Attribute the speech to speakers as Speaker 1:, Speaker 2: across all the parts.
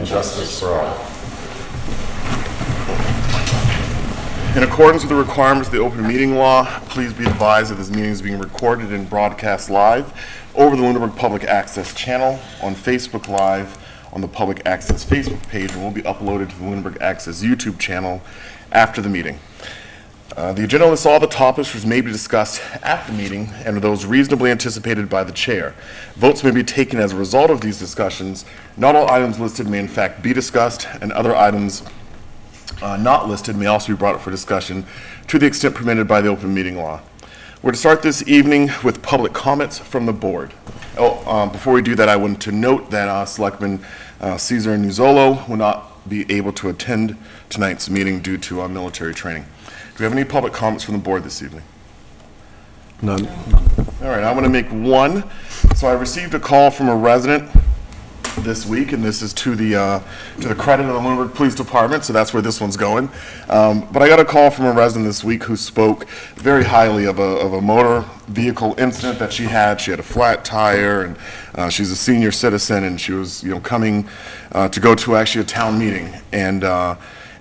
Speaker 1: and justice for all. In accordance with the requirements of the open meeting law, please be advised that this meeting is being recorded and broadcast live over the Lunenburg Public Access channel, on Facebook Live, on the Public Access Facebook page, and will be uploaded to the Lunenburg Access YouTube channel after the meeting. The agenda lists all the topics which may be discussed at the meeting and are those reasonably anticipated by the chair. Votes may be taken as a result of these discussions. Not all items listed may in fact be discussed, and other items not listed may also be brought up for discussion to the extent permitted by the open meeting law. We're to start this evening with public comments from the board. Before we do that, I want to note that Selectman Cesar Nuzzolo will not be able to attend tonight's meeting due to military training. Do we have any public comments from the board this evening?
Speaker 2: None.
Speaker 1: All right, I want to make one. So I received a call from a resident this week, and this is to the credit of the Lunenburg Police Department, so that's where this one's going. But I got a call from a resident this week who spoke very highly of a motor vehicle incident that she had. She had a flat tire, and she's a senior citizen, and she was, coming to go to actually a town meeting,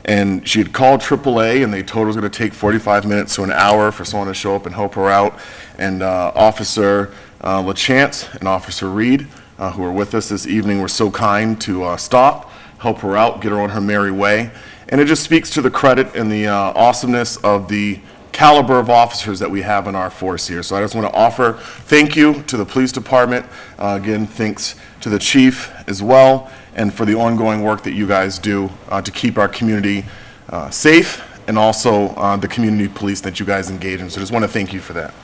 Speaker 1: and she had called AAA, and they told her it was going to take 45 minutes to an hour for someone to show up and help her out. And Officer LaChance and Officer Reed, who are with us this evening, were so kind to stop, help her out, get her on her merry way. And it just speaks to the credit and the awesomeness of the caliber of officers that we have in our force here. So I just want to offer thank you to the police department. Again, thanks to the chief as well, and for the ongoing work that you guys do to keep our community safe, and also the community police that you guys engage in. So I just want to thank you for that.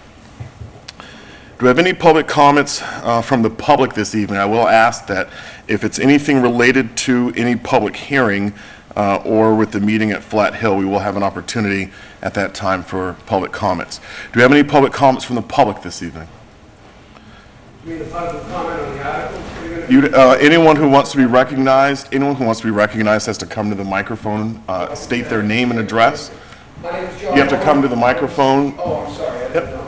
Speaker 1: Do we have any public comments from the public this evening? I will ask that if it's anything related to any public hearing or with the meeting at Flat Hill, we will have an opportunity at that time for public comments. Do we have any public comments from the public this evening?
Speaker 3: You mean a public comment on the article?
Speaker 1: Anyone who wants to be recognized, has to come to the microphone, state their name and address.
Speaker 3: My name is John.
Speaker 1: You have to come to the microphone.
Speaker 3: Oh, I'm sorry. I didn't know.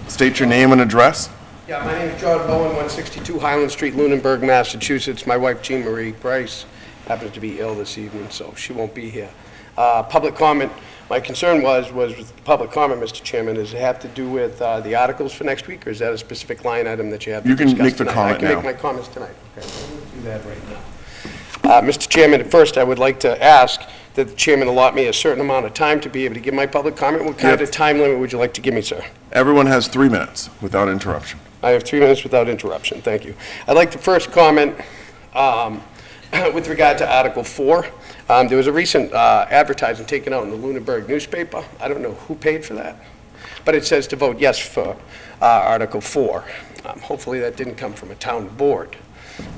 Speaker 1: State your name and address.
Speaker 3: Yeah, my name is John Bowen, 162 Highland Street, Lunenburg, Massachusetts. My wife, Jean Marie Bryce, happens to be ill this evening, so she won't be here. Public comment. My concern was with public comment, Mr. Chairman, does it have to do with the articles for next week, or is that a specific line item that you have to discuss tonight?
Speaker 1: You can make the comment now.
Speaker 3: I can make my comments tonight. Okay, I'm going to do that right now. Mr. Chairman, at first, I would like to ask that the chairman allot me a certain amount of time to be able to give my public comment. What kind of time limit would you like to give me, sir?
Speaker 1: Everyone has 3 minutes without interruption.
Speaker 3: I have 3 minutes without interruption. Thank you. I'd like to first comment with regard to Article 4. There was a recent advertising taken out in the Lunenburg newspaper. I don't know who paid for that, but it says to vote yes for Article 4. Hopefully that didn't come from a town board,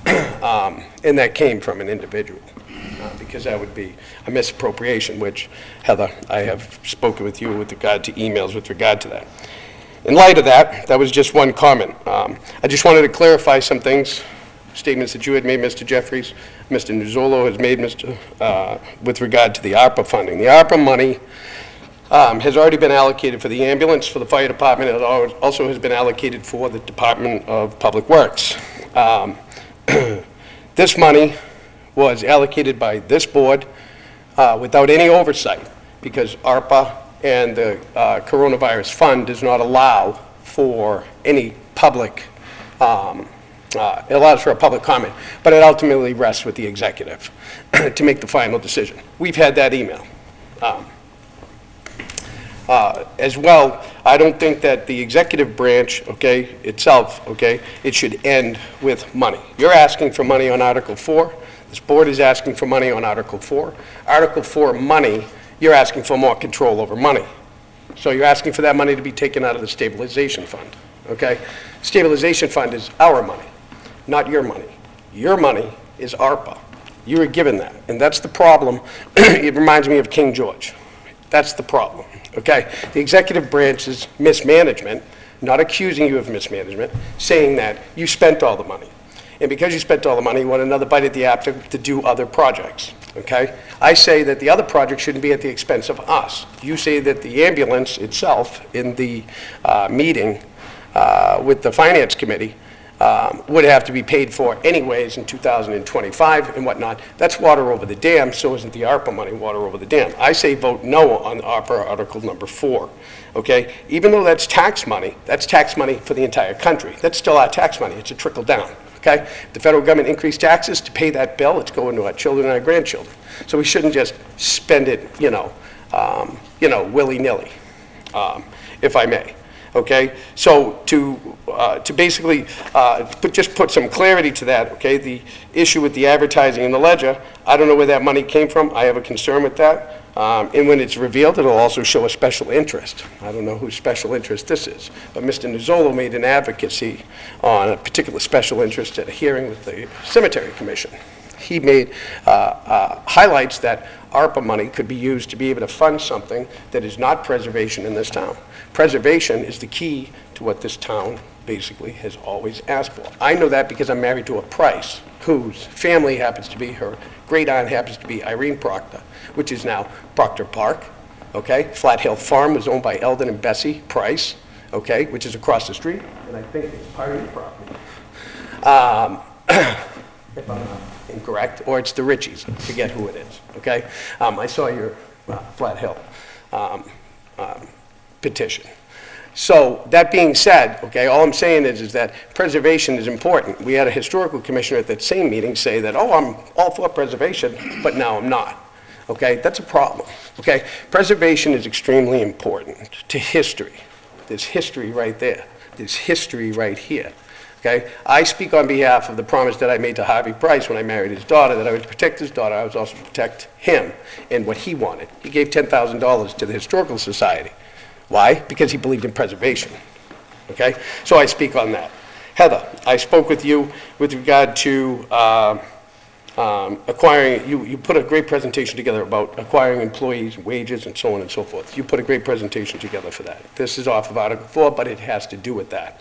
Speaker 3: and that came from an individual, because that would be a misappropriation, which, Heather, I have spoken with you with regard to emails with regard to that. In light of that, that was just one comment. I just wanted to clarify some things, statements that you had made, Mr. Jeffries, Mr. Nuzzolo has made, with regard to the ARPA funding. The ARPA money has already been allocated for the ambulance, for the fire department. It also has been allocated for the Department of Public Works. This money was allocated by this board without any oversight, because ARPA and the coronavirus fund does not allow for any public, it allows for a public comment, but it ultimately rests with the executive to make the final decision. We've had that email. As well, I don't think that the executive branch, itself, it should end with money. You're asking for money on Article 4. This board is asking for money on Article 4. Article 4 money, you're asking for more control over money. So you're asking for that money to be taken out of the stabilization fund, Stabilization fund is our money, not your money. Your money is ARPA. You were given that, and that's the problem. It reminds me of King George. That's the problem, The executive branch's mismanagement, not accusing you of mismanagement, saying that you spent all the money. And because you spent all the money, you want another bite at the apple to do other projects, I say that the other project shouldn't be at the expense of us. You say that the ambulance itself, in the meeting with the Finance Committee, would have to be paid for anyways in 2025 and whatnot. That's water over the dam, so isn't the ARPA money water over the dam. I say vote no on ARPA Article number 4, okay? Even though that's tax money for the entire country. That's still our tax money. It's a trickle down, okay? The federal government increased taxes to pay that bill. It's going to our children and our grandchildren. So we shouldn't just spend it, willy-nilly, if I may. Okay, so to basically just put some clarity to that, okay, the issue with the advertising in the ledger, I don't know where that money came from. I have a concern with that. And when it's revealed, it'll also show a special interest. I don't know whose special interest this is, but Mr. Nizzolo made an advocacy on a particular special interest at a hearing with the Cemetery Commission. He made highlights that ARPA money could be used to be able to fund something that is not preservation in this town. Preservation is the key to what this town basically has always asked for. I know that because I'm married to a Price, whose family happens to be, her great aunt happens to be Irene Proctor, which is now Proctor Park, okay? Flat Hill Farm was owned by Eldon and Bessie Price, okay, which is across the street, and I think it's part of the property. If I'm not incorrect, or it's the Richies, I forget who it is, okay? I saw your Flat Hill petition. So that being said, okay, all I'm saying is that preservation is important. We had a historical commissioner at that same meeting say that, oh, I'm all for preservation, but now I'm not. Okay, that's a problem. Okay, preservation is extremely important to history. There's history right there. There's history right here. Okay, I speak on behalf of the promise that I made to Harvey Price when I married his daughter, that I would protect his daughter. I would also protect him and what he wanted. He gave $10,000 to the Historical Society. Why? Because he believed in preservation. Okay, so I speak on that. Heather, I spoke with you with regard to acquiring, you put a great presentation together about acquiring employees, wages, and so on and so forth. You put a great presentation together for that. This is off of Article 4, but it has to do with that.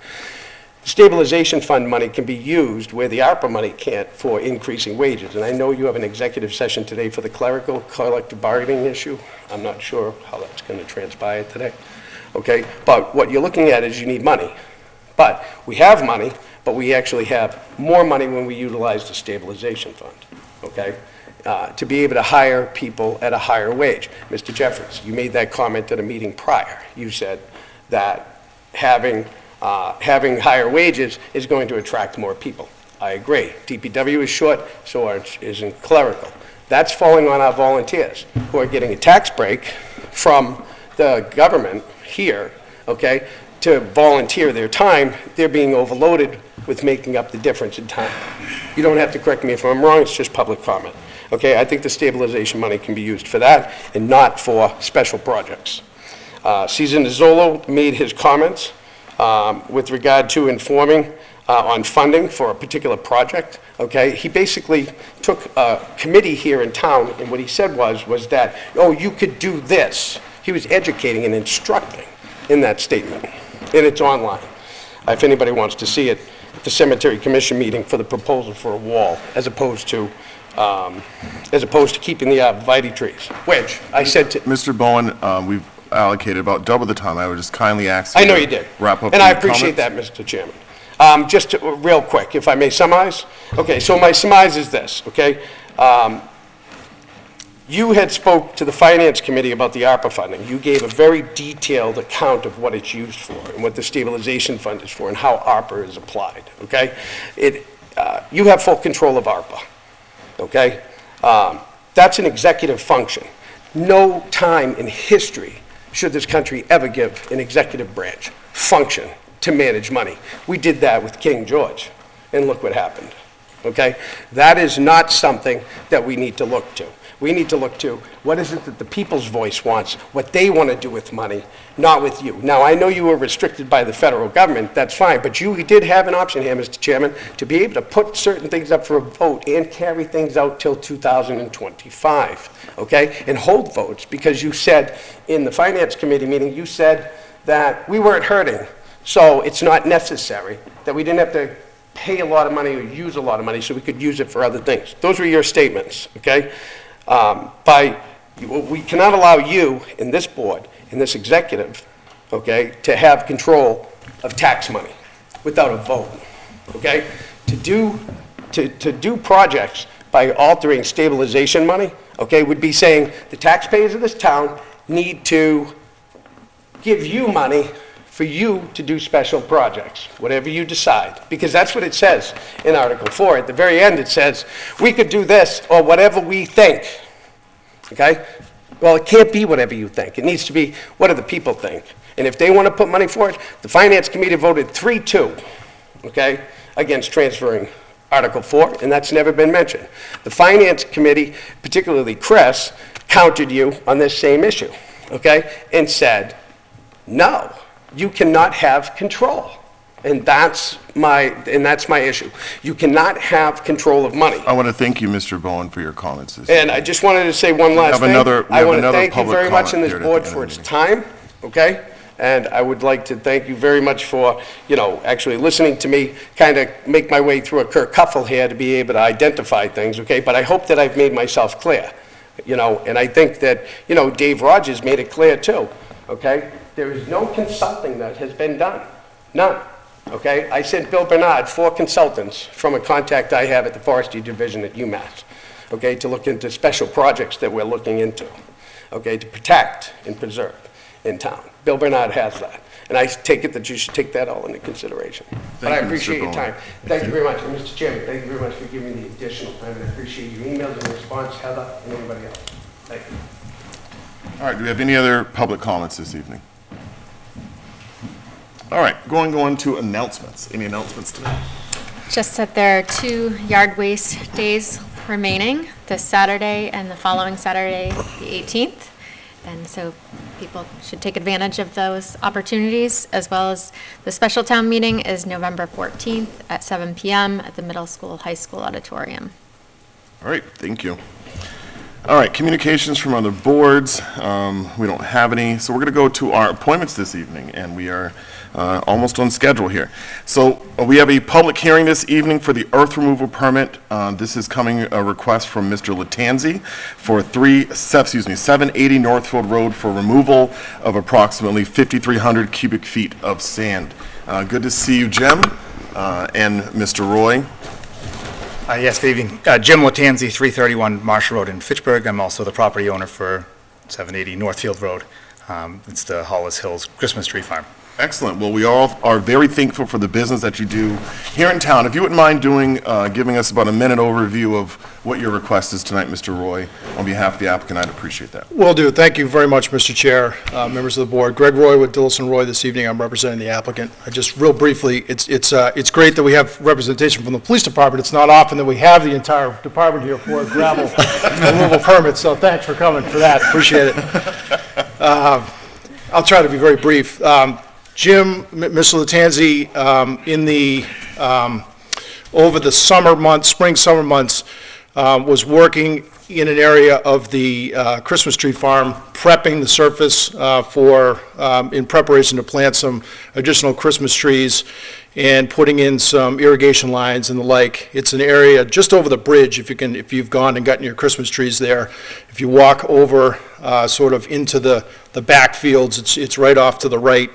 Speaker 3: Stabilization fund money can be used where the ARPA money can't for increasing wages. And I know you have an executive session today for the clerical collective bargaining issue. I'm not sure how that's going to transpire today. Okay, but what you're looking at is you need money. But we have money, but we actually have more money when we utilize the stabilization fund. Okay, to be able to hire people at a higher wage. Mr. Jeffries, you made that comment at a meeting prior. You said that having higher wages is going to attract more people. I agree. DPW is short, so isn't clerical. That's falling on our volunteers who are getting a tax break from the government here, okay, to volunteer their time. They're being overloaded with making up the difference in time. You don't have to correct me if I'm wrong, it's just public comment. Okay, I think the stabilization money can be used for that and not for special projects. Cesar Nizzolo made his comments with regard to informing on funding for a particular project, okay? He basically took a committee here in town, and what he said was that, oh, you could do this. He was educating and instructing in that statement, and it's online. If anybody wants to see it, at the Cemetery Commission meeting for the proposal for a wall, as opposed to keeping the arborvitae trees, which I said to...
Speaker 1: Mr. Bowen, we've allocated about double the time. I would just kindly ask you
Speaker 3: I know you did.
Speaker 1: Wrap up
Speaker 3: and I
Speaker 1: comments.
Speaker 3: appreciate that, Mr. Chairman. Just real quick, if I may summarize. Okay, so my surmise is this, okay? You had spoke to the Finance Committee about the ARPA funding. You gave a very detailed account of what it's used for and what the stabilization fund is for and how ARPA is applied, okay? You have full control of ARPA, okay? That's an executive function. No time in history should this country ever give an executive branch function to manage money. We did that with King George, and look what happened, okay? That is not something that we need to look to. We need to look to what is it that the people's voice wants, what they want to do with money, not with you. Now, I know you were restricted by the federal government, that's fine, but you did have an option here, Mr. Chairman, to be able to put certain things up for a vote and carry things out till 2025, okay? And hold votes, because you said in the Finance Committee meeting, you said that we weren't hurting, so it's not necessary, that we didn't have to pay a lot of money or use a lot of money so we could use it for other things. Those were your statements, okay? We cannot allow you in this board, in this executive, okay, to have control of tax money without a vote, okay? To do projects by altering stabilization money, okay, would be saying the taxpayers of this town need to give you money for you to do special projects, whatever you decide, because that's what it says in Article 4. At the very end, it says, we could do this or whatever we think, okay? Well, it can't be whatever you think. It needs to be, what do the people think? And if they want to put money for it, the Finance Committee voted 3-2, okay, against transferring Article 4, and that's never been mentioned. The Finance Committee, particularly Chris, countered you on this same issue, okay, and said, no, you cannot have control. And that's my issue. You cannot have control of money.
Speaker 1: I want to thank you, Mr. Bowen, for your comments.
Speaker 3: And I just wanted to say one last thing. I want to thank you very much in this board for its time, okay? And I would like to thank you very much for, you know, actually listening to me kind of make my way through a kerfuffle here to be able to identify things, okay? But I hope that I've made myself clear, you know, and I think that, you know, Dave Rogers made it clear too, okay? There is no consulting that has been done, none, okay? I sent Bill Bernard 4 consultants from a contact I have at the Forestry Division at UMass, okay, to look into special projects that we're looking into, okay, to protect and preserve in town. Bill Bernard has that, and I take it that you should take that all into consideration. But I appreciate your time. Thank you very much, and Mr. Chairman, thank you very much for giving me the additional time, and I appreciate your emails and response, Heather, and everybody else. Thank you.
Speaker 1: All right, do we have any other public comments this evening? All right, going on to announcements. Any announcements tonight?
Speaker 4: Just that there are 2 yard waste days remaining, this Saturday and the following Saturday, the 18th. And so people should take advantage of those opportunities, as well as the special town meeting is November 14th at 7 p.m. at the middle school, high school auditorium.
Speaker 1: All right, thank you. All right, communications from other boards. We don't have any, so we're going to go to our appointments this evening, and we are almost on schedule here. So we have a public hearing this evening for the earth removal permit. This is coming a request from Mr. Latanzi for 780 Northfield Road for removal of approximately 5,300 cubic feet of sand. Good to see you, Jim, and Mr. Roy.
Speaker 5: Yes, good evening. Jim Latanzi, 331 Marshall Road in Fitchburg. I'm also the property owner for 780 Northfield Road. It's the Hollis Hills Christmas tree farm.
Speaker 1: Excellent. Well, we all are very thankful for the business that you do here in town. If you wouldn't mind giving us about a minute overview of what your request is tonight, Mr. Roy, on behalf of the applicant, I'd appreciate that.
Speaker 2: Will do. Thank you very much, Mr. Chair, members of the board. Greg Roy with Dillison Roy this evening. I'm representing the applicant. Just real briefly, it's great that we have representation from the police department. It's not often that we have the entire department here for a gravel removal permit, so thanks for coming for that. Appreciate it. I'll try to be very brief. Jim, Mr. Latanzi, over the summer months, spring-summer months, was working in an area of the Christmas tree farm, prepping the surface in preparation to plant some additional Christmas trees and putting in some irrigation lines and the like. It's an area just over the bridge, if you've gone and gotten your Christmas trees there. If you walk over sort of into the back fields, it's right off to the right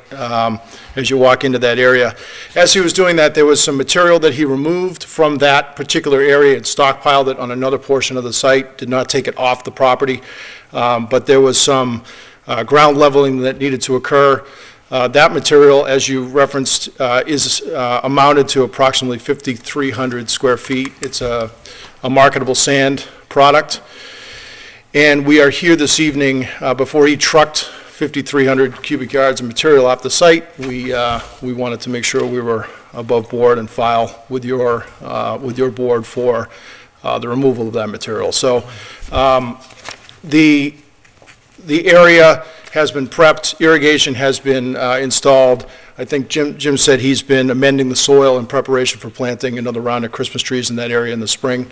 Speaker 2: as you walk into that area. As he was doing that, there was some material that he removed from that particular area and stockpiled it on another portion of the site, did not take it off the property, but there was some ground leveling that needed to occur. That material, as you referenced, is amounted to approximately 5,300 square feet. It's a marketable sand product. And we are here this evening, before he trucked 5,300 cubic yards of material off the site, we wanted to make sure we were above board and file with your board for the removal of that material. So the area has been prepped, irrigation has been installed. I think Jim said he's been amending the soil in preparation for planting another round of Christmas trees in that area in the spring.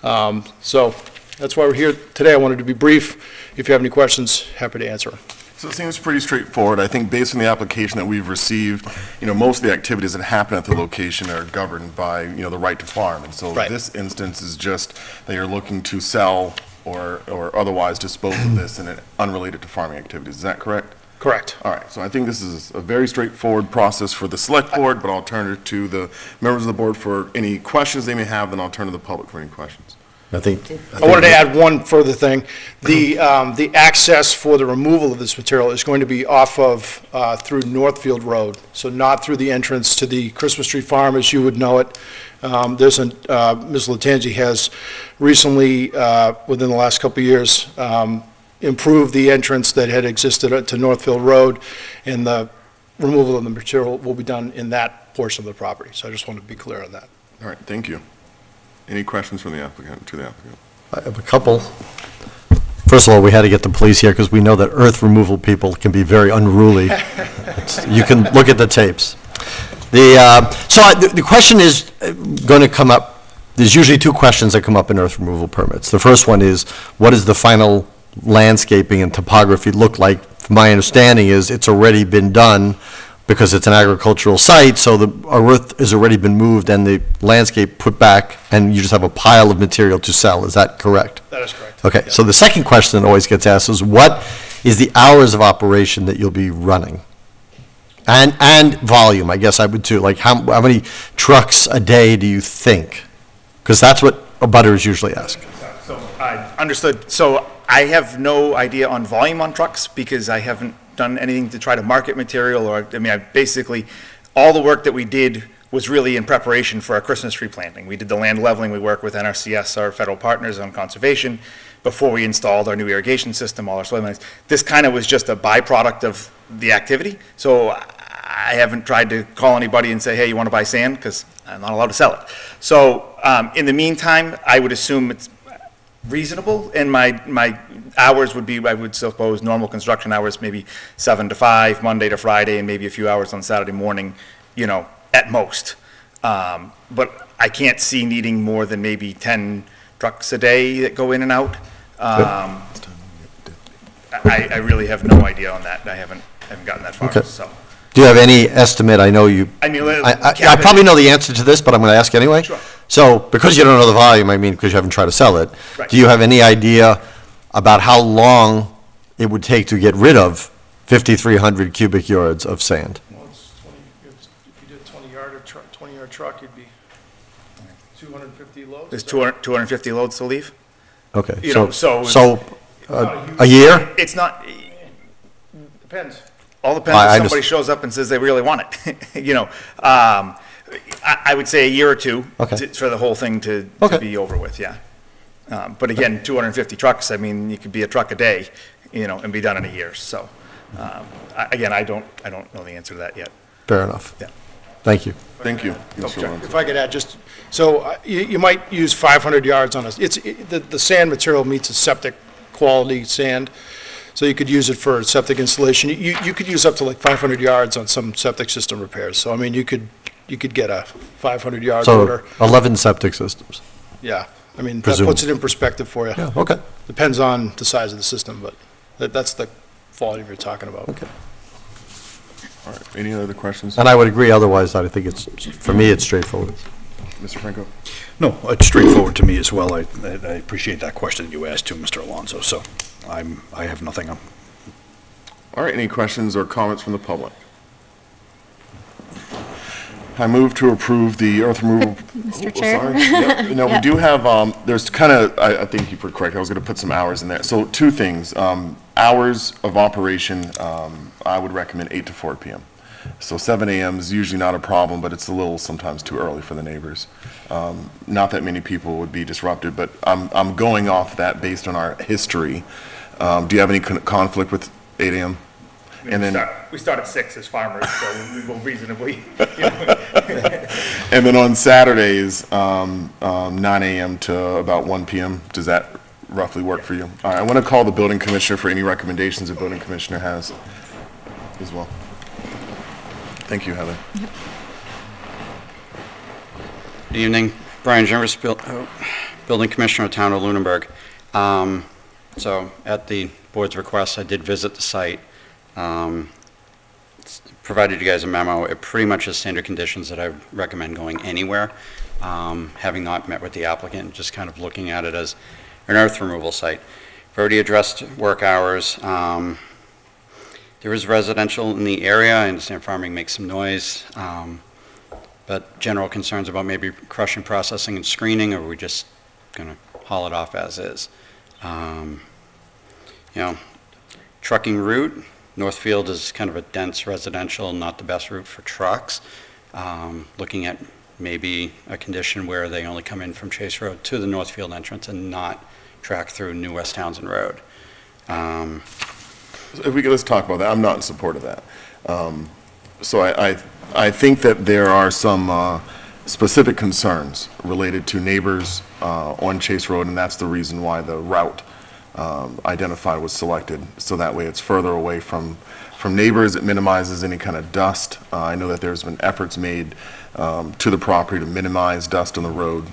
Speaker 2: So that's why we're here today. I wanted to be brief. If you have any questions, happy to answer them.
Speaker 1: So it seems pretty straightforward. I think based on the application that we've received, most of the activities that happen at the location are governed by, the right to farm. And so This instance is just that you're looking to sell or otherwise dispose of this in an unrelated to farming activities. Is that correct?
Speaker 2: Correct.
Speaker 1: All right, so I think this is a very straightforward process for the select board, but I'll turn it to the members of the board for any questions they may have, then I'll turn to the public for any questions.
Speaker 2: I wanted to add one further thing. The access for the removal of this material is going to be off of, through Northfield Road, so not through the entrance to the Christmas Tree Farm as you would know it. Ms. Latanzi has recently, within the last couple of years, improved the entrance that had existed to Northfield Road, and the removal of the material will be done in that portion of the property. So I just wanted to be clear on that.
Speaker 1: All right, thank you. Any questions from the applicant, to the applicant?
Speaker 6: I have a couple. First of all, we had to get the police here because we know that earth removal people can be very unruly. You can look at the tapes. The question is going to come up, there's usually two questions that come up in earth removal permits. The first one is, what is the final landscaping and topography look like? My understanding is it's already been done because it's an agricultural site, so the earth has already been moved and the landscape put back, and you just have a pile of material to sell. Is that correct?
Speaker 2: That is correct.
Speaker 6: Okay, so the second question that always gets asked is, what is the hours of operation that you'll be running? And volume, I guess I would too. Like, how many trucks a day do you think? Because that's what abutters usually ask.
Speaker 5: So, understood. So I have no idea on volume on trucks because I haven't done anything to try to market material, or, I mean, basically, all the work that we did was really in preparation for our Christmas tree planting. We did the land leveling, we worked with NRCS, our federal partners on conservation, before we installed our new irrigation system, all our soil lines. This kind of was just a byproduct of the activity, so I haven't tried to call anybody and say, hey, you want to buy sand, because I'm not allowed to sell it. So in the meantime, I would assume it's reasonable, and my hours would be, I would suppose, normal construction hours, maybe 7 to 5, Monday to Friday, and maybe a few hours on Saturday morning, you know, at most. But I can't see needing more than maybe 10 trucks a day that go in and out. I really have no idea on that. I haven't gotten that far,
Speaker 6: Okay.
Speaker 5: so.
Speaker 6: Do you have any estimate? I know you,
Speaker 5: I mean,
Speaker 6: I probably know the answer to this, but I'm going to ask anyway.
Speaker 5: Sure.
Speaker 6: So, because you don't know the volume, I mean, because you haven't tried to sell it,
Speaker 5: Right.
Speaker 6: do you have any idea about how long it would take to get rid of 5,300 cubic yards of sand?
Speaker 2: Well, it's 20, if you did 20-yard truck, it'd be 250 loads.
Speaker 5: There's 250 loads to leave?
Speaker 6: Okay,
Speaker 5: You know, so-
Speaker 6: a year?
Speaker 5: It's not,
Speaker 2: Depends.
Speaker 5: all depends
Speaker 6: I
Speaker 5: if somebody shows up and says they really want it, you know. I would say a year or two
Speaker 6: Okay.
Speaker 5: for the whole thing to
Speaker 6: Okay.
Speaker 5: be over with, yeah. But again, 250 trucks, I mean, you could be a truck a day, you know, and be done in a year, so. Again, I don't know the answer to that yet.
Speaker 6: Fair enough.
Speaker 5: Yeah.
Speaker 6: Thank you.
Speaker 1: Thank you, Mr. Alonso.
Speaker 2: If I could add, just, so you might use 500 yards on the sand material meets a septic quality sand, so you could use it for septic installation. You could use up to like 500 yards on some septic system repairs. So, I mean, you could get a 500-yard
Speaker 6: So,
Speaker 2: order.
Speaker 6: 11 septic systems.
Speaker 2: Yeah, I mean, that
Speaker 6: Presume.
Speaker 2: puts it in perspective for you.
Speaker 6: Yeah, okay.
Speaker 2: Depends on the size of the system, but that's the volume you're talking about.
Speaker 6: Okay.
Speaker 1: All right, any other questions?
Speaker 6: And I would agree, otherwise, I think it's, for me, it's straightforward.
Speaker 1: Mr. Franco?
Speaker 7: No, it's straightforward to me as well. I appreciate that question you asked too, Mr. Alonso, so I have nothing.
Speaker 1: All right, any questions or comments from the public? I move to approve the earth removal.
Speaker 4: Mr.
Speaker 1: Oh,
Speaker 4: Chair?
Speaker 1: sorry. Yep. No, we
Speaker 4: Yep.
Speaker 1: do have, there's kind of, I thank you for correcting, I was going to put some hours in there. So two things, hours of operation, I would recommend 8 to 4 p.m. So 7 a.m. is usually not a problem, but it's a little sometimes too early for the neighbors. Not that many people would be disrupted, but I'm going off that based on our history. Do you have any conflict with 8 a.m.? And then,
Speaker 5: We start at 6 as farmers, so we go reasonably.
Speaker 1: and then on Saturdays, 9 a.m. to about 1 p.m. Does that roughly work for you? All right, I want to call the building commissioner for any recommendations the building commissioner has as well. Thank you, Heather.
Speaker 8: Good evening, Brian Jervis, Building Commissioner of Town of Lunenburg. So at the board's request, I did visit the site. Provided you guys a memo. It pretty much is standard conditions that I recommend going anywhere. Having not met with the applicant, just kind of looking at it as an earth removal site. I've already addressed work hours. There is residential in the area. I understand farming makes some noise, but general concerns about maybe crushing, processing, and screening, or are we just going to haul it off as is? You know, trucking route, Northfield is kind of a dense residential, not the best route for trucks. Looking at maybe a condition where they only come in from Chase Road to the Northfield entrance and not track through New West Townsend Road.
Speaker 1: If we could, let's talk about that. I'm not in support of that. So I think that there are some specific concerns related to neighbors on Chase Road, and that's the reason why the route identified was selected. So that way it's further away from neighbors. It minimizes any kind of dust. I know that there's been efforts made to the property to minimize dust on the road.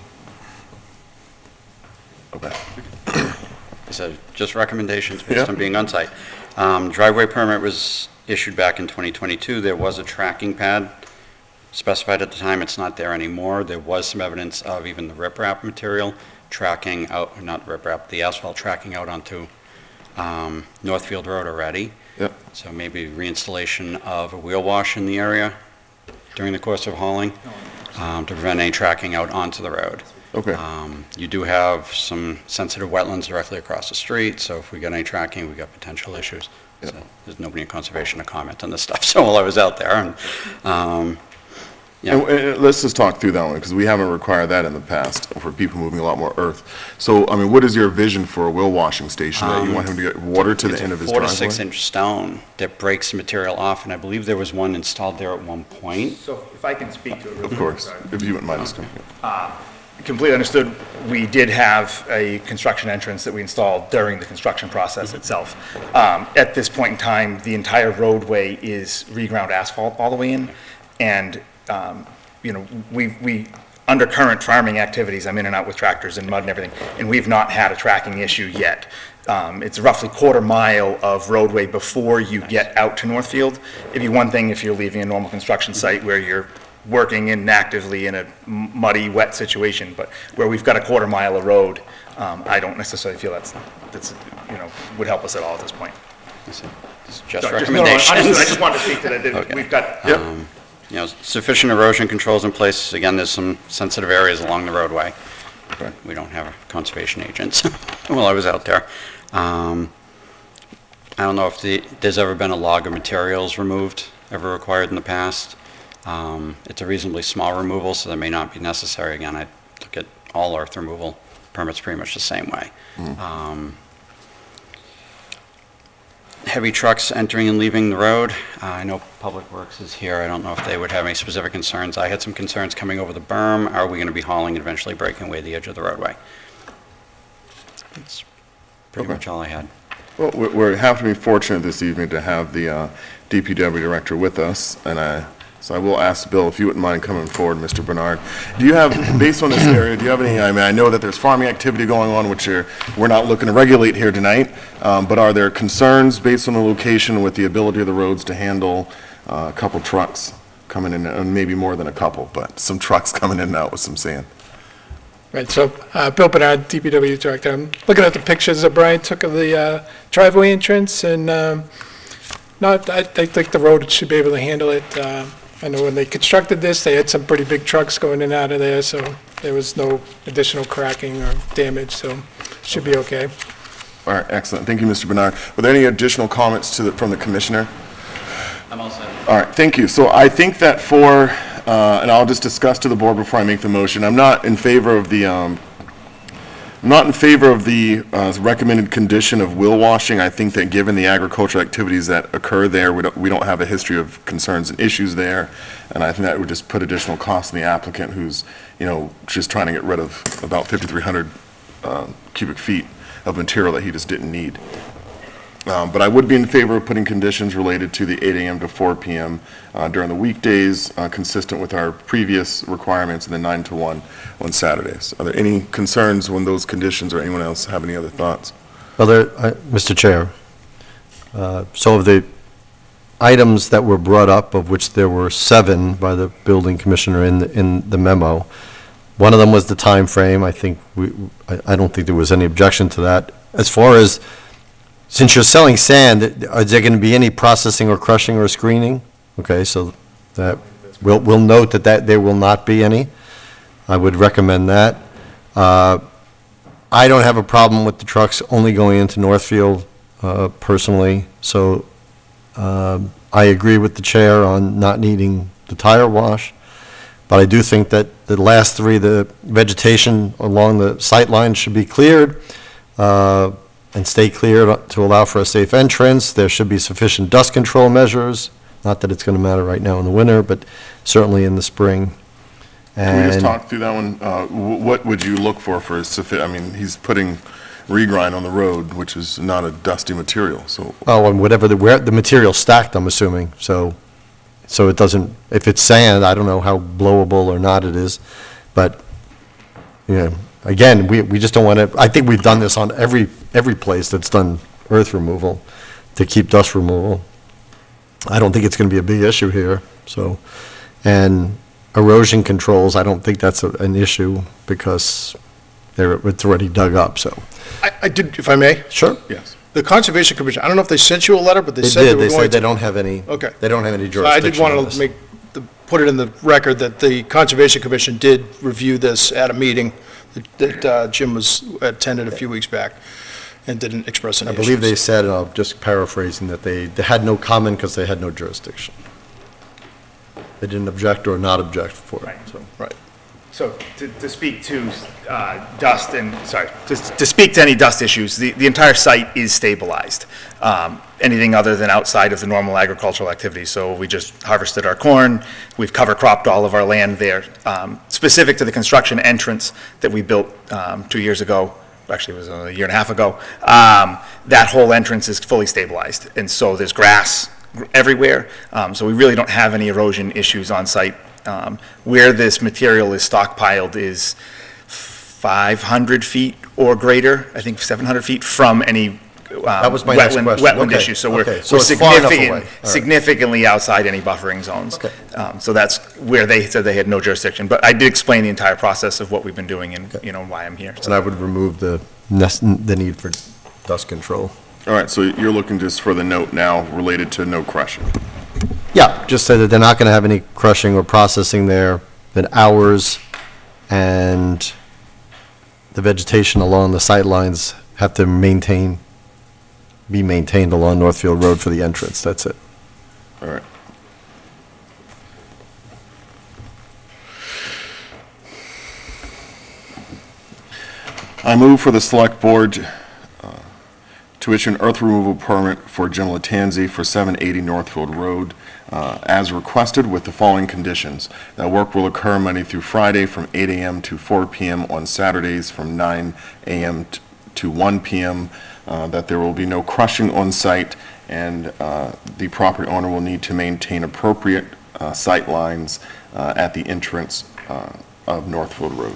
Speaker 1: Okay.
Speaker 8: So just recommendations based on being on site. Driveway permit was issued back in 2022. There was a tracking pad specified at the time. It's not there anymore. There was some evidence of even the riprap material tracking out, not riprap, the asphalt tracking out onto Northfield Road already.
Speaker 1: Yep.
Speaker 8: So maybe reinstallation of a wheel wash in the area during the course of hauling to prevent any tracking out onto the road.
Speaker 1: Okay.
Speaker 8: You do have some sensitive wetlands directly across the street, so if we get any tracking, we got potential issues.
Speaker 1: Yep.
Speaker 8: So there's nobody in conservation to comment on this stuff, so while I was out there, and, yeah.
Speaker 1: And let's just talk through that one, because we haven't required that in the past for people moving a lot more earth. So, I mean, what is your vision for a wheel washing station? That you want him to get water to the end of his driveway?
Speaker 8: It's a 4 to 6 inch stone that breaks the material off, and I believe there was one installed there at one point.
Speaker 5: So if I can speak to it real quick.
Speaker 1: Of course,
Speaker 5: sorry.
Speaker 1: if you wouldn't mind us coming.
Speaker 5: Completely understood. We did have a construction entrance that we installed during the construction process itself. At this point in time, the entire roadway is reground asphalt all the way in, and you know, we under current farming activities, I'm in and out with tractors and mud and everything, and we've not had a tracking issue yet. It's roughly quarter mile of roadway before you get out to Northfield. It'd be one thing if you're leaving a normal construction site where you're working in actively in a muddy, wet situation, but where we've got a quarter mile of road, I don't necessarily feel that's you know, would help us at all at this point.
Speaker 8: It's just
Speaker 5: No,
Speaker 8: recommendations.
Speaker 5: understood. I just wanted to speak to that.
Speaker 8: Okay.
Speaker 5: We've got.
Speaker 8: You know, sufficient erosion controls in place. Again, there's some sensitive areas along the roadway.
Speaker 1: Okay.
Speaker 8: We don't have conservation agents while I was out there. I don't know if there's ever been a log of materials removed, ever required in the past. It's a reasonably small removal, so that may not be necessary. Again, I look at all earth removal permits pretty much the same way. Heavy trucks entering and leaving the road. I know Public Works is here. I don't know if they would have any specific concerns. I had some concerns coming over the berm. Are we going to be hauling and eventually breaking away the edge of the roadway? That's pretty much all I had.
Speaker 1: Well, we have to be fortunate this evening to have the DPW director with us, and so I will ask Bill if you wouldn't mind coming forward, Mr. Bernard. Do you have, based on this area, do you have any, I mean, I know that there's farming activity going on, which we're not looking to regulate here tonight, but are there concerns based on the location with the ability of the roads to handle a couple trucks coming in, and maybe more than a couple, but some trucks coming in and out with some sand?
Speaker 9: Right, so Bill Bernard, DPW Director. I'm looking at the pictures that Brian took of the driveway entrance, and I think the road should be able to handle it. I know when they constructed this, they had some pretty big trucks going in and out of there, so there was no additional cracking or damage, so should be okay.
Speaker 1: All right, excellent. Thank you, Mr. Bernard. Were there any additional comments from the commissioner?
Speaker 8: I'm all set.
Speaker 1: All right, thank you. So I think that and I'll just discuss to the board before I make the motion, I'm not in favor of the recommended condition of wheel washing. I think that given the agricultural activities that occur there, we don't have a history of concerns and issues there, and I think that would just put additional costs on the applicant who's, you know, just trying to get rid of about 5,300 cubic feet of material that he just didn't need. But I would be in favor of putting conditions related to the 8 a.m. to 4 p.m. During the weekdays, consistent with our previous requirements, and the 9 to 1 on Saturdays. Are there any concerns on those conditions, or anyone else have any other thoughts?
Speaker 6: Well, Mr. Chair, so of the items that were brought up, of which there were 7 by the building commissioner in the memo, one of them was the time frame. I think I don't think there was any objection to that. As far as since you're selling sand, is there going to be any processing or crushing or screening? Okay, so that, we'll note that there will not be any. I would recommend that. I don't have a problem with the trucks only going into Northfield personally, so I agree with the chair on not needing the tire wash, but I do think that the last three, the vegetation along the sight line should be cleared and stay cleared to allow for a safe entrance. There should be sufficient dust control measures, not that it's going to matter right now in the winter, but certainly in the spring.
Speaker 1: Can we just
Speaker 6: And-
Speaker 1: talk through that one? What would you look for I mean, he's putting regrind on the road, which is not a dusty material, so.
Speaker 6: Oh, and whatever where the material's stacked, I'm assuming, so it doesn't, if it's sand, I don't know how blowable or not it is, but, you know, again, we just don't want to, I think we've done this on every place that's done earth removal to keep dust removal. I don't think it's going to be a big issue here, so, and erosion controls, I don't think that's an issue because it's already dug up, so.
Speaker 2: I did, if I may,
Speaker 6: Sure.
Speaker 1: Yes.
Speaker 2: the Conservation Commission, I don't know if they sent you a letter, but they
Speaker 6: They
Speaker 2: said they
Speaker 6: did,
Speaker 2: were
Speaker 6: they
Speaker 2: going
Speaker 6: said they
Speaker 2: to.
Speaker 6: don't have any.
Speaker 2: Okay.
Speaker 6: They don't have any
Speaker 2: So I did
Speaker 6: jurisdiction on
Speaker 2: want
Speaker 6: this.
Speaker 2: to put it in the record that the Conservation Commission did review this at a meeting that Jim attended a few weeks back and didn't express any
Speaker 6: I
Speaker 2: issues.
Speaker 6: believe they said, just paraphrasing, that they had no comment because they had no jurisdiction. They didn't object or not object for it,
Speaker 5: Right.
Speaker 6: so.
Speaker 2: Right.
Speaker 5: So to speak to dust and, sorry, to speak to any dust issues, the entire site is stabilized. Anything other than outside of the normal agricultural activities. So we just harvested our corn, we've cover cropped all of our land there. Specific to the construction entrance that we built 2 years ago, actually it was a year and a half ago, that whole entrance is fully stabilized. And so there's grass everywhere, so we really don't have any erosion issues on site. Where this material is stockpiled is 500 feet or greater, I think 700 feet from any
Speaker 6: That was my next question.
Speaker 5: wetland
Speaker 6: Okay,
Speaker 5: issues. So we're
Speaker 6: okay. So
Speaker 5: we're
Speaker 6: it's far enough away. All right.
Speaker 5: significantly outside any buffering zones.
Speaker 6: Okay.
Speaker 5: So that's where they said they had no jurisdiction. But I did explain the entire process of what we've been doing and, you know, why I'm here.
Speaker 6: And I would remove the need for dust control.
Speaker 1: All right, so you're looking just for the note now related to no crushing.
Speaker 6: Yeah, just say that they're not going to have any crushing or processing there, that hours and the vegetation along the sight lines have to be maintained along Northfield Road for the entrance, that's it.
Speaker 1: All right. I move for the Select Board to issue an earth removal permit for Jim Latanzi for 780 Northfield Road as requested with the following conditions. That work will occur Monday through Friday from 8 a.m. to 4 p.m. on Saturdays from 9 a.m. to 1 p.m. That there will be no crushing on site, and the property owner will need to maintain appropriate sight lines at the entrance of Northfield Road.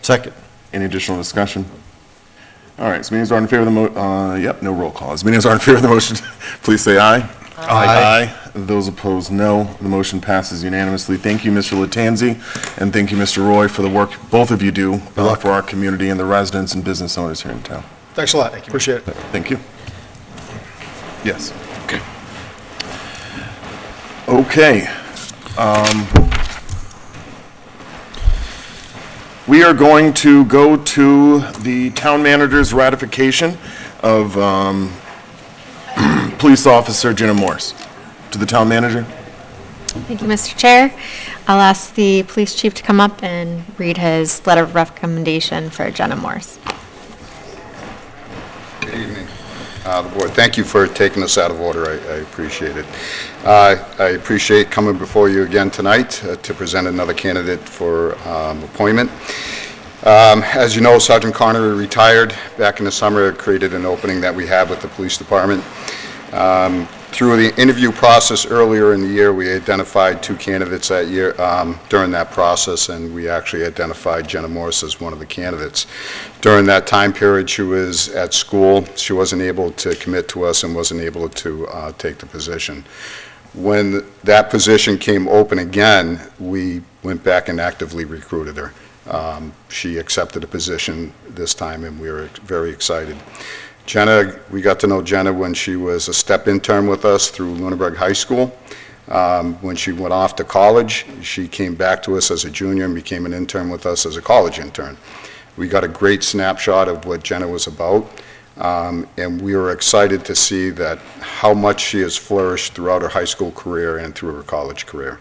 Speaker 6: Second.
Speaker 1: Any additional discussion? All right, so meetings are in favor of the yep, no roll call. As meetings are in favor of the motion, please say aye. Aye. Those opposed, no. The motion passes unanimously. Thank you, Mr. Latanzi, and thank you, Mr. Roy, for the work both of you do for our community and the residents and business owners here in town.
Speaker 2: Thanks a lot. Appreciate it.
Speaker 1: Thank you. Yes. Okay. Okay. We are going to go to the town manager's ratification of Police Officer Jenna Morse. To the town manager.
Speaker 4: Thank you, Mr. Chair. I'll ask the police chief to come up and read his letter of recommendation for Jenna Morse.
Speaker 10: Good evening, the board. Thank you for taking this out of order. I appreciate it. I appreciate coming before you again tonight to present another candidate for appointment. As you know, Sergeant Connery retired back in the summer. It created an opening that we have with the police department. Through the interview process earlier in the year, we identified two candidates that year during that process, and we actually identified Jenna Morse as one of the candidates. During that time period, she was at school. She wasn't able to commit to us and wasn't able to take the position. When that position came open again, we went back and actively recruited her. She accepted a position this time, and we were very excited. Jenna, we got to know Jenna when she was a step intern with us through Lunenburg High School. When she went off to college, she came back to us as a junior and became an intern with us as a college intern. We got a great snapshot of what Jenna was about, and we were excited to see that how much she has flourished throughout her high school career and through her college career.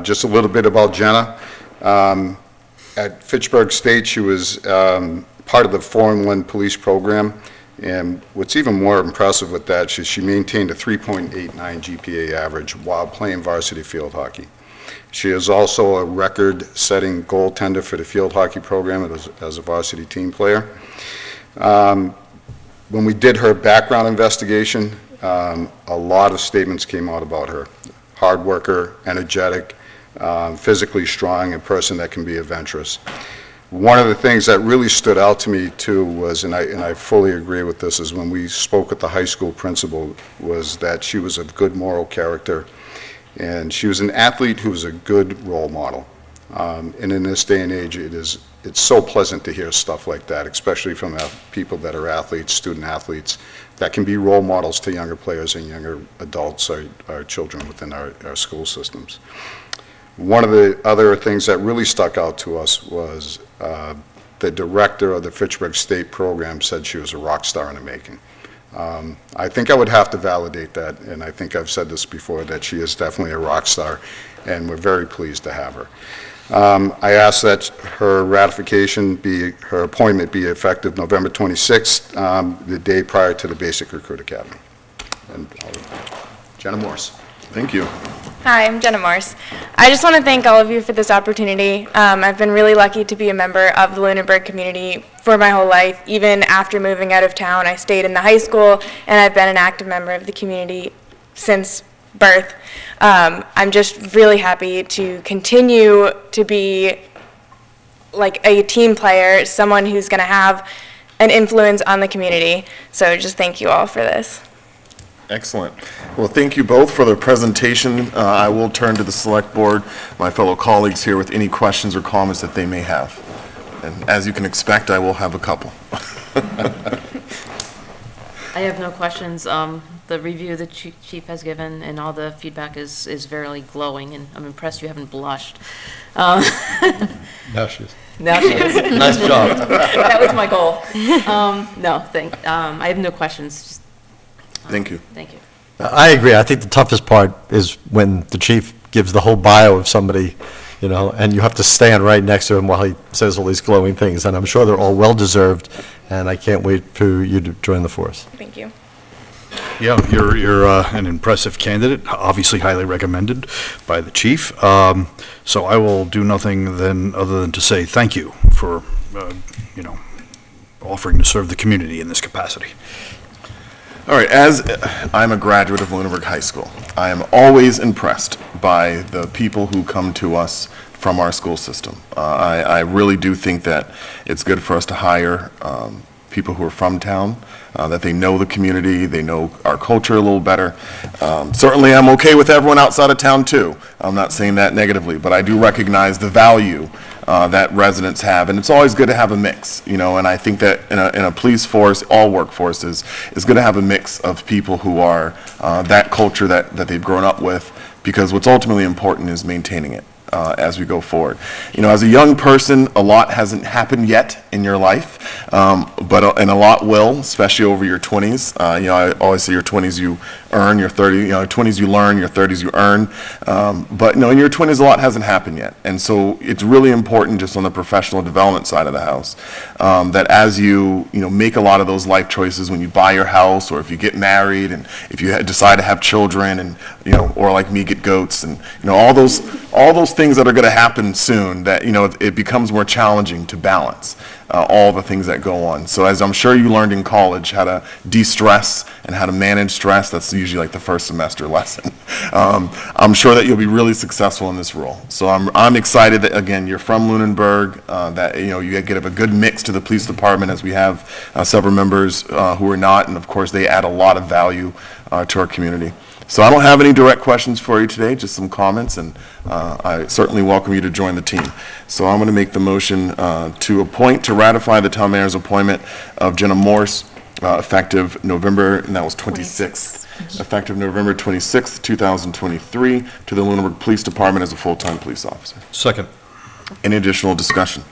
Speaker 10: Just a little bit about Jenna. At Fitchburg State, she was part of the 4-in-1 police program, and what's even more impressive with that, she maintained a 3.89 GPA average while playing varsity field hockey. She is also a record-setting goaltender for the field hockey program as a varsity team player. When we did her background investigation, a lot of statements came out about her. Hard worker, energetic, physically strong, a person that can be adventurous. One of the things that really stood out to me too was, and I fully agree with this, is when we spoke with the high school principal, was that she was of good moral character, and she was an athlete who was a good role model. And in this day and age, it's so pleasant to hear stuff like that, especially from people that are athletes, student athletes, that can be role models to younger players and younger adults, our children within our school systems. One of the other things that really stuck out to us was the director of the Fitchburg State program said she was a rock star in the making. I think I would have to validate that, and I think I've said this before, that she is definitely a rock star, and we're very pleased to have her. I ask that her appointment be effective November 26th, the day prior to the Basic Recruit Academy. And Jenna Morse.
Speaker 1: Thank you.
Speaker 11: Hi, I'm Jenna Morse. I just want to thank all of you for this opportunity. I've been really lucky to be a member of the Lunenburg community for my whole life. Even after moving out of town, I stayed in the high school, and I've been an active member of the community since birth. I'm just really happy to continue to be like a team player, someone who's going to have an influence on the community. So just thank you all for this.
Speaker 1: Excellent. Well, thank you both for the presentation. I will turn to the select board, my fellow colleagues here, with any questions or comments that they may have. And as you can expect, I will have a couple.
Speaker 12: I have no questions. The review the chief has given and all the feedback is very glowing, and I'm impressed you haven't blushed.
Speaker 6: Now she is.
Speaker 12: Now she is.
Speaker 6: Nice job.
Speaker 12: That was my goal. No, I have no questions. Just,
Speaker 1: thank you.
Speaker 12: Thank you.
Speaker 6: I agree. I think the toughest part is when the chief gives the whole bio of somebody, you know, and you have to stand right next to him while he says all these glowing things, and I'm sure they're all well-deserved, and I can't wait for you to join the force.
Speaker 11: Thank you.
Speaker 7: Yeah, you're an impressive candidate, obviously highly recommended by the chief. So I will do nothing other than to say thank you for, offering to serve the community in this capacity.
Speaker 1: All right, as I'm a graduate of Lunenburg High School, I am always impressed by the people who come to us from our school system. I really do think that it's good for us to hire people who are from town, that they know the community, they know our culture a little better. Certainly I'm okay with everyone outside of town too. I'm not saying that negatively, but I do recognize the value that residents have, and it's always good to have a mix, and I think that in a police force, all workforces, is good to have a mix of people who are that culture that they've grown up with, because what's ultimately important is maintaining it as we go forward. As a young person, a lot hasn't happened yet in your life, and a lot will, especially over your 20s. I always say your 20s you earn, your 20s you learn, your 30s you earn. But in your 20s, a lot hasn't happened yet. And so it's really important, just on the professional development side of the house, that as you make a lot of those life choices when you buy your house, or if you get married, and if you decide to have children, and or like me, get goats, and all those things that are going to happen soon, that it becomes more challenging to balance all the things that go on. So as I'm sure you learned in college how to de-stress and how to manage stress, that's usually like the first semester lesson. I'm sure that you'll be really successful in this role. So I'm excited that, again, you're from Lunenburg, that you get a good mix to the police department, as we have several members who are not, and of course they add a lot of value to our community. So I don't have any direct questions for you today, just some comments, and I certainly welcome you to join the team. So I'm going to make the motion to ratify the town mayor's appointment of Jenna Morse effective November, and that was 26th. Effective November 26th, 2023, to the Lunenburg Police Department as a full-time police officer.
Speaker 7: Second.
Speaker 1: Any additional discussion?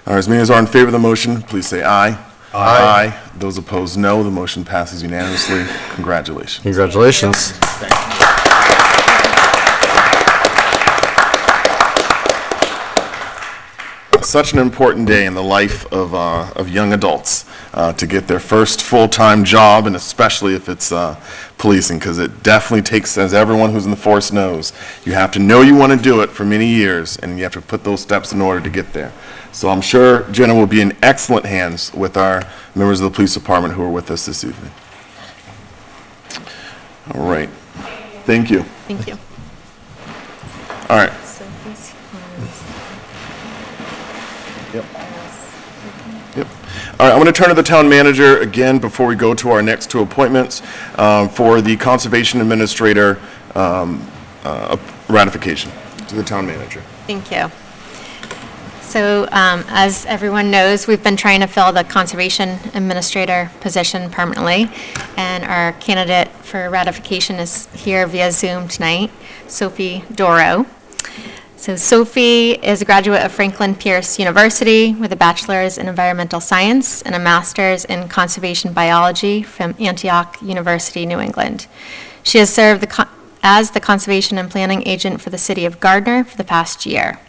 Speaker 1: All right, as many as are in favor of the motion, please say aye. Aye. Those opposed, no. The motion passes unanimously. Congratulations.
Speaker 6: Congratulations.
Speaker 1: Such an important day in the life of young adults to get their first full-time job, and especially if it's policing, because it definitely takes, as everyone who's in the force knows, you have to know you want to do it for many years, and you have to put those steps in order to get there. So I'm sure Jenna will be in excellent hands with our members of the police department who are with us this evening. All right. Thank you.
Speaker 4: Thank you.
Speaker 1: All right. Yep. All right, I'm going to turn to the town manager again before we go to our next two appointments for the conservation administrator ratification. To the town manager.
Speaker 4: Thank you. So as everyone knows, we've been trying to fill the conservation administrator position permanently, and our candidate for ratification is here via Zoom tonight, Sophie Doro. So Sophie is a graduate of Franklin Pierce University with a bachelor's in environmental science and a master's in conservation biology from Antioch University, New England. She has served as the conservation and planning agent for the city of Gardner for the past year.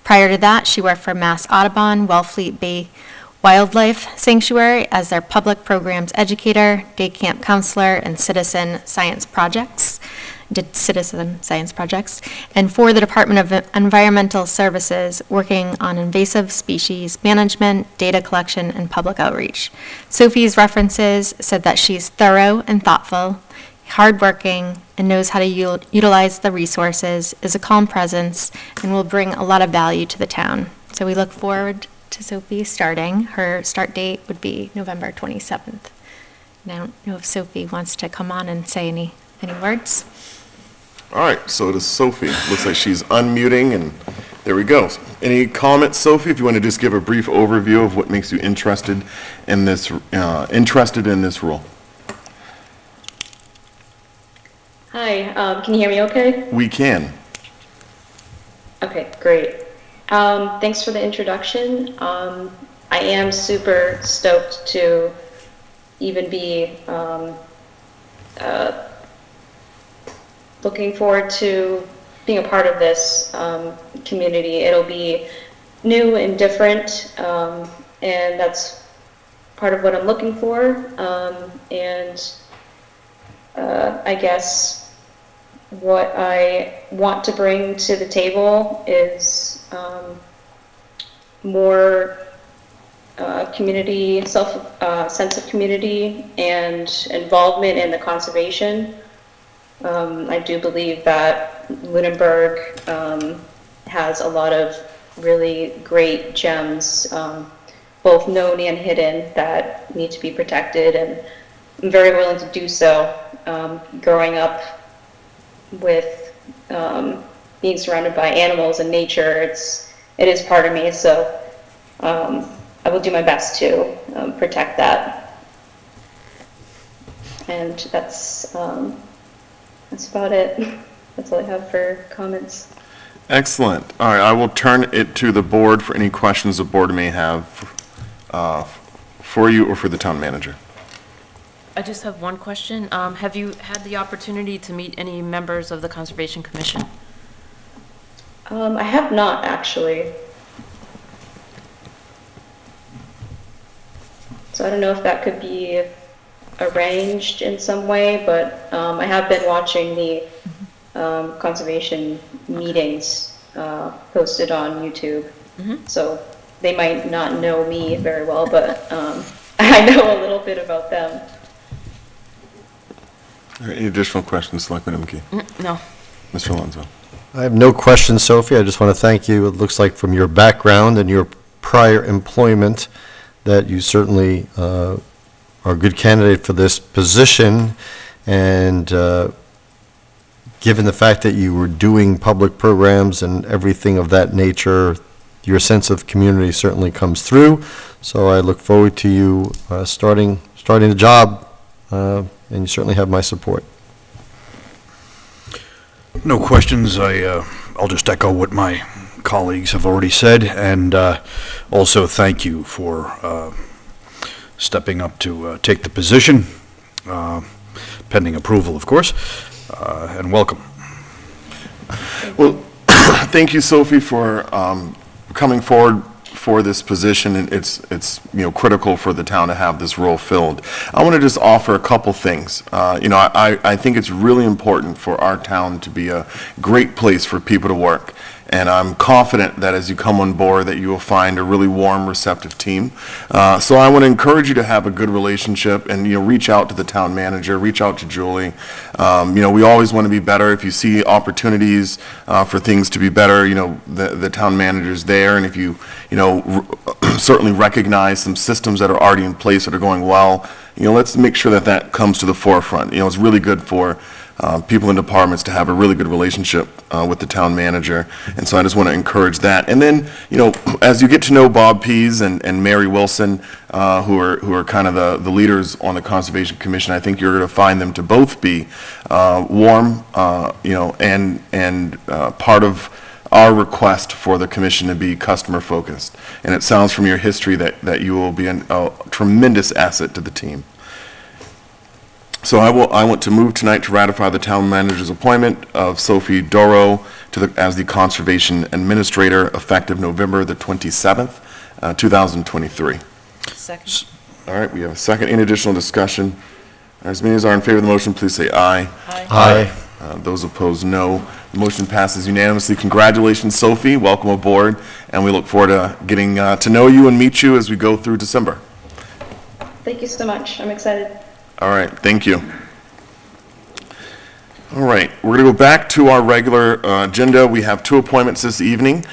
Speaker 4: Prior to that, she worked for Mass Audubon Wellfleet Bay Wildlife Sanctuary as their public programs educator, day camp counselor, and citizen science projects, and for the Department of Environmental Services, working on invasive species management, data collection, and public outreach. Sophie's references said that she's thorough and thoughtful, hardworking, and knows how to utilize the resources, is a calm presence, and will bring a lot of value to the town. So we look forward to Sophie starting. Her start date would be November 27th. And I don't know if Sophie wants to come on and say any words.
Speaker 1: All right, so it is Sophie. Looks like she's unmuting, and there we go. Any comments, Sophie? If you want to just give a brief overview of what makes you interested in this role.
Speaker 13: Hi, can you hear me okay?
Speaker 1: We can.
Speaker 13: Okay, great. Thanks for the introduction. I am super stoked to even be looking forward to being a part of this community. It'll be new and different, and that's part of what I'm looking for. I guess what I want to bring to the table is more community, sense of community and involvement in the conservation. I do believe that Lunenburg has a lot of really great gems, both known and hidden, that need to be protected, and I'm very willing to do so. Growing up with being surrounded by animals and nature, it is part of me, so I will do my best to protect that. And that's about it. That's all I have for comments.
Speaker 1: Excellent. All right, I will turn it to the board for any questions the board may have for you or for the town manager.
Speaker 12: I just have one question. Have you had the opportunity to meet any members of the Conservation Commission?
Speaker 13: I have not, actually. So I don't know if that could be arranged in some way, but I have been watching the conservation meetings posted on YouTube. So they might not know me very well, but I know a little bit about them.
Speaker 1: Any additional questions, Selectman Imke?
Speaker 12: No.
Speaker 1: Mr. Alonso?
Speaker 6: I have no questions, Sophie. I just want to thank you. It looks like from your background and your prior employment that you certainly are a good candidate for this position. And given the fact that you were doing public programs and everything of that nature, your sense of community certainly comes through. So I look forward to you starting starting the job, and you certainly have my support.
Speaker 7: No questions. I'll just echo what my colleagues have already said, and also thank you for stepping up to take the position, pending approval, of course, and welcome.
Speaker 1: Well, thank you, Sophie, for coming forward for this position, and it's critical for the town to have this role filled. I want to just offer a couple things. I think it's really important for our town to be a great place for people to work. And I'm confident that as you come on board that you will find a really warm, receptive team. So I want to encourage you to have a good relationship and, reach out to the town manager, reach out to Julie. We always want to be better. If you see opportunities for things to be better, the town manager's there. And if you, certainly recognize some systems that are already in place that are going well, let's make sure that that comes to the forefront. It's really good for people in departments to have a really good relationship with the town manager, and so I just want to encourage that. And then, as you get to know Bob Pease and Mary Wilson, who are kind of the leaders on the Conservation Commission, I think you're going to find them to both be warm, and part of our request for the commission to be customer focused. And it sounds from your history that you will be a tremendous asset to the team. So I want to move tonight to ratify the town manager's appointment of Sophie Doro as the Conservation Administrator effective November the 27th, 2023.
Speaker 12: Second.
Speaker 1: All right, we have a second. Any additional discussion? As many as are in favor of the motion, please say aye.
Speaker 12: Aye.
Speaker 1: Those opposed, no. The motion passes unanimously. Congratulations, Sophie. Welcome aboard, and we look forward to getting to know you and meet you as we go through December.
Speaker 13: Thank you so much. I'm excited.
Speaker 1: All right, thank you. All right, we're going to go back to our regular agenda. We have two appointments this evening.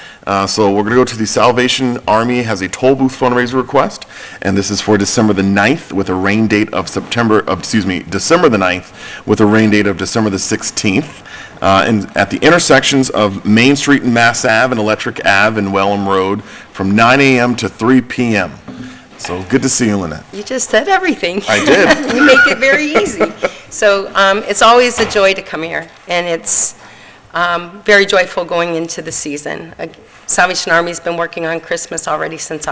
Speaker 1: So we're going to go to the Salvation Army has a toll booth fundraiser request, and this is for December the 9th with a rain date of December the 9th with a rain date of December the 16th. At the intersections of Main Street and Mass Ave and Electric Ave and Welham Road from 9 a.m. to 3 p.m. So good to see you, Lynette.
Speaker 14: You just said everything.
Speaker 1: I did.
Speaker 14: You make it very easy. So it's always a joy to come here, and it's very joyful going into the season. Salvation Army's been working on Christmas already since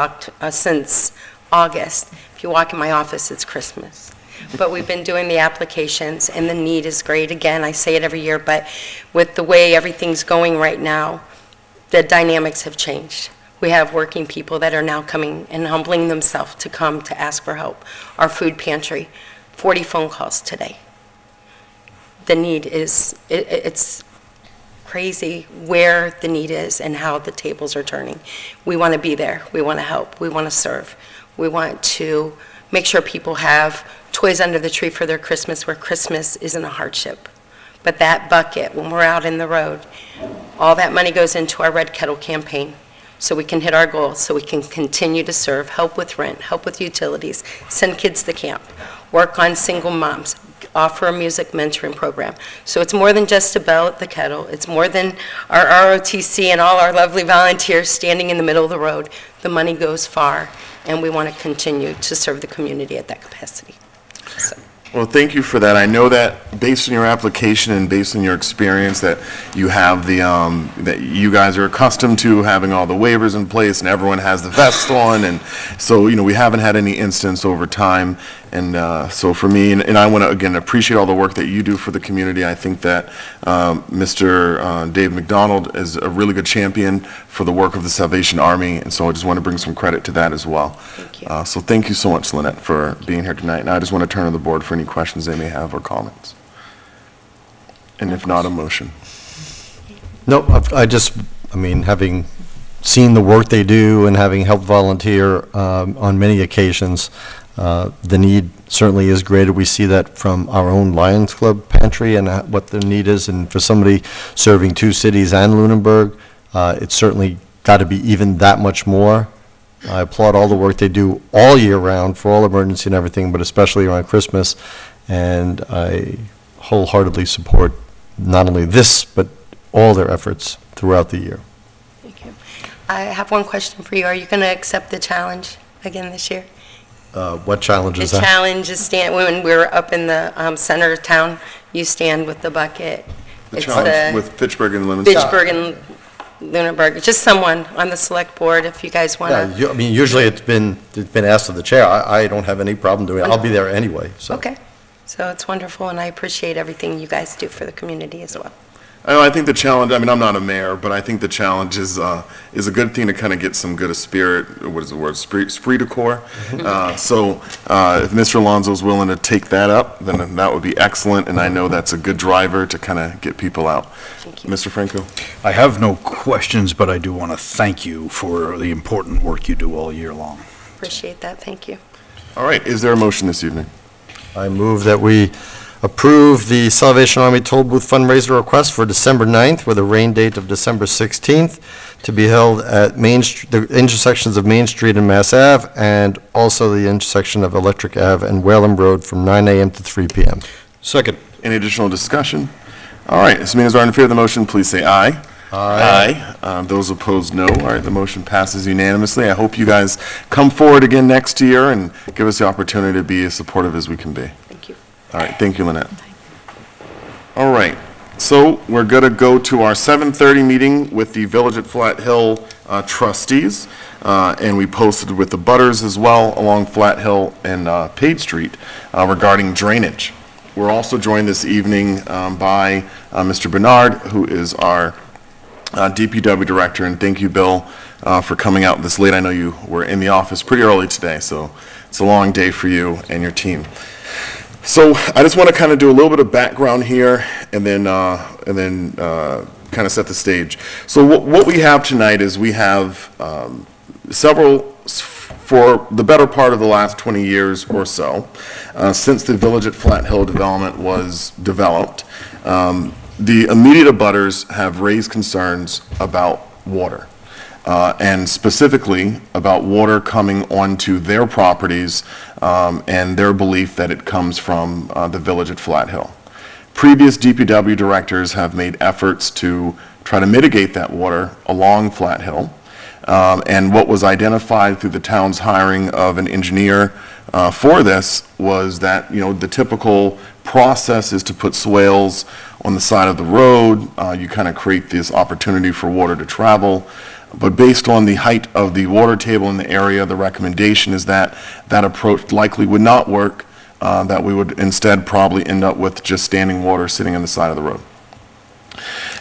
Speaker 14: August. If you walk in my office, it's Christmas. But we've been doing the applications, and the need is great. Again, I say it every year, but with the way everything's going right now, the dynamics have changed. We have working people that are now coming and humbling themselves to come to ask for help. Our food pantry, 40 phone calls today. The need is, it's crazy where the need is and how the tables are turning. We want to be there. We want to help. We want to serve. We want to make sure people have toys under the tree for their Christmas where Christmas isn't a hardship. But that bucket, when we're out in the road, all that money goes into our Red Kettle campaign, so we can hit our goals, so we can continue to serve, help with rent, help with utilities, send kids to camp, work on single moms, offer a music mentoring program. So it's more than just about the kettle. It's more than our ROTC and all our lovely volunteers standing in the middle of the road. The money goes far, and we want to continue to serve the community at that capacity. So.
Speaker 1: Well, thank you for that. I know that based on your application and based on your experience that you have that you guys are accustomed to having all the waivers in place and everyone has the vest on, and so we haven't had any instance over time. And so for me, and I want to again appreciate all the work that you do for the community. I think that Mr. Dave McDonald is a really good champion for the work of the Salvation Army, and so I just want to bring some credit to that as well.
Speaker 14: Thank you.
Speaker 1: So thank you so much, Lynette, for being here tonight. And I just want to turn to the board for any questions they may have or comments. And if not, a motion.
Speaker 6: No, having seen the work they do and having helped volunteer on many occasions, the need certainly is greater. We see that from our own Lions Club pantry and what the need is. And for somebody serving two cities and Lunenburg, it's certainly got to be even that much more. I applaud all the work they do all year round for all emergency and everything, but especially around Christmas. And I wholeheartedly support not only this, but all their efforts throughout the year.
Speaker 14: Thank you. I have one question for you. Are you going to accept the challenge again this year?
Speaker 6: What challenge
Speaker 14: The
Speaker 6: is that?
Speaker 14: challenge is when we're up in the center of town, you stand with the bucket.
Speaker 1: The
Speaker 14: It's
Speaker 1: challenge with Fitchburg and Leominster.
Speaker 14: Fitchburg and Lunenburg, just someone on the select board if you guys want to.
Speaker 6: Yeah, I mean, usually it's been asked of the chair. I don't have any problem doing it. I'll be there anyway, so.
Speaker 14: Okay, so it's wonderful, and I appreciate everything you guys do for the community as well.
Speaker 1: I think the challenge, I mean, I'm not a mayor, but I think the challenge is a good thing to kind of get some good spirit, what is the word, esprit de corps. So if Mr. Alonso's willing to take that up, then that would be excellent, and I know that's a good driver to kind of get people out. Mr. Franco?
Speaker 7: I have no questions, but I do want to thank you for the important work you do all year long.
Speaker 14: Appreciate that, thank you.
Speaker 1: All right, is there a motion this evening?
Speaker 6: I move that we approve the Salvation Army Toll Booth fundraiser request for December 9th with a rain date of December 16th to be held at the intersections of Main Street and Mass Ave, and also the intersection of Electric Ave and Whalum Road from 9 a.m. to 3 p.m.
Speaker 7: Second.
Speaker 1: Any additional discussion? All right, as many as are in favor of the motion, please say aye. Aye. Those opposed, no. All right, the motion passes unanimously. I hope you guys come forward again next year and give us the opportunity to be as supportive as we can be.
Speaker 14: Thank you.
Speaker 1: All right, thank you, Lynette. All right, so we're going to go to our 7:30 meeting with the Village at Flat Hill trustees, and we posted with the butters as well along Flat Hill and Page Street regarding drainage. We're also joined this evening by Mr. Bernard, who is our DPW director, and thank you, Bill, for coming out this late. I know you were in the office pretty early today, so it's a long day for you and your team. So I just want to kind of do a little bit of background here and then kind of set the stage. So what we have tonight is we have several, for the better part of the last 20 years or so, since the Village at Flat Hill development was developed, the immediate abutters have raised concerns about water. And specifically about water coming onto their properties and their belief that it comes from the Village at Flat Hill. Previous DPW directors have made efforts to try to mitigate that water along Flat Hill. And what was identified through the town's hiring of an engineer for this was that, you know, the typical process is to put swales on the side of the road. You kind of create this opportunity for water to travel. But based on the height of the water table in the area, the recommendation is that that approach likely would not work, that we would instead probably end up with just standing water sitting on the side of the road.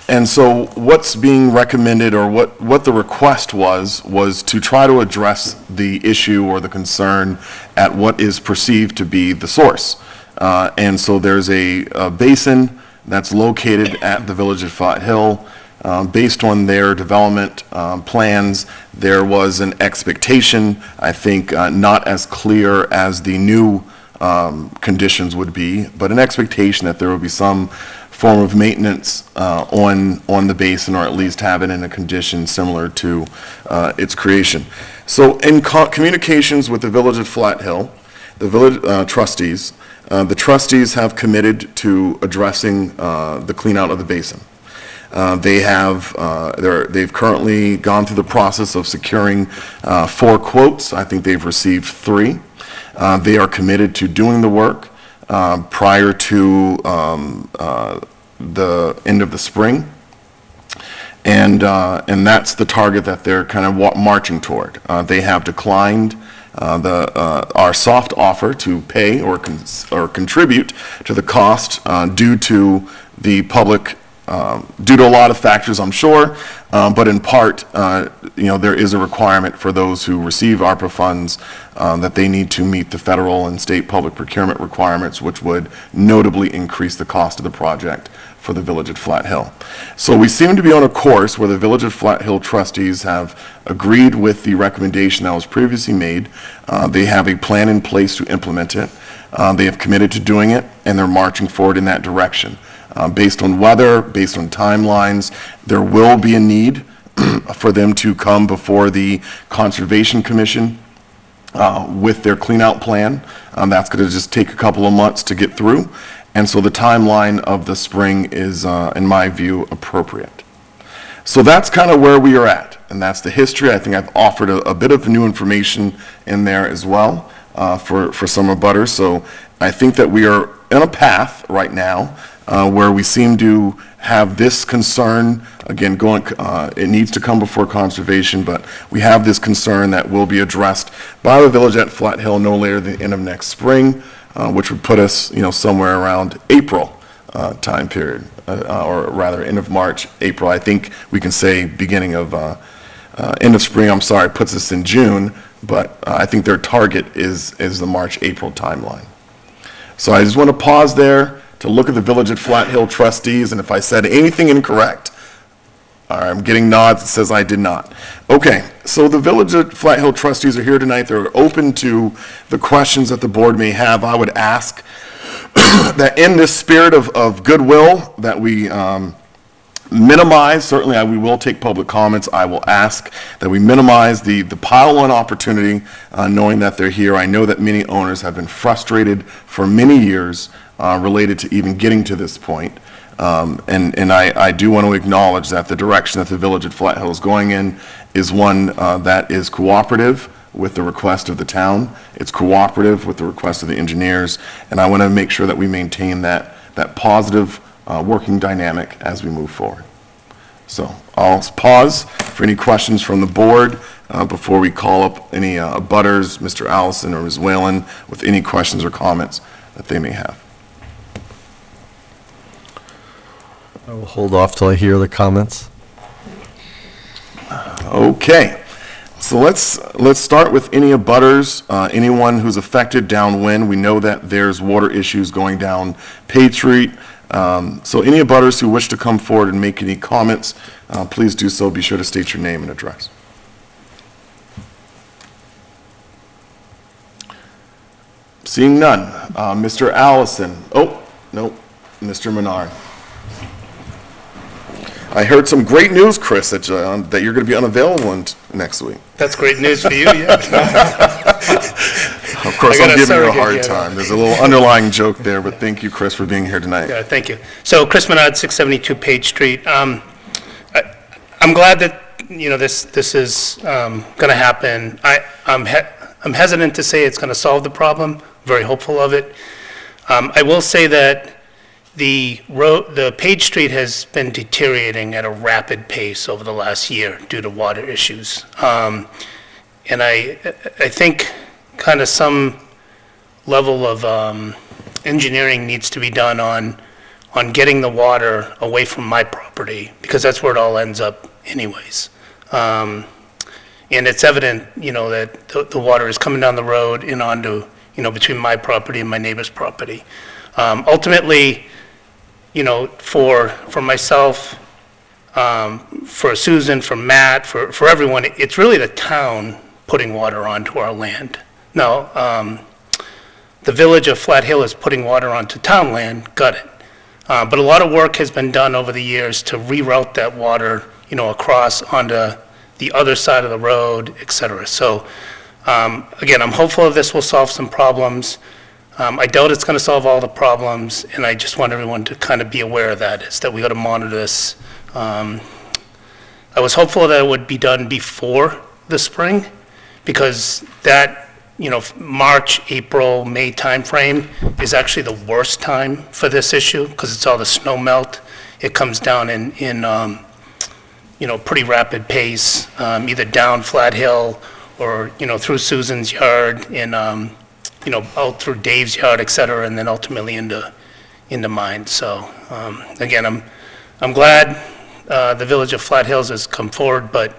Speaker 1: And so what's being recommended, or what the request was to try to address the issue or the concern at what is perceived to be the source. And so there's a basin that's located at the Village at Flat Hill. Based on their development plans, there was an expectation, I think not as clear as the new conditions would be, but an expectation that there would be some form of maintenance on the basin, or at least have it in a condition similar to its creation. So in communications with the Village at Flat Hill, the village trustees, the trustees have committed to addressing the clean out of the basin. They've currently gone through the process of securing 4 quotes. I think they've received 3. They are committed to doing the work prior to the end of the spring. And that's the target that they're kind of marching toward. They have declined our soft offer to pay or contribute to the cost due to the public, due to a lot of factors, I'm sure, but in part, there is a requirement for those who receive ARPA funds that they need to meet the federal and state public procurement requirements, which would notably increase the cost of the project for the Village at Flat Hill. So we seem to be on a course where the Village at Flat Hill trustees have agreed with the recommendation that was previously made. They have a plan in place to implement it. They have committed to doing it, and they're marching forward in that direction. Based on weather, based on timelines, there will be a need for them to come before the Conservation Commission with their clean-out plan. That's going to just take a couple of months to get through. And so the timeline of the spring is, in my view, appropriate. So that's kind of where we are at, and that's the history. I think I've offered a bit of new information in there as well. for some abutters. So I think that we are on a path right now where we seem to have this concern, again, it needs to come before conservation, but we have this concern that will be addressed by the village at Flat Hill no later than the end of next spring, which would put us, somewhere around April time period, or rather end of March, April. I think we can say beginning of, end of spring, puts us in June, but I think their target is the March, April timeline. So I just want to pause there to look at the Village at Flat Hill trustees, and if I said anything incorrect, I'm getting nods that says I did not. Okay, so the Village at Flat Hill trustees are here tonight. They're open to the questions that the board may have. I would ask that in this spirit of goodwill that we minimize, certainly we will take public comments. I will ask that we minimize the pile-on opportunity, knowing that they're here. I know that many owners have been frustrated for many years related to even getting to this point. And I do want to acknowledge that the direction that the Village at Flat Hill is going in is one that is cooperative with the request of the town. It's cooperative with the request of the engineers, and I want to make sure that we maintain that positive working dynamic as we move forward. So I'll pause for any questions from the board before we call up any abutters, Mr. Allison or Ms. Whalen, with any questions or comments that they may have.
Speaker 6: I will hold off till I hear the comments.
Speaker 1: Okay, so let's start with any abutters, anyone who's affected downwind. We know that there's water issues going down Page Street. So any abutters who wish to come forward and make any comments, please do so. Be sure to state your name and address. Seeing none. Mr. Allison. Oh, no, Mr. Menard. I heard some great news, Chris, that you're going to be unavailable next week.
Speaker 15: That's great news for you, yeah.
Speaker 1: Of course, I'm giving you a hard time. There's a little underlying joke there, but thank you, Chris, for being here tonight.
Speaker 15: Yeah, thank you. So, Chris Menard, 672 Page Street. I'm glad that this is going to happen. I'm hesitant to say it's going to solve the problem. Very hopeful of it. I will say that the Page Street has been deteriorating at a rapid pace over the last year due to water issues. And I think kind of some level of engineering needs to be done on getting the water away from my property, because that's where it all ends up anyways. And it's evident, that the water is coming down the road and onto, between my property and my neighbor's property. Ultimately, for myself, for Susan, for Matt, for everyone, it's really the town putting water onto our land. Now, the Village of Flat Hill is putting water onto town land, got it. But a lot of work has been done over the years to reroute that water, across onto the other side of the road, et cetera. So, again, I'm hopeful this will solve some problems. I doubt it's going to solve all the problems, and I just want everyone to kind of be aware of that, is that we got to monitor this. I was hopeful that it would be done before the spring, because that, March, April, May timeframe is actually the worst time for this issue, because it's all the snow melt. It comes down in pretty rapid pace, either down Flat Hill or, through Susan's yard and, out through Dave's yard, et cetera, and then ultimately into mine. So, again, I'm glad the Village of Flat Hills has come forward, but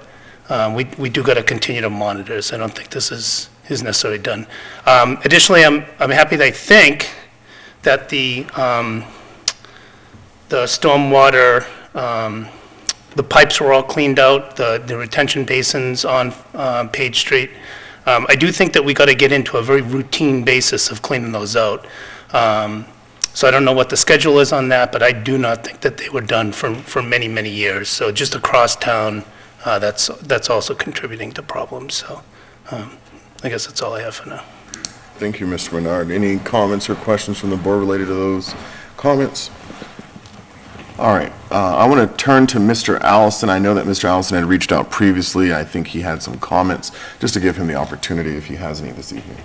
Speaker 15: we do got to continue to monitor this. I don't think this is necessarily done. Additionally, I'm happy that I think that the stormwater, the pipes were all cleaned out, the retention basins on Page Street. I do think that we got to get into a very routine basis of cleaning those out. So I don't know what the schedule is on that, but I do not think that they were done for many, many years. So just across town, that's also contributing to problems. So I guess that's all I have for now.
Speaker 1: Thank you, Mr. Menard. Any comments or questions from the board related to those comments? All right, I want to turn to Mr. Allison. I know that Mr. Allison had reached out previously. I think he had some comments, just to give him the opportunity if he has any this evening.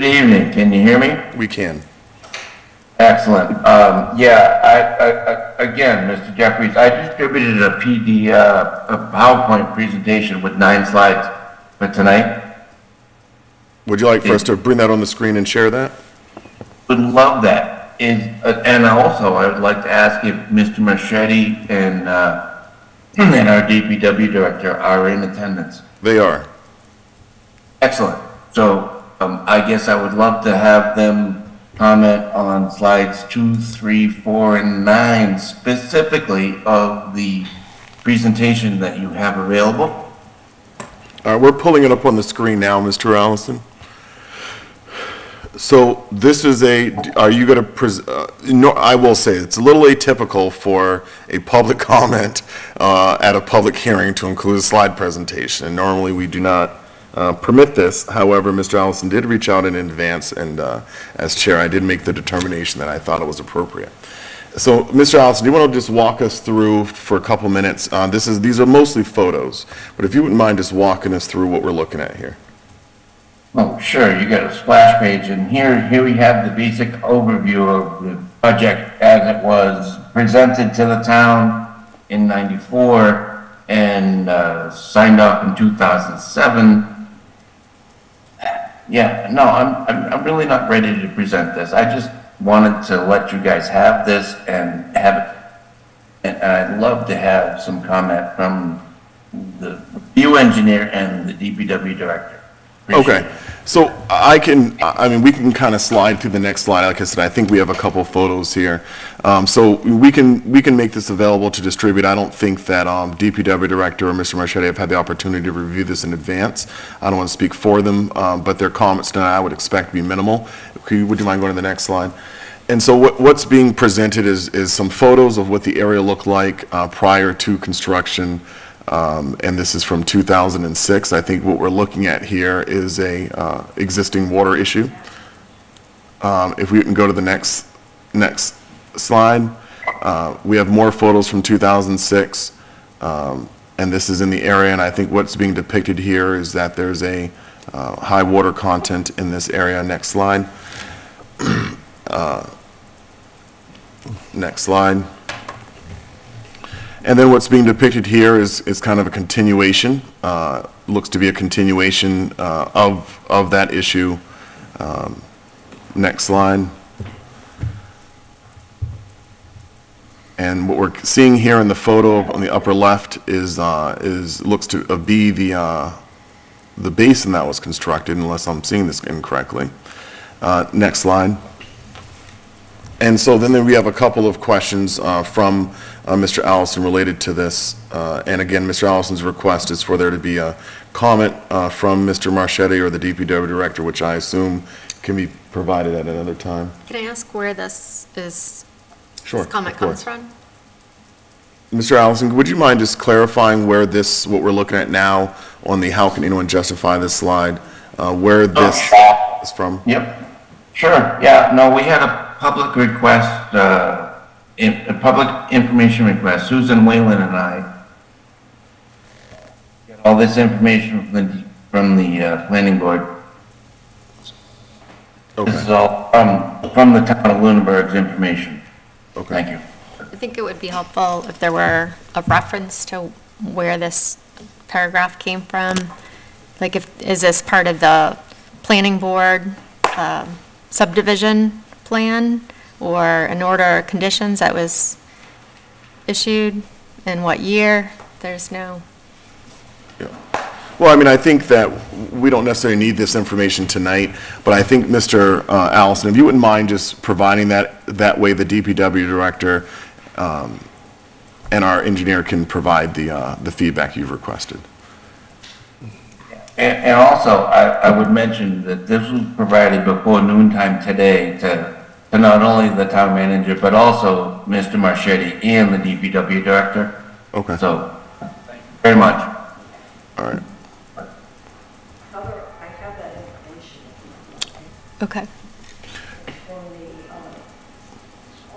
Speaker 16: Good evening, can you hear me?
Speaker 1: We can.
Speaker 16: Excellent. Again, Mr. Jeffries, I distributed a PowerPoint presentation with 9 slides for tonight.
Speaker 1: Would you like for us to bring that on the screen and share that?
Speaker 16: Would love that. And also, I would like to ask if Mr. Marchetti and our DPW director are in attendance.
Speaker 1: They are.
Speaker 16: Excellent. So I guess I would love to have them comment on slides 2, 3, 4, and 9 specifically of the presentation that you have available.
Speaker 1: We're pulling it up on the screen now, Mr. Allison. So this is are you going to no, I will say it's a little atypical for a public comment at a public hearing to include a slide presentation. And normally we do not permit this. However, Mr. Allison did reach out in advance, and as chair, I did make the determination that I thought it was appropriate. So, Mr. Allison, do you want to just walk us through for a couple minutes? These are mostly photos, but if you wouldn't mind just walking us through what we're looking at here.
Speaker 16: Oh, sure. You got a splash page, and here we have the basic overview of the project as it was presented to the town in '94 and signed off in 2007. Yeah, no, I'm really not ready to present this. I just wanted to let you guys have this and have it. And I'd love to have some comment from the review engineer and the DPW director. Appreciate
Speaker 1: Okay, so we can kind of slide through the next slide. Like I said, I think we have a couple photos here. So we can make this available to distribute. I don't think that DPW director or Mr. Marchetti have had the opportunity to review this in advance. I don't want to speak for them, but their comments tonight I would expect to be minimal. Would you mind going to the next slide? And so what's being presented is some photos of what the area looked like prior to construction. And this is from 2006. I think what we're looking at here is a existing water issue. If we can go to the next slide, we have more photos from 2006, and this is in the area. And I think what's being depicted here is that there's a high water content in this area. Next slide. Next slide. And then what's being depicted here is kind of a continuation, looks to be a continuation of that issue. Next slide. And what we're seeing here in the photo on the upper left looks to be the basin that was constructed, unless I'm seeing this incorrectly. Next slide. And so then we have a couple of questions from Mr. Allison related to this. And again, Mr. Allison's request is for there to be a comment from Mr. Marchetti or the DPW director, which I assume can be provided at another time.
Speaker 4: Can I ask where this
Speaker 1: Sure,
Speaker 4: comment
Speaker 1: of
Speaker 4: comes
Speaker 1: course.
Speaker 4: from?
Speaker 1: Mr. Allison, would you mind just clarifying where what we're looking at now on the how can anyone justify this slide, where this is from?
Speaker 16: Yep, sure. Yeah, no, we had a public request, a public information request. Susan Whalen and I got all this information from the planning board.
Speaker 1: Okay.
Speaker 16: This is all from the town of Lunenburg's information.
Speaker 1: Okay.
Speaker 16: Thank you.
Speaker 4: I think it would be helpful if there were a reference to where this paragraph came from. Like is this part of the planning board subdivision plan or an order of conditions that was issued in what year? There's no.
Speaker 1: Yeah. Well, I mean, I think that we don't necessarily need this information tonight, but I think, Mr. Allison, if you wouldn't mind just providing that way the DPW director and our engineer can provide the feedback you've requested.
Speaker 16: And also, I would mention that this was provided before noontime today to not only the town manager, but also Mr. Marchetti and the DPW director.
Speaker 1: Okay.
Speaker 16: So, thank you very much.
Speaker 1: All right.
Speaker 17: I have that information.
Speaker 4: Okay.
Speaker 17: From the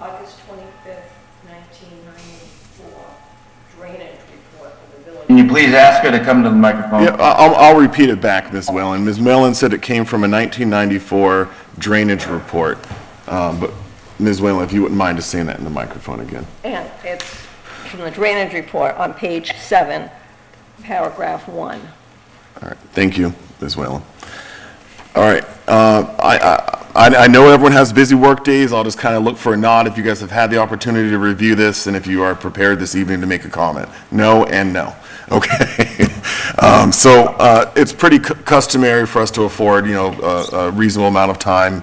Speaker 17: August 25th, 1994 drainage report for the village
Speaker 16: Can you please ask her to come to the microphone?
Speaker 1: Yeah, I'll repeat it back, Ms. Whalen. Ms. Whalen said it came from a 1994 drainage report. But Ms. Whalen, if you wouldn't mind just saying that in the microphone again.
Speaker 17: And it's from the drainage report on page 7, paragraph 1.
Speaker 1: All right, thank you, Ms. Whalen. All right, I know everyone has busy work days. I'll just kind of look for a nod if you guys have had the opportunity to review this and if you are prepared this evening to make a comment. No and no. Okay. It's pretty customary for us to afford, a reasonable amount of time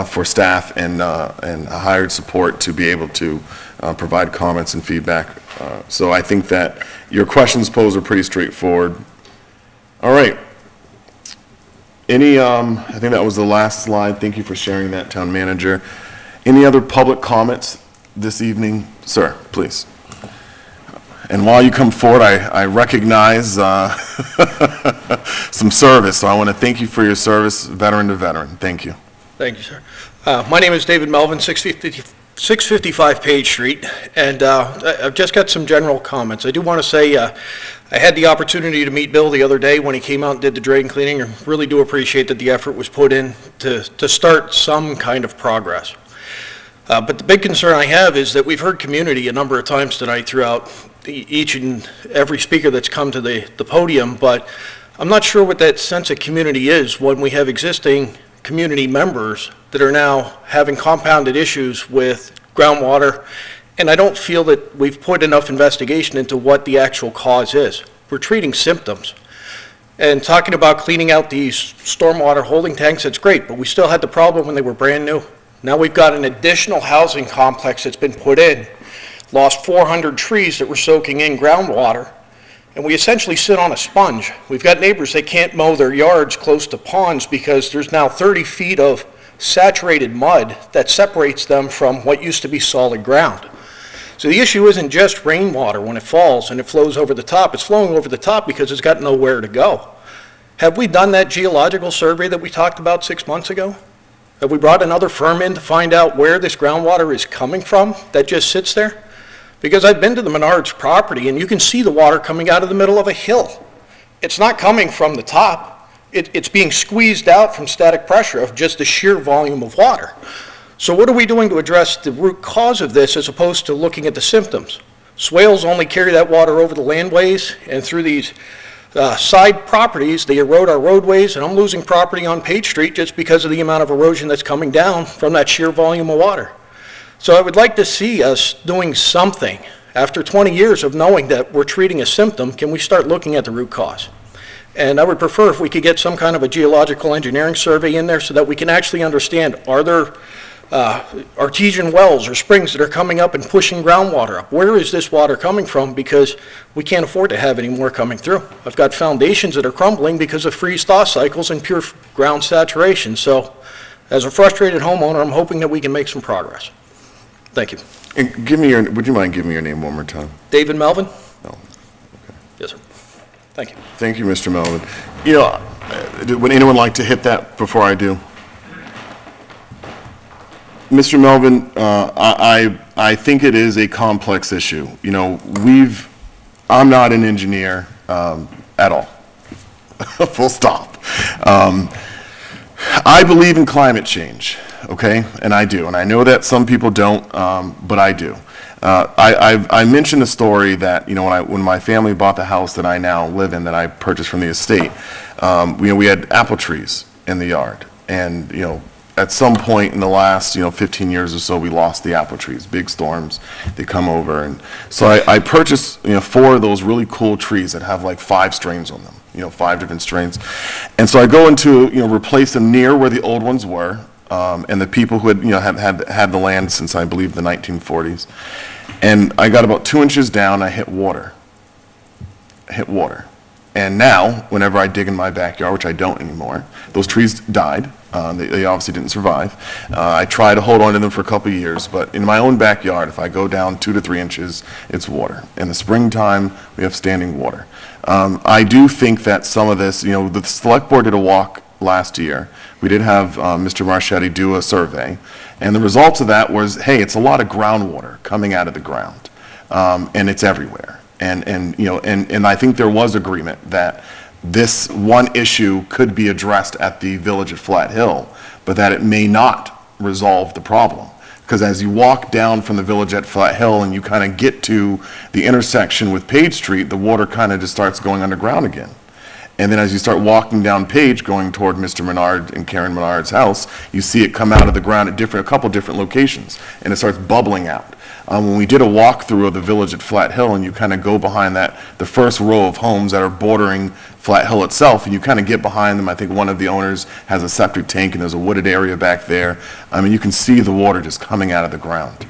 Speaker 1: for staff and hired support to be able to provide comments and feedback. So I think that your questions posed are pretty straightforward. All right. I think that was the last slide. Thank you for sharing that, Town Manager. Any other public comments this evening? Sir, please. And while you come forward, I recognize some service, so I want to thank you for your service, veteran to veteran. Thank you.
Speaker 2: Thank you, sir. My name is David Melvin, 655 Page Street, and I've just got some general comments. I do want to say I had the opportunity to meet Bill the other day when he came out and did the drain cleaning, and really do appreciate that the effort was put in to start some kind of progress. But the big concern I have is that we've heard community a number of times tonight throughout each and every speaker that's come to the podium, but I'm not sure what that sense of community is when we have existing community members that are now having compounded issues with groundwater, and I don't feel that we've put enough investigation into what the actual cause is. We're treating symptoms. And talking about cleaning out these stormwater holding tanks, that's great, but we still had the problem when they were brand new. Now we've got an additional housing complex that's been put in, lost 400 trees that were soaking in groundwater, and we essentially sit on a sponge. We've got neighbors that can't mow their yards close to ponds because there's now 30 feet of saturated mud that separates them from what used to be solid ground. So the issue isn't just rainwater when it falls and it flows over the top. It's flowing over the top because it's got nowhere to go. Have we done that geological survey that we talked about 6 months ago? Have we brought another firm in to find out where this groundwater is coming from that just sits there? Because I've been to the Menards property and you can see the water coming out of the middle of a hill. It's not coming from the top. It's being squeezed out from static pressure of just the sheer volume of water. So what are we doing to address the root cause of this as opposed to looking at the symptoms? Swales only carry that water over the landways and through these side properties. They erode our roadways, and I'm losing property on Page Street just because of the amount of erosion that's coming down from that sheer volume of water. So I would like to see us doing something. After 20 years of knowing that we're treating a symptom, can we start looking at the root cause? And I would prefer if we could get some kind of a geological engineering survey in there so that we can actually understand, are there artesian wells or springs that are coming up and pushing groundwater up? Where is this water coming from? Because we can't afford to have any more coming through. I've got foundations that are crumbling because of freeze-thaw cycles and pure ground saturation. So as a frustrated homeowner, I'm hoping that we can make some progress. Thank you.
Speaker 1: And would you mind giving me your name one more time?
Speaker 2: David Melvin?
Speaker 1: No. Okay.
Speaker 2: Yes, sir. Thank you.
Speaker 1: Thank you, Mr. Melvin. Would anyone like to hit that before I do? Mr. Melvin, I think it is a complex issue. I'm not an engineer at all. Full stop. I believe in climate change, okay? And I do. And I know that some people don't, but I do. I mentioned a story that, when my family bought the house that I now live in, that I purchased from the estate, we had apple trees in the yard. And, at some point in the last, 15 years or so, we lost the apple trees. Big storms, they come over. And so I purchased, 4 of those really cool trees that have like 5 strains on them, 5 different strains. And so I go into, replace them near where the old ones were. And the people who had, had the land since, I believe, the 1940s. And I got about 2 inches down, I hit water. And now, whenever I dig in my backyard, which I don't anymore, those trees died. They obviously didn't survive. I try to hold on to them for a couple of years, but in my own backyard, if I go down 2 to 3 inches, it's water. In the springtime, we have standing water. I do think that some of this, the select board did a walk last year. We did have Mr. Marchetti do a survey, and the results of that was, hey, it's a lot of groundwater coming out of the ground, and it's everywhere. And, you know, and I think there was agreement that this one issue could be addressed at the Village at Flat Hill, but that it may not resolve the problem. Because as you walk down from the Village at Flat Hill and you kind of get to the intersection with Page Street, the water kind of just starts going underground again. And then as you start walking down Page, going toward Mr. Menard and Karen Menard's house, you see it come out of the ground at a couple different locations, and it starts bubbling out. When we did a walkthrough of the Village at Flat Hill, and you kind of go behind that, the first row of homes that are bordering Flat Hill itself, and you kind of get behind them. I think one of the owners has a septic tank, and there's a wooded area back there. I mean, you can see the water just coming out of the ground.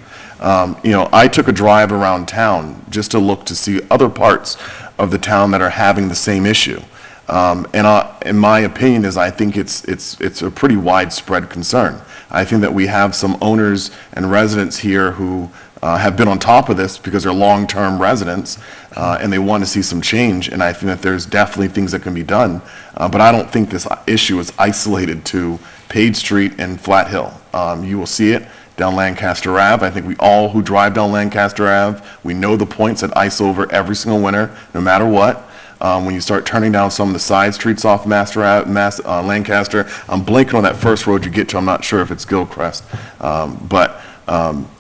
Speaker 1: You know, I took a drive around town just to look to see other parts of the town that are having the same issue. In my opinion, I think it's a pretty widespread concern. I think that we have some owners and residents here who have been on top of this because they're long-term residents, and they want to see some change, and I think that there's definitely things that can be done, but I don't think this issue is isolated to Page Street and Flat Hill. You will see it down Lancaster Ave. I think we all who drive down Lancaster Ave, we know the points that ice over every single winter, no matter what. When you start turning down some of the side streets off Lancaster, I'm blanking on that first road you get to. I'm not sure if it's Gilchrist, but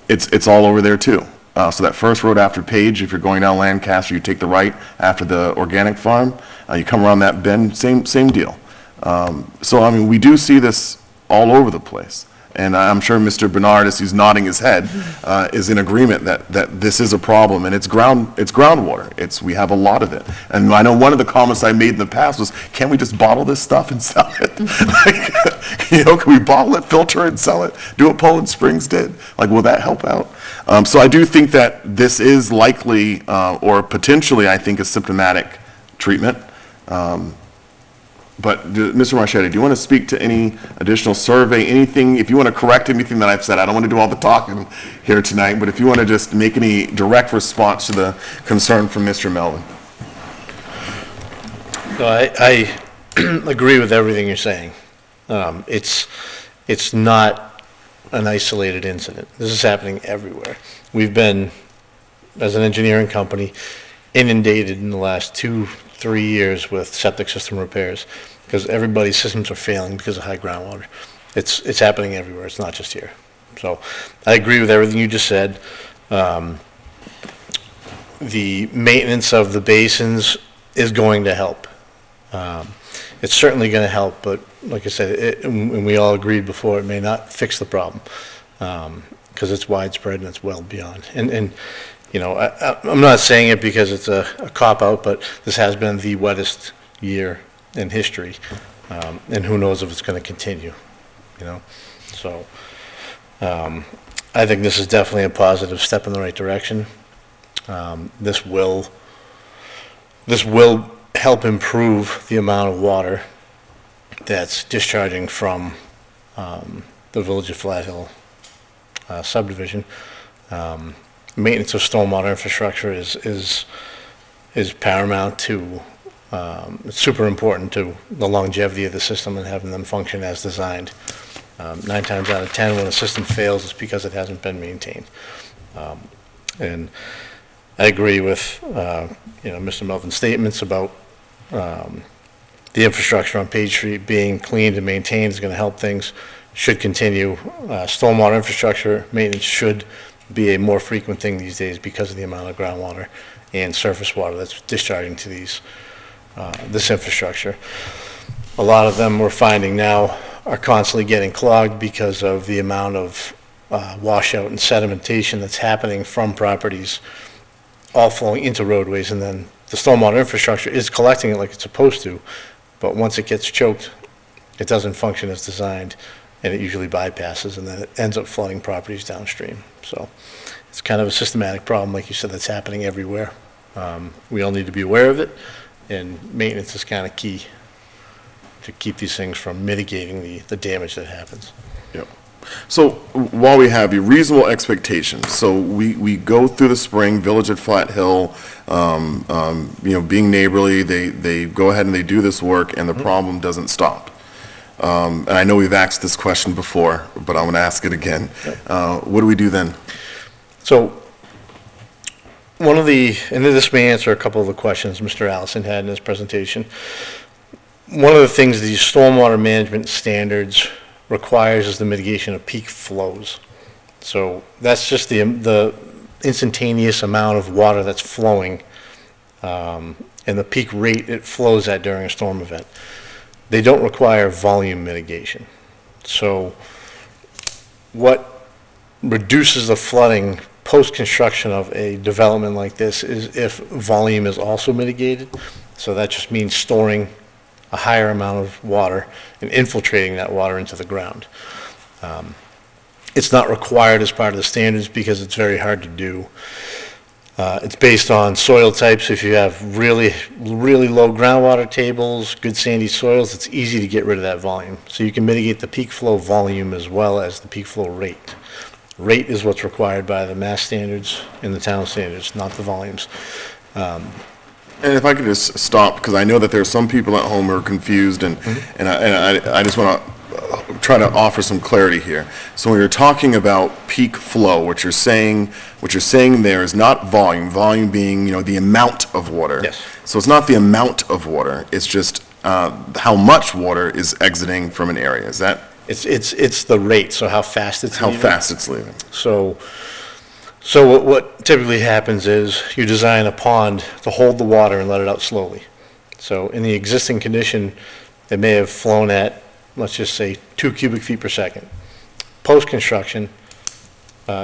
Speaker 1: it's all over there too. So that first road after Page, if you're going down Lancaster, you take the right after the organic farm. You come around that bend, same deal. So I mean, we do see this all over the place. And I'm sure Mr. Bernard, as he's nodding his head, is in agreement that this is a problem, and it's groundwater. We have a lot of it. And I know one of the comments I made in the past was, can't we just bottle this stuff and sell it? Like, you know, can we bottle it, filter it, and sell it? Do what Poland Springs did? Like, will that help out? So I do think that this is likely, or potentially, I think, a symptomatic treatment. But Mr. Marchetti, do you want to speak to any additional survey, anything, if you want to correct anything that I've said? I don't want to do all the talking here tonight, but if you want to just make any direct response to the concern from Mr. Melvin.
Speaker 2: No, I agree with everything you're saying. It's not an isolated incident. This is happening everywhere. We've been, as an engineering company, inundated in the last 2-3 years with septic system repairs because everybody's systems are failing because of high groundwater. It's happening everywhere. It's not just here. So I agree with everything you just said. The maintenance of the basins is going to help. It's certainly going to help, but like I said, and we all agreed before, it may not fix the problem because it's widespread and it's well beyond. And you know, I'm not saying it because it's a cop-out, but this has been the wettest year in history, and who knows if it's going to continue, you know? So I think this is definitely a positive step in the right direction. This will help improve the amount of water that's discharging from the Village of Flat Hill subdivision. Maintenance of stormwater infrastructure is paramount to, it's super important to the longevity of the system and having them function as designed. 9 times out of 10, when a system fails, it's because it hasn't been maintained. And I agree with you know, Mr. Melvin's statements about the infrastructure on Page Street being cleaned and maintained is going to help things. Should continue. Stormwater infrastructure maintenance should be a more frequent thing these days because of the amount of groundwater and surface water that's discharging to these this infrastructure. A lot of them we're finding now are constantly getting clogged because of the amount of washout and sedimentation that's happening from properties all flowing into roadways, and then the stormwater infrastructure is collecting it like it's supposed to, but once it gets choked, it doesn't function as designed, and it usually bypasses, and then it ends up flooding properties downstream. So it's kind of a systematic problem, like you said, that's happening everywhere. We all need to be aware of it, and maintenance is kind of key to keep these things from mitigating the damage that happens.
Speaker 1: Yep. So while we have you, reasonable expectations. So we go through the spring, Village at Flat Hill, you know, being neighborly, they go ahead and they do this work, and the problem doesn't stop. And I know we've asked this question before, but I'm going to ask it again. What do we do then?
Speaker 2: So one of the, and this may answer a couple of the questions Mr. Allison had in his presentation. One of the things these stormwater management standards requires is the mitigation of peak flows. So that's just the instantaneous amount of water that's flowing, and the peak rate it flows at during a storm event. They don't require volume mitigation. So what reduces the flooding post-construction of a development like this is if volume is also mitigated. So that just means storing a higher amount of water and infiltrating that water into the ground. It's not required as part of the standards because it's very hard to do. It's based on soil types. If you have really, really low groundwater tables, good sandy soils, it's easy to get rid of that volume. So you can mitigate the peak flow volume as well as the peak flow rate. Rate is what's required by the mass standards and the town standards, not the volumes.
Speaker 1: And if I could just stop, because I know that there are some people at home who are confused, and I just want to try to offer some clarity here. So when you're talking about peak flow, what you're saying there is not volume. Volume being, the amount of water.
Speaker 2: Yes.
Speaker 1: So it's not the amount of water. It's just how much water is exiting from an area. Is that?
Speaker 2: It's the rate. So how fast it's leaving.
Speaker 1: How fast it's leaving.
Speaker 2: So what typically happens is you design a pond to hold the water and let it out slowly. So in the existing condition, it may have flown at, let's just say, 2 cubic feet per second. Post-construction,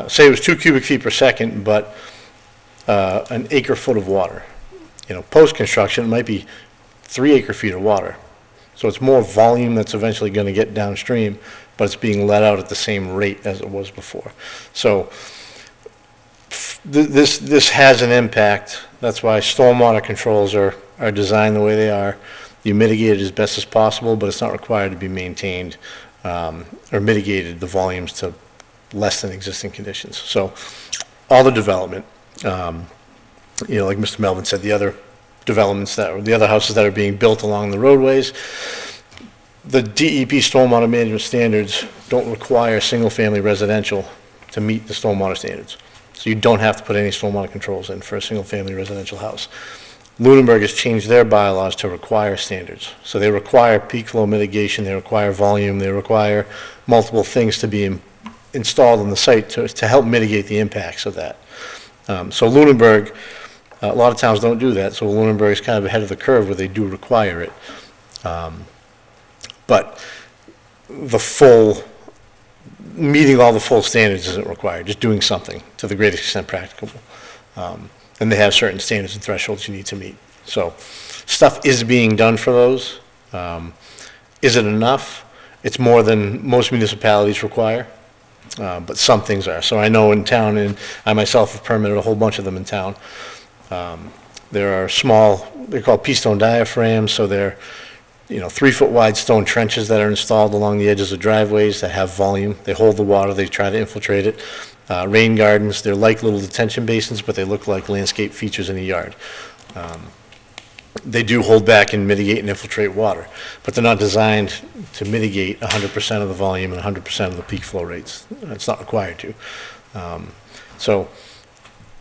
Speaker 2: say it was 2 cubic feet per second, but an acre foot of water. Post-construction, it might be 3 acre feet of water. So it's more volume that's eventually going to get downstream, but it's being let out at the same rate as it was before. So this has an impact. That's why stormwater controls are designed the way they are. You mitigate it as best as possible, but it's not required to be maintained or mitigated the volumes to less than existing conditions. So all the development, like Mr. Melvin said, the other developments the other houses that are being built along the roadways, the DEP stormwater management standards don't require single-family residential to meet the stormwater standards. So you don't have to put any stormwater controls in for a single-family residential house. Lunenburg has changed their bylaws to require standards. So they require peak flow mitigation, they require volume, they require multiple things to be installed on the site to help mitigate the impacts of that. So Lunenburg, a lot of towns don't do that, so Lunenburg is kind of ahead of the curve where they do require it. But meeting all the full standards isn't required, just doing something to the greatest extent practicable. And they have certain standards and thresholds you need to meet. So stuff is being done for those. Is it enough? It's more than most municipalities require, but some things are. So I know in town, and I myself have permitted a whole bunch of them in town. There are small, they're called pea-stone diaphragms, so they're 3-foot wide stone trenches that are installed along the edges of driveways that have volume. They hold the water, they try to infiltrate it. Rain gardens, they're like little detention basins, but they look like landscape features in a yard. They do hold back and mitigate and infiltrate water, but they're not designed to mitigate 100% of the volume and 100% of the peak flow rates. It's not required to. So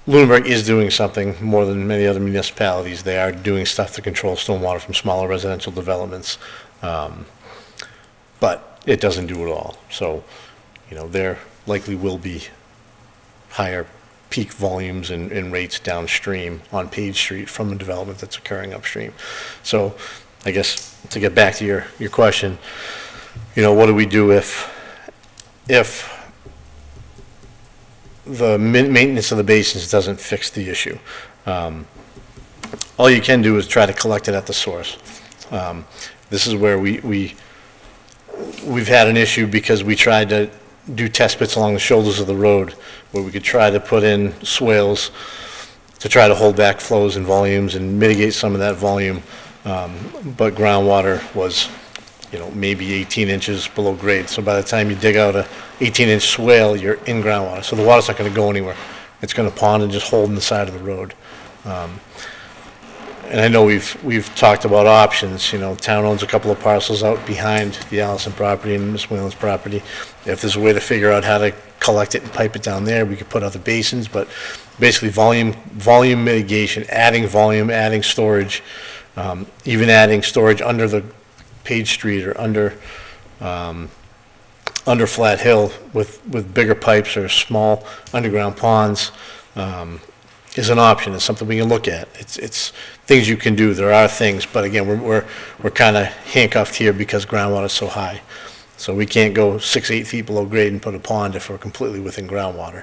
Speaker 2: Lunenburg is doing something more than many other municipalities. They are doing stuff to control stormwater from smaller residential developments, but it doesn't do it all. So, there likely will be higher peak volumes and rates downstream on Page Street from the development that's occurring upstream. So, I guess to get back to your question, what do we do if the maintenance of the basins doesn't fix the issue? All you can do is try to collect it at the source. This is where we've had an issue because we tried to do test pits along the shoulders of the road where we could try to put in swales to try to hold back flows and volumes and mitigate some of that volume, but groundwater was maybe 18 inches below grade. So by the time you dig out a 18-inch swale, you're in groundwater. So the water's not going to go anywhere. It's going to pond and just hold in the side of the road. And I know we've talked about options. Town owns a couple of parcels out behind the Allison property and Miss Whalen's property. If there's a way to figure out how to collect it and pipe it down there. We could put other basins, but basically volume mitigation, adding volume, adding storage, even adding storage under the Page Street or under Flat Hill with bigger pipes or small underground ponds is an option. It's something we can look at. It's things you can do. There are things, but again, we're kind of handcuffed here because groundwater is so high. So we can't go 6-8 feet below grade and put a pond if we're completely within groundwater.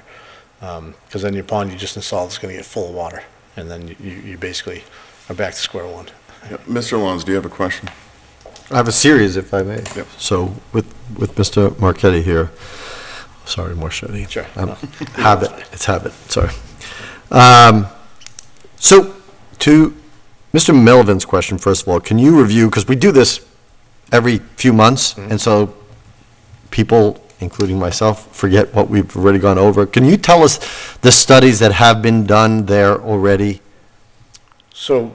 Speaker 2: Because then your pond you just installed is going to get full of water, and then you basically are back to square one.
Speaker 1: Yep. Mr. Lons, do you have a question?
Speaker 6: I have a series, if I may.
Speaker 1: Yep.
Speaker 6: So with Mr. Marchetti here, sorry, Marchetti.
Speaker 2: Sure.
Speaker 6: Habit, it's habit, sorry. So to Mr. Melvin's question, first of all, can you review, because we do this every few months, and so people, including myself, forget what we've already gone over. Can you tell us the studies that have been done there already?
Speaker 2: So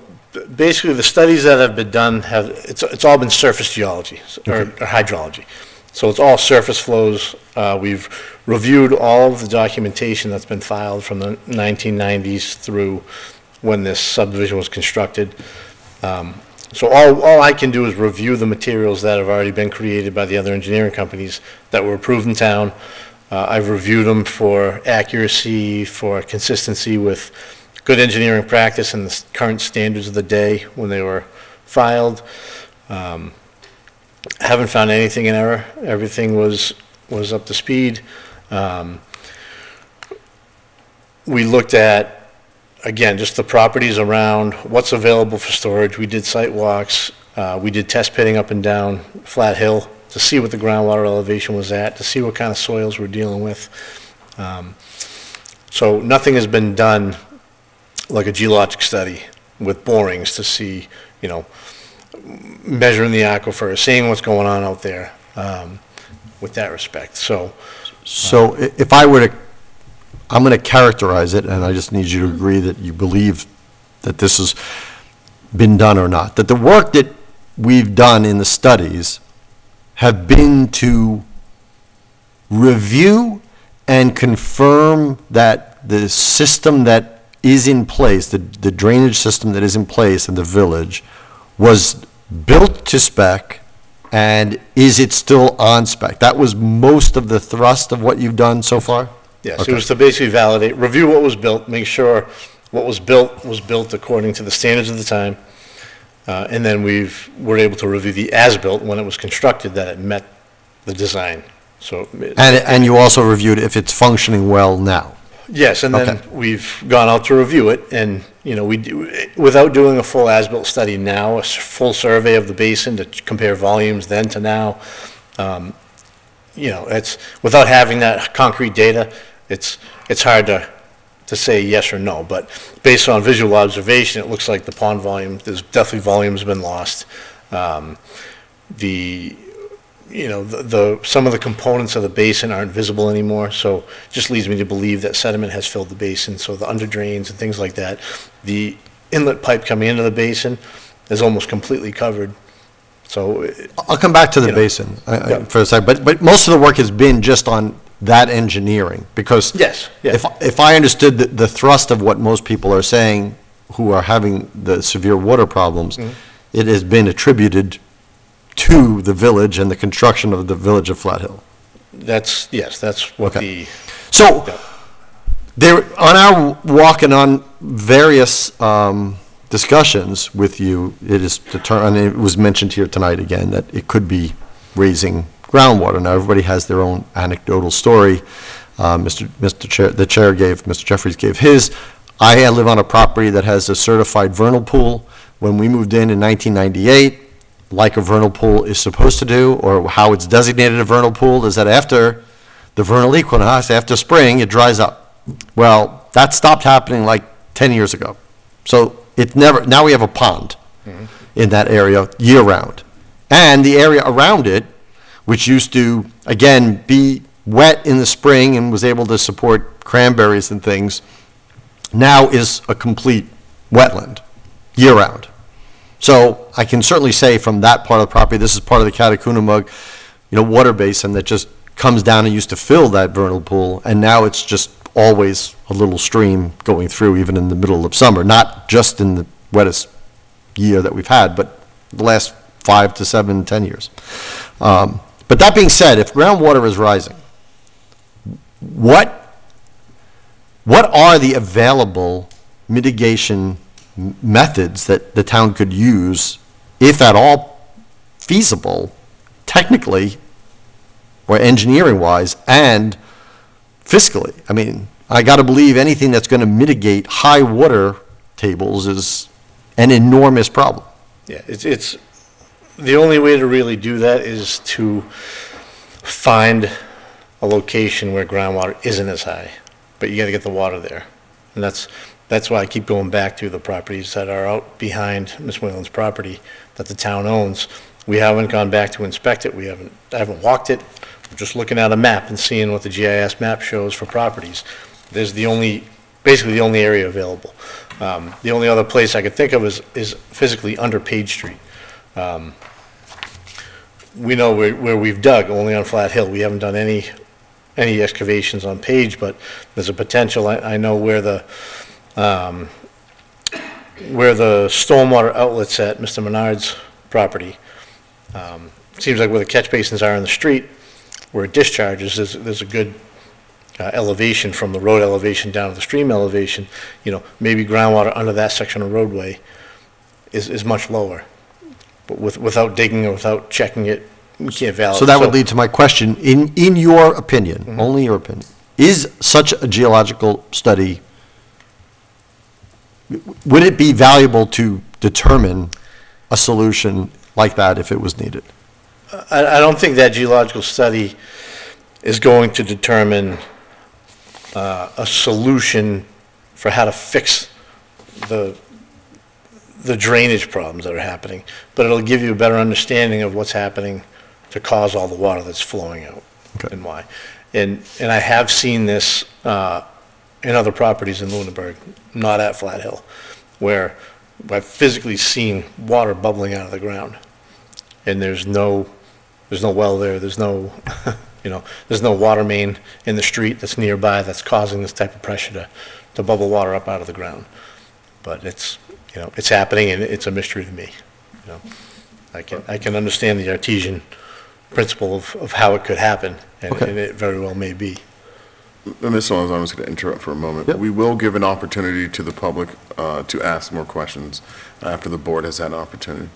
Speaker 2: basically, the studies that have been done it's all been surface geology or hydrology. So it's all surface flows. We've reviewed all of the documentation that's been filed from the 1990s through when this subdivision was constructed. So all I can do is review the materials that have already been created by the other engineering companies that were approved in town. I've reviewed them for accuracy, for consistency with good engineering practice and the current standards of the day when they were filed. Haven't found anything in error. Everything was up to speed. We looked at, again, just the properties around, what's available for storage. We did site walks. We did test pitting up and down Flat Hill to see what the groundwater elevation was at, to see what kind of soils we're dealing with. So nothing has been done like a geologic study with borings to see, measuring the aquifer, seeing what's going on out there with that respect. So
Speaker 6: if I were to, I'm going to characterize it, and I just need you to agree that you believe that this has been done or not. That the work that we've done in the studies have been to review and confirm that the system that is in place, the drainage system that is in place in the village, was built to spec, and is it still on spec? That was most of the thrust of what you've done so far?
Speaker 2: Yes,
Speaker 6: Okay.
Speaker 2: it was to basically validate, review what was built, make sure what was built according to the standards of the time, and then we're able to review the as-built when it was constructed, that it met the design. So
Speaker 6: And you also reviewed if it's functioning well now?
Speaker 2: yes, and then
Speaker 6: Okay.
Speaker 2: we've gone out to review it, and we do, without doing a full as-built study now, full survey of the basin to compare volumes then to now. It's without having that concrete data, it's hard to say yes or no, but based on visual observation, it looks like the pond volume, there's definitely volume's been lost. Some of the components of the basin aren't visible anymore, so it just leads me to believe that sediment has filled the basin, so the under drains and things like that. The inlet pipe coming into the basin is almost completely covered. So
Speaker 6: I'll come back to the basin for a second, but most of the work has been just on that engineering, because
Speaker 2: Yes, yes.
Speaker 6: if I understood the thrust of what most people are saying who are having the severe water problems, it has been attributed to the village and the construction of the village of Flat Hill.
Speaker 2: That's what the...
Speaker 6: So, there, on our walk and on various discussions with you, it is determined, and it was mentioned here tonight again, that it could be raising groundwater. Now, everybody has their own anecdotal story. Mr. Jeffries gave his. I live on a property that has a certified vernal pool. When we moved in 1998, like a vernal pool is supposed to do, or how it's designated a vernal pool, is that after the vernal equinox, after spring, it dries up. Well, that stopped happening like 10 years ago. So now we have a pond in that area year-round. And the area around it, which used to, again, be wet in the spring and was able to support cranberries and things, now is a complete wetland year-round. So I can certainly say from that part of the property, this is part of the Catacounamug, water basin that just comes down and used to fill that vernal pool, and now it's just always a little stream going through, even in the middle of summer, not just in the wettest year that we've had, but the last 5 to 7, 10 years. But that being said, if groundwater is rising, what are the available mitigation methods that the town could use, if at all feasible, technically, or engineering-wise, and fiscally? I mean, I got to believe anything that's going to mitigate high water tables is an enormous problem.
Speaker 2: Yeah, it's the only way to really do that is to find a location where groundwater isn't as high, but you got to get the water there. And that's why I keep going back to the properties that are out behind Ms. Whalen's property that the town owns. We haven't gone back to inspect it. I haven't walked it. We're just looking at a map and seeing what the GIS map shows for properties. There's basically the only area available. The only other place I could think of is physically under Page Street. We know where we've dug, only on Flat Hill. We haven't done any excavations on Page, but there's a potential. I know where the stormwater outlet's at Mr. Menard's property. Seems like where the catch basins are in the street, where it discharges, there's a good elevation from the road elevation down to the stream elevation. You know, maybe groundwater under that section of roadway is much lower. But without digging or without checking it, we can't validate.
Speaker 6: So that would lead to my question. In your opinion, only your opinion, is such a geological study, would it be valuable to determine a solution like that if it was needed?
Speaker 2: I don't think that geological study is going to determine a solution for how to fix the drainage problems that are happening, but it'll give you a better understanding of what's happening to cause all the water that's flowing out and why. And I have seen this in other properties in Lunenburg, not at Flat Hill, where I've physically seen water bubbling out of the ground, and there's no well there, there's no there's no water main in the street that's nearby that's causing this type of pressure to bubble water up out of the ground. But it's happening, and it's a mystery to me. I can understand the artesian principle of how it could happen, and it very well may be.
Speaker 1: Ms. Owens, I'm just going to interrupt for a moment. Yep. We will give an opportunity to the public to ask more questions after the board has had an opportunity.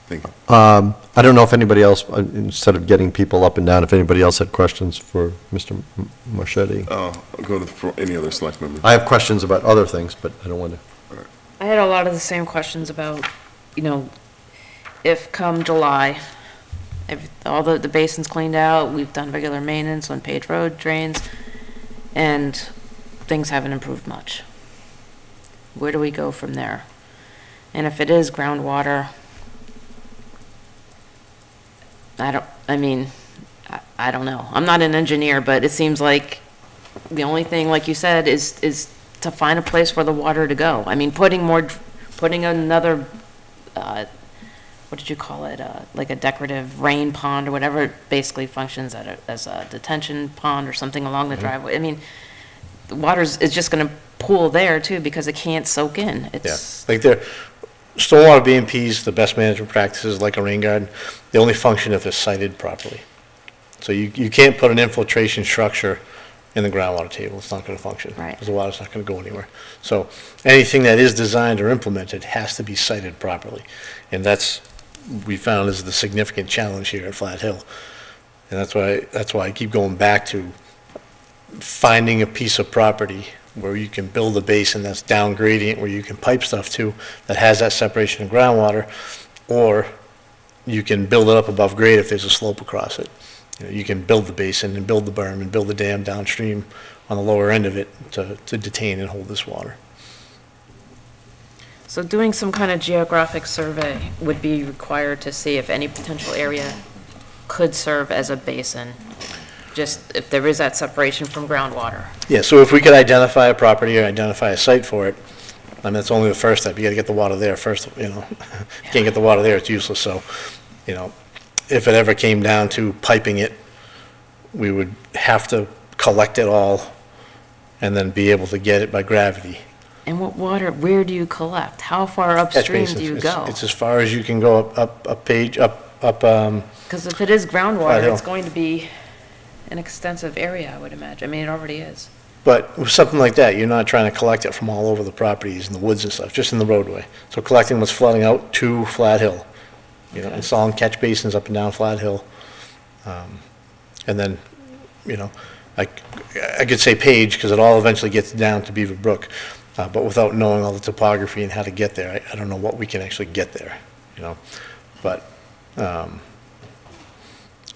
Speaker 1: Thank you.
Speaker 6: I don't know if anybody else, instead of getting people up and down, if anybody else had questions for Mr. Marchetti.
Speaker 1: I'll go to any other select member.
Speaker 6: I have questions about other things, but I don't want to.
Speaker 12: I had a lot of the same questions about, if come July, if all the basins cleaned out, we've done regular maintenance on Page Road drains, and things haven't improved much. Where do we go from there? And if it is groundwater, I don't know. I'm not an engineer, but it seems like the only thing, like you said, is to find a place for the water to go. I mean, putting another, what did you call it? Like a decorative rain pond or whatever it basically functions as a detention pond or something along the driveway. I mean, the water is just going to pool there too because it can't soak in.
Speaker 2: Like stormwater BMPs, the best management practices like a rain garden, they only function if they're sited properly. So you can't put an infiltration structure in the groundwater table. It's not going to function. Right. Because the water's not going to go anywhere. So anything that is designed or implemented has to be sited properly. And we found is the significant challenge here at Flat Hill. And that's why I keep going back to finding a piece of property where you can build a basin that's down gradient, where you can pipe stuff to, that has that separation of groundwater, or you can build it up above grade if there's a slope across it. You can build the basin and build the berm and build the dam downstream on the lower end of it to detain and hold this water.
Speaker 12: So doing some kind of geographic survey would be required to see if any potential area could serve as a basin, just if there is that separation from groundwater.
Speaker 2: Yeah, so if we could identify a property or identify a site for it, I mean, that's only the first step. You got to get the water there first, you can't get the water there, it's useless. So, if it ever came down to piping it we would have to collect it all and then be able to get it by gravity.
Speaker 12: And what water, where do you collect? How far
Speaker 2: Catch
Speaker 12: upstream
Speaker 2: basins.
Speaker 12: do you
Speaker 2: It's-
Speaker 12: go?
Speaker 2: It's as far as you can go up,
Speaker 12: Because if it is groundwater,
Speaker 2: Hill.
Speaker 12: it's going to be an extensive area, I would imagine. I mean, it already is.
Speaker 2: but with something like that, you're not trying to collect it from all over the properties and the woods and stuff, just in the roadway. So collecting what's flooding out to Flat Hill, you know, installing catch basins up and down Flat Hill. And then, you know, I could say Page, because it all eventually gets down to Beaver Brook, but without knowing all the topography and how to get there, I don't know what we can actually get there, you know? But,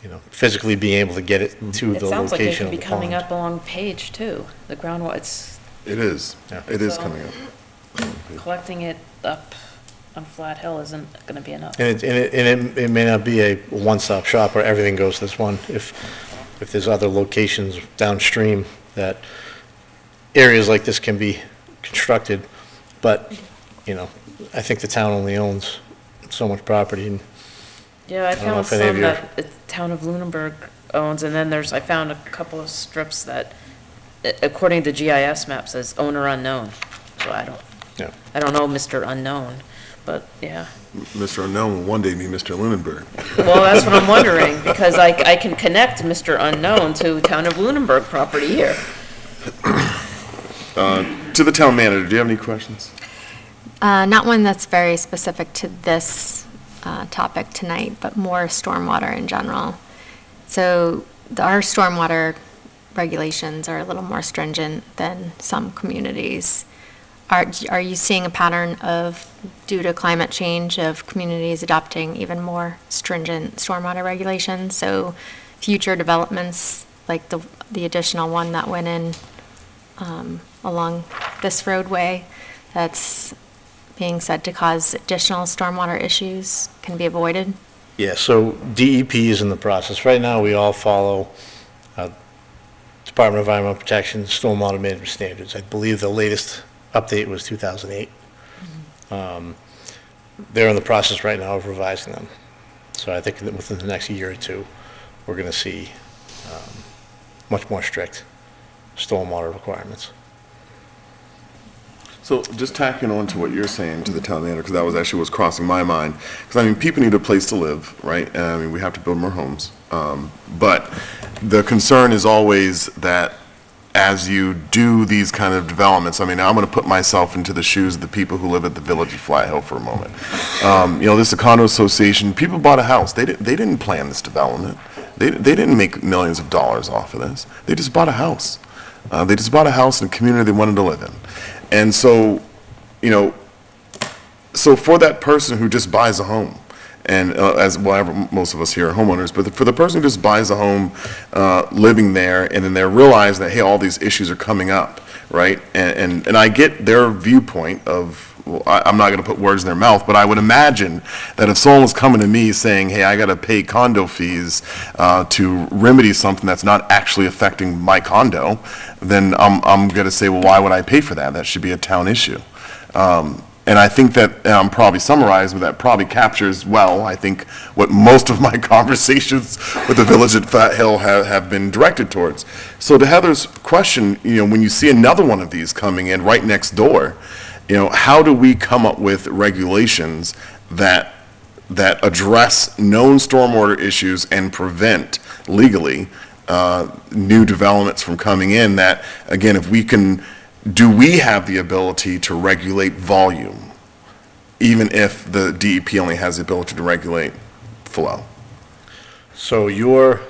Speaker 2: you know, physically being able to get it to
Speaker 12: It
Speaker 2: the
Speaker 12: sounds like it
Speaker 2: location
Speaker 12: could
Speaker 2: of
Speaker 12: be
Speaker 2: the
Speaker 12: coming
Speaker 2: pond.
Speaker 12: up along Page too. The groundwater, it's
Speaker 1: It is. It is
Speaker 12: So-
Speaker 1: coming up.
Speaker 12: collecting it up on Flat Hill isn't going to be enough.
Speaker 2: And it may not be a one-stop shop where everything goes to this one. If there's other locations downstream that areas like this can be constructed, but, you know, I think the town only owns so much property, and
Speaker 12: Yeah, I
Speaker 2: don't know
Speaker 12: found
Speaker 2: if any of
Speaker 12: some
Speaker 2: your-
Speaker 12: that the town of Lunenburg owns, and then I found a couple of strips that, according to GIS maps, says owner unknown. So I don't know Mr. Unknown, but yeah.
Speaker 1: Mr. Unknown will one day be Mr. Lunenburg.
Speaker 12: Well, that's what I'm wondering, because I can connect Mr. Unknown to town of Lunenburg property here.
Speaker 1: To the town manager, do you have any questions?
Speaker 4: Not one that's very specific to this topic tonight, but more stormwater in general. So our stormwater regulations are a little more stringent than some communities. Are you seeing a pattern of, due to climate change, of communities adopting even more stringent stormwater regulations? So future developments, like the additional one that went in along this roadway, that's being said to cause additional stormwater issues, can be avoided?
Speaker 2: yeah, so DEP is in the process. Right now, we all follow Department of Environmental Protection stormwater management standards. I believe the latest update was 2008. They're in the process right now of revising them. So I think that within the next year or two, we're going to see much more strict stormwater requirements.
Speaker 1: So just tacking on to what you're saying to the town manager, because that was actually what's crossing my mind. Because, I mean, people need a place to live, right? And, I mean, we have to build more homes. But the concern is always that as you do these kind of developments, I mean, I'm going to put myself into the shoes of the people who live at the Village of Flat Hill for a moment. You know, this is a condo association. People bought a house. They didn't plan this development. They didn't make millions of dollars off of this. They just bought a house. They just bought a house in a community they wanted to live in. And so, you know, so for that person who just buys a home, and as well, most of us here are homeowners, but for the person who just buys a home, living there, and then they realize that, hey, all these issues are coming up, right? And I get their viewpoint of, well, I'm not going to put words in their mouth, but I would imagine that if someone was coming to me saying, hey, I got to pay condo fees to remedy something that's not actually affecting my condo, then I'm going to say, well, why would I pay for that? That should be a town issue. And I think that, I'm probably summarizing, but that probably captures well, I think, what most of my conversations with the Village at Flat Hill have been directed towards. So to Heather's question, you know, when you see another one of these coming in right next door, you know, how do we come up with regulations that address known stormwater issues and prevent legally new developments from coming in that, again, if we can, do we have the ability to regulate volume, even if the DEP only has the ability to regulate flow?
Speaker 2: So your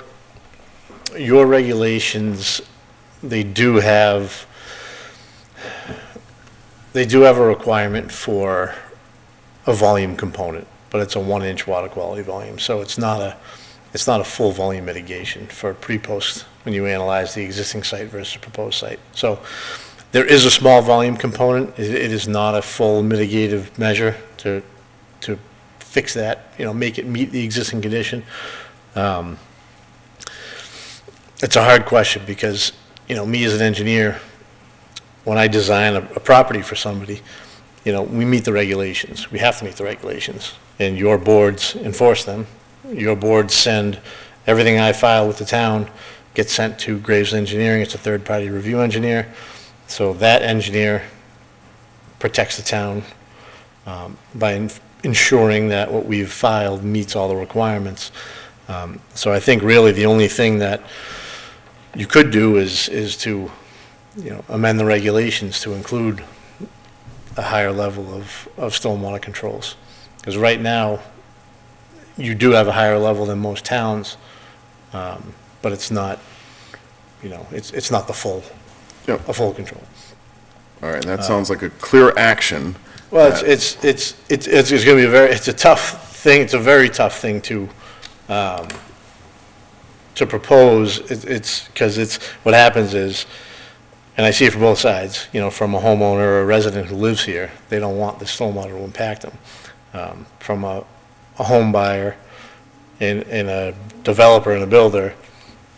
Speaker 2: regulations, they do have a requirement for a volume component, but it's a 1-inch water quality volume. So it's not a full volume mitigation for pre-post when you analyze the existing site versus proposed site. So there is a small volume component. It is not a full mitigative measure to fix that, you know, make it meet the existing condition. It's a hard question because, you know, me as an engineer, when I design a property for somebody, you know, we meet the regulations. We have to meet the regulations. And your boards enforce them. Your boards send everything I file with the town gets sent to Graves Engineering. It's a third-party review engineer. So that engineer protects the town by ensuring that what we've filed meets all the requirements. So I think really the only thing that you could do is to, amend the regulations to include a higher level of stormwater controls. Because right now, you do have a higher level than most towns, but it's not, it's not the full, a full control.
Speaker 1: All right, that sounds like a clear action.
Speaker 2: Well, it's going to be it's a tough thing. It's a very tough thing to propose. It's because what happens is, and I see it from both sides, from a homeowner or a resident who lives here, they don't want the stormwater to impact them. From a home buyer and a developer and a builder,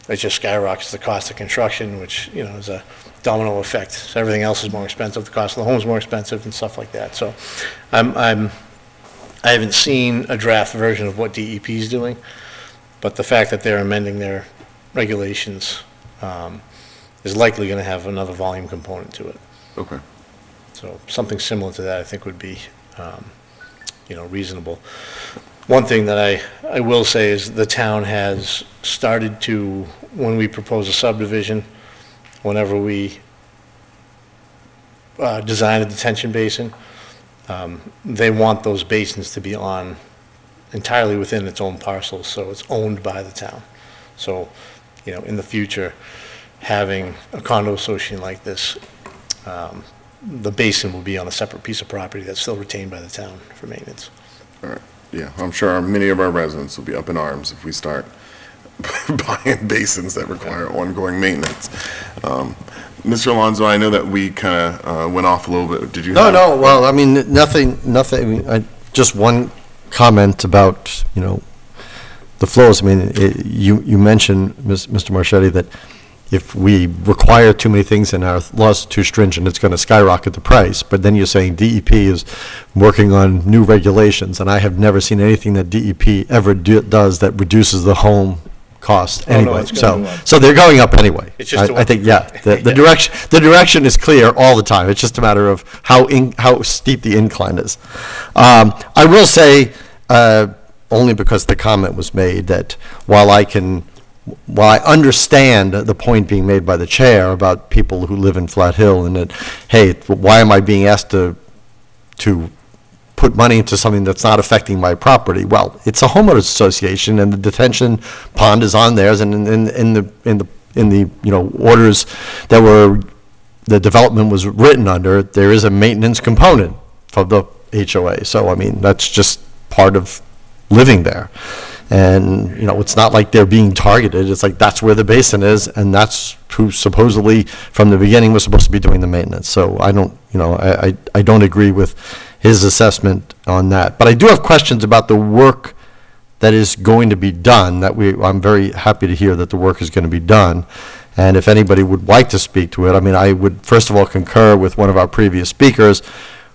Speaker 2: it just skyrockets the cost of construction, which, is a domino effect. So everything else is more expensive, the cost of the home is more expensive and stuff like that. So I haven't seen a draft version of what DEP is doing, but the fact that they're amending their regulations is likely going to have another volume component to it.
Speaker 1: Okay.
Speaker 2: So something similar to that I think would be, reasonable. One thing that I will say is the town has started to, when we propose a subdivision, whenever we design a detention basin, they want those basins to be on entirely within its own parcels, so it's owned by the town. So, in the future, having a condo association like this, the basin will be on a separate piece of property that's still retained by the town for maintenance.
Speaker 1: All right. Yeah, I'm sure many of our residents will be up in arms if we start buying basins that require ongoing maintenance. Mr. Alonso, I know that we kind of went off a little bit. Did you?
Speaker 6: No. Well, I mean, nothing. Just one comment about the flows. I mean, you mentioned, Mr. Marchetti, that if we require too many things and our laws are too stringent, it's going to skyrocket the price. But then you're saying DEP is working on new regulations, and I have never seen anything that DEP ever does that reduces the home cost anyway. So they're going up anyway.
Speaker 2: It's just
Speaker 6: I think, the direction is clear all the time. It's just a matter of how steep the incline is. I will say, only because the comment was made, that while I understand the point being made by the chair about people who live in Flat Hill and that, hey, why am I being asked to put money into something that's not affecting my property? Well, it's a homeowners association, and the detention pond is on theirs, and in the orders that the development was written under, there is a maintenance component for the HOA. So I mean, that's just part of living there. And, it's not like they're being targeted. It's like that's where the basin is, and that's who supposedly from the beginning was supposed to be doing the maintenance. So I don't, I don't agree with his assessment on that. But I do have questions about the work that is going to be done. I'm very happy to hear that the work is going to be done. And if anybody would like to speak to it, I mean, I would first of all concur with one of our previous speakers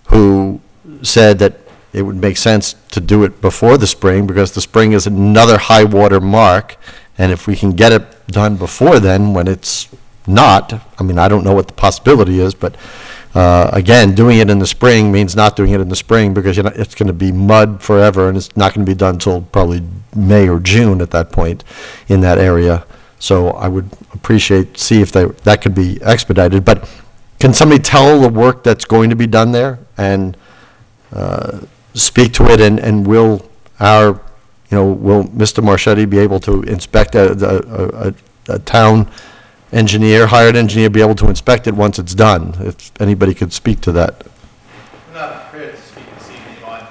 Speaker 6: who said that it would make sense to do it before the spring, because the spring is another high water mark, and if we can get it done before then, when it's not, I mean, I don't know what the possibility is, but again, doing it in the spring means not doing it in the spring, because it's going to be mud forever, and it's not going to be done until probably May or June at that point in that area. So I would see if that could be expedited. But can somebody tell the work that's going to be done there and speak to it, and will Mr. Marchetti be able to inspect a town engineer, hired engineer, be able to inspect it once it's done? If anybody could speak to that.
Speaker 2: I'm not prepared to speak this evening on.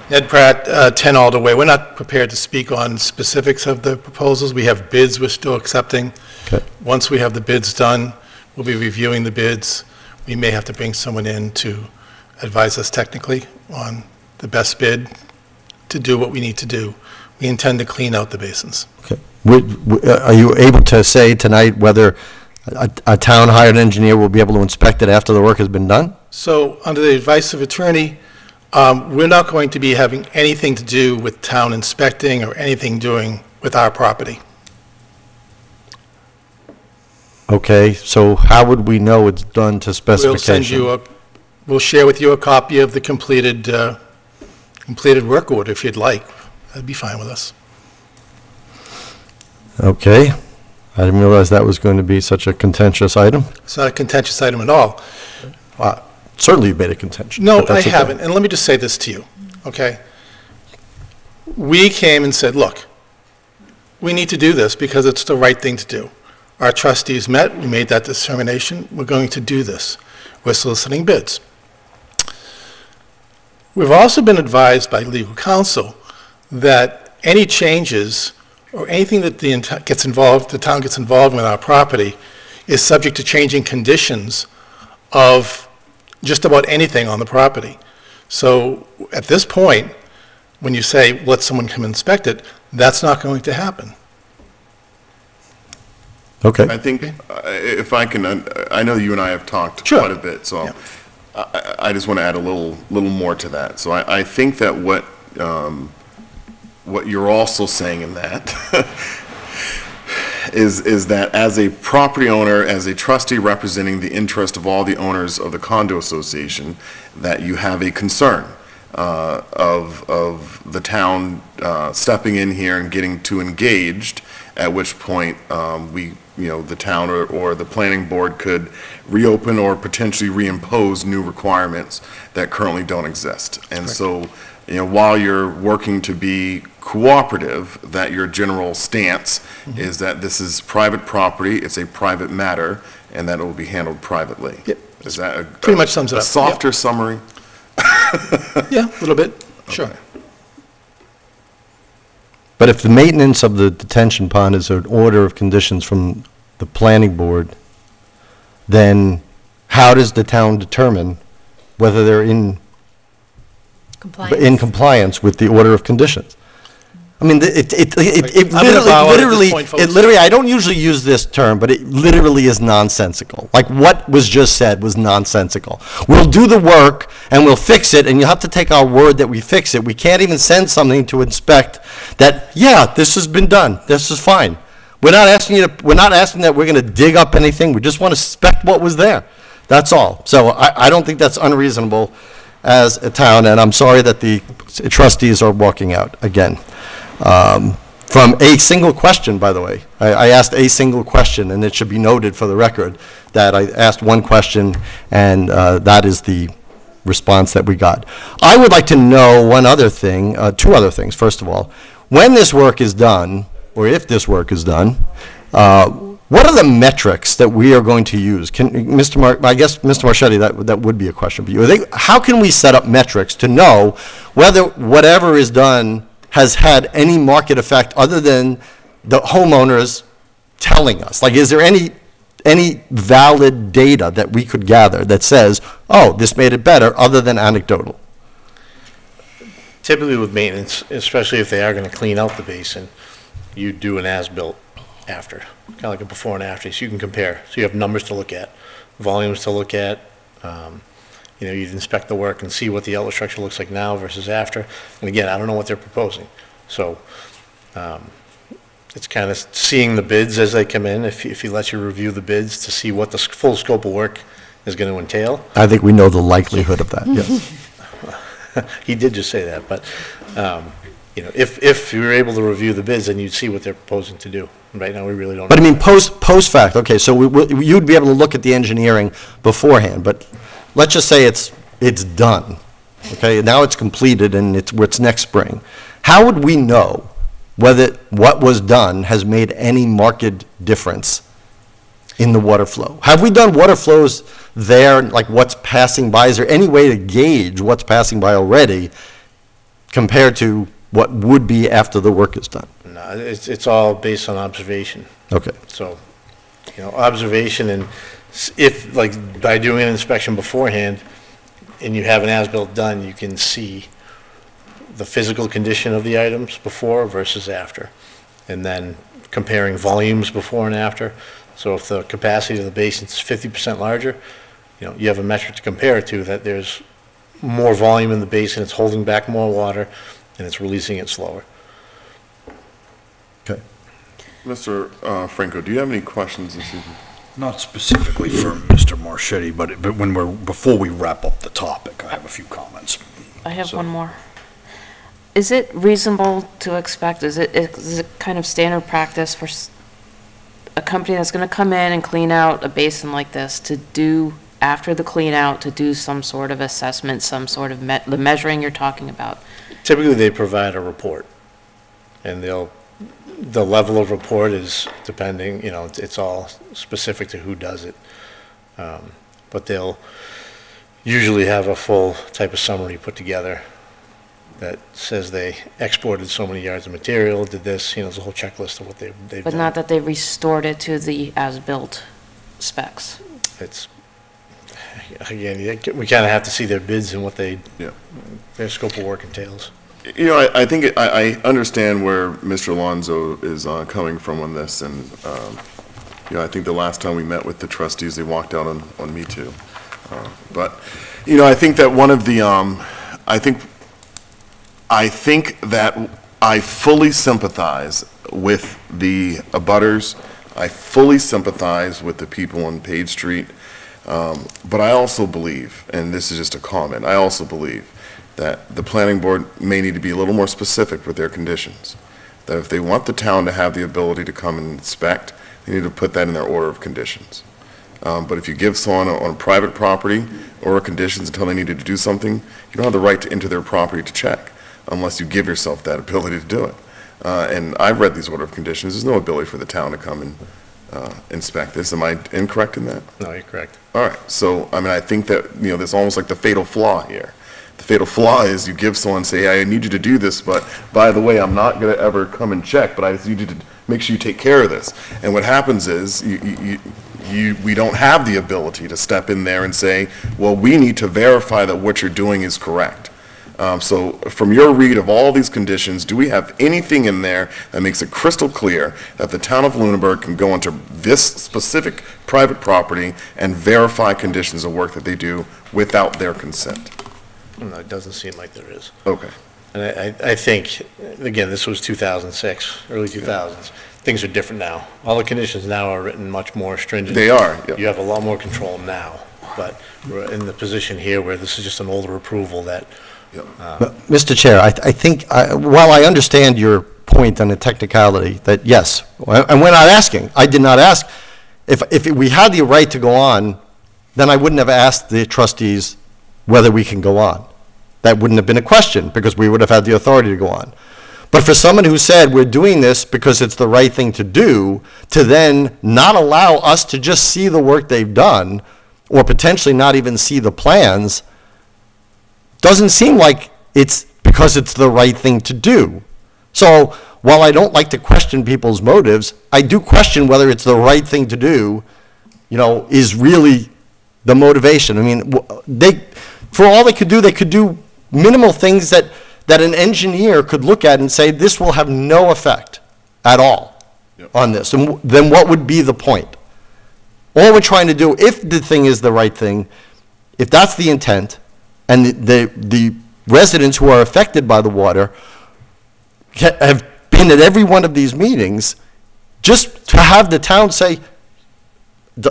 Speaker 2: Ed Pratt, 10 Alder Way. We're not prepared to speak on specifics of the proposals. We have bids we're still accepting.
Speaker 6: Okay.
Speaker 2: Once we have the bids done, we'll be reviewing the bids. We may have to bring someone in to advise us technically on the best bid to do what we need to do. We intend to clean out the basins.
Speaker 6: Okay. Are you able to say tonight whether a town hired engineer will be able to inspect it after the work has been done?
Speaker 2: So, under the advice of attorney, we're not going to be having anything to do with town inspecting or anything doing with our property.
Speaker 6: Okay, so how would we know it's done to specification?
Speaker 2: We'll share with you a copy of the completed work order if you'd like. That'd be fine with us.
Speaker 6: Okay, I didn't realize that was going to be such a contentious item.
Speaker 2: It's not a contentious item at all.
Speaker 6: Certainly you've made it contentious.
Speaker 2: No,
Speaker 6: but
Speaker 2: I
Speaker 6: that's okay.
Speaker 2: haven't, and let me just say this to you, okay? We came and said, look, we need to do this because it's the right thing to do. Our trustees met, we made that determination, we're going to do this. We're soliciting bids. We've also been advised by legal counsel that any changes or anything that the town gets involved in our property is subject to changing conditions of just about anything on the property. So at this point, when you say, let someone come inspect it, that's not going to happen.
Speaker 6: Okay.
Speaker 1: I think, if I can, I know you and I have talked quite a bit, so I just want to add a little more to that. So I think that what you're also saying in that is that as a property owner, as a trustee representing the interest of all the owners of the condo association, that you have a concern of the town stepping in here and getting too engaged, at which point the town or the planning board could reopen or potentially reimpose new requirements that currently don't exist. And so, while you're working to be cooperative, that your general stance is that this is private property, it's a private matter, and that it will be handled privately.
Speaker 2: Yep.
Speaker 1: Is that
Speaker 2: pretty much sums it up.
Speaker 1: A softer summary?
Speaker 2: Yeah, a little bit, sure.
Speaker 6: But if the maintenance of the detention pond is an order of conditions from the planning board, then how does the town determine whether they're in compliance with the order of conditions? I mean, it literally, I don't usually use this term, but it literally is nonsensical. Like what was just said was nonsensical. We'll do the work and we'll fix it, and you'll have to take our word that we fix it. We can't even send something to inspect that, yeah, this has been done, this is fine. We're not asking that we're going to dig up anything, we just want to inspect what was there. That's all. So I don't think that's unreasonable as a town, and I'm sorry that the trustees are walking out again. From a single question, by the way. I asked a single question, and it should be noted for the record that I asked one question, and that is the response that we got. I would like to know one other thing, two other things. First of all, when this work is done, or if this work is done, what are the metrics that we are going to use? I guess, Mr. Marchetti, that would be a question for you. How can we set up metrics to know whether whatever is done has had any market effect other than the homeowners telling us? Like, is there any valid data that we could gather that says, oh, this made it better, other than anecdotal?
Speaker 2: Typically with maintenance, especially if they are going to clean out the basin, you do an as-built after, kind of like a before and after, so you can compare. So you have numbers to look at, volumes to look at. You'd inspect the work and see what the outlet structure looks like now versus after. And again, I don't know what they're proposing. So it's kind of seeing the bids as they come in, if he lets you review the bids to see what the full scope of work is going to entail.
Speaker 6: I think we know the likelihood of that, yes.
Speaker 2: He did just say that, but if you were able to review the bids, then you'd see what they're proposing to do. Right now, we really don't know.
Speaker 6: But I mean, post fact, okay, so you'd be able to look at the engineering beforehand, but let's just say it's done, okay? Now it's completed and it's next spring. How would we know whether what was done has made any marked difference in the water flow? Have we done water flows there, like what's passing by? Is there any way to gauge what's passing by already compared to what would be after the work is done?
Speaker 2: No, it's all based on observation.
Speaker 6: Okay.
Speaker 2: So, observation, and if, like, by doing an inspection beforehand and you have an as-built done, you can see the physical condition of the items before versus after, and then comparing volumes before and after. So if the capacity of the basin is 50% larger, you have a metric to compare it to, that there's more volume in the basin, it's holding back more water, and it's releasing it slower.
Speaker 6: Okay.
Speaker 1: Mr. Franco, do you have any questions this evening?
Speaker 7: Not specifically for Mr. Marchetti, but before we wrap up the topic, I have a few comments.
Speaker 12: I have one more. Is it reasonable to expect, is it kind of standard practice for a company that's going to come in and clean out a basin like this to do, after the clean out, to do some sort of assessment, some sort of the measuring you're talking about?
Speaker 2: Typically, they provide a report, and the level of report is depending, it's all specific to who does it. But they'll usually have a full type of summary put together that says they exported so many yards of material, did this, there's a whole checklist of what they've done.
Speaker 12: But not that they restored it to the as-built specs.
Speaker 2: It's, again, we kind of have to see their bids and what their scope of work entails.
Speaker 1: I think I understand where Mr. Alonso is coming from on this, and I think the last time we met with the trustees, they walked out on me too. But I think that one of the I think that I fully sympathize with the abutters. I fully sympathize with the people on Page Street. But I also believe, and this is just a comment, I also believe that the planning board may need to be a little more specific with their conditions. That if they want the town to have the ability to come and inspect, they need to put that in their order of conditions. But if you give someone on a private property order of conditions until they needed to do something, you don't have the right to enter their property to check unless you give yourself that ability to do it. And I've read these order of conditions. There's no ability for the town to come and inspect this. Am I incorrect in that?
Speaker 2: No, you're correct.
Speaker 1: All right. So, I think that, there's almost like the fatal flaw here. The fatal flaw is you give someone, say, hey, I need you to do this, but by the way, I'm not going to ever come and check, but I just need you to make sure you take care of this. And what happens is we don't have the ability to step in there and say, well, we need to verify that what you're doing is correct. So from your read of all these conditions, do we have anything in there that makes it crystal clear that the town of Lunenburg can go into this specific private property and verify conditions of work that they do without their consent?
Speaker 2: No, it doesn't seem like there is.
Speaker 1: Okay.
Speaker 2: And I think, again, this was 2006, early 2000s. Things are different now. All the conditions now are written much more stringent.
Speaker 1: They are, yep.
Speaker 2: You have a lot more control now. But we're in the position here where this is just an older approval that...
Speaker 6: Mr. Chair, I think, while I understand your point on the technicality, that yes, and we're not asking. I did not ask. If we had the right to go on, then I wouldn't have asked the trustees whether we can go on. That wouldn't have been a question, because we would have had the authority to go on. But for someone who said we're doing this because it's the right thing to do, to then not allow us to just see the work they've done, or potentially not even see the plans, doesn't seem like it's because it's the right thing to do. So while I don't like to question people's motives, I do question whether it's the right thing to do, is really the motivation. I mean, for all they could do minimal things that an engineer could look at and say, this will have no effect at all on this. And then what would be the point? All we're trying to do, if the thing is the right thing, if that's the intent, and the residents who are affected by the water have been at every one of these meetings, just to have the town say,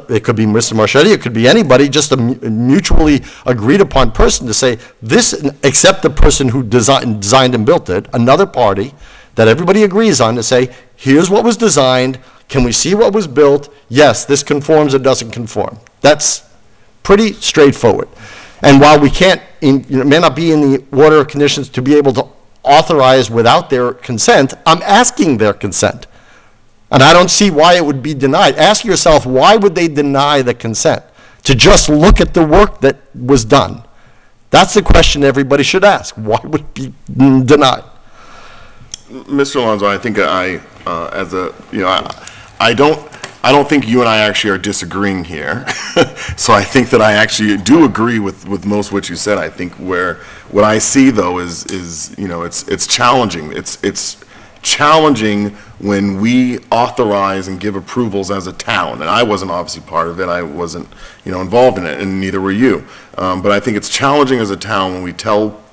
Speaker 6: it could be Mr. Marchetti, it could be anybody, just a mutually agreed upon person to say, this, except the person who designed and built it, another party that everybody agrees on, to say, here's what was designed, can we see what was built? Yes, this conforms or doesn't conform. That's pretty straightforward. And while we can't, it may not be in the order of conditions to be able to authorize without their consent, I'm asking their consent. And I don't see why it would be denied. Ask yourself, why would they deny the consent? To just look at the work that was done. That's the question everybody should ask. Why would it be denied?
Speaker 1: Mr. Alonso, I think I don't think you and I actually are disagreeing here. So I think that I actually do agree with most of what you said. I think what I see though is it's challenging. It's challenging when we authorize and give approvals as a town, and I wasn't obviously part of it, I wasn't, involved in it, and neither were you. But I think it's challenging as a town when we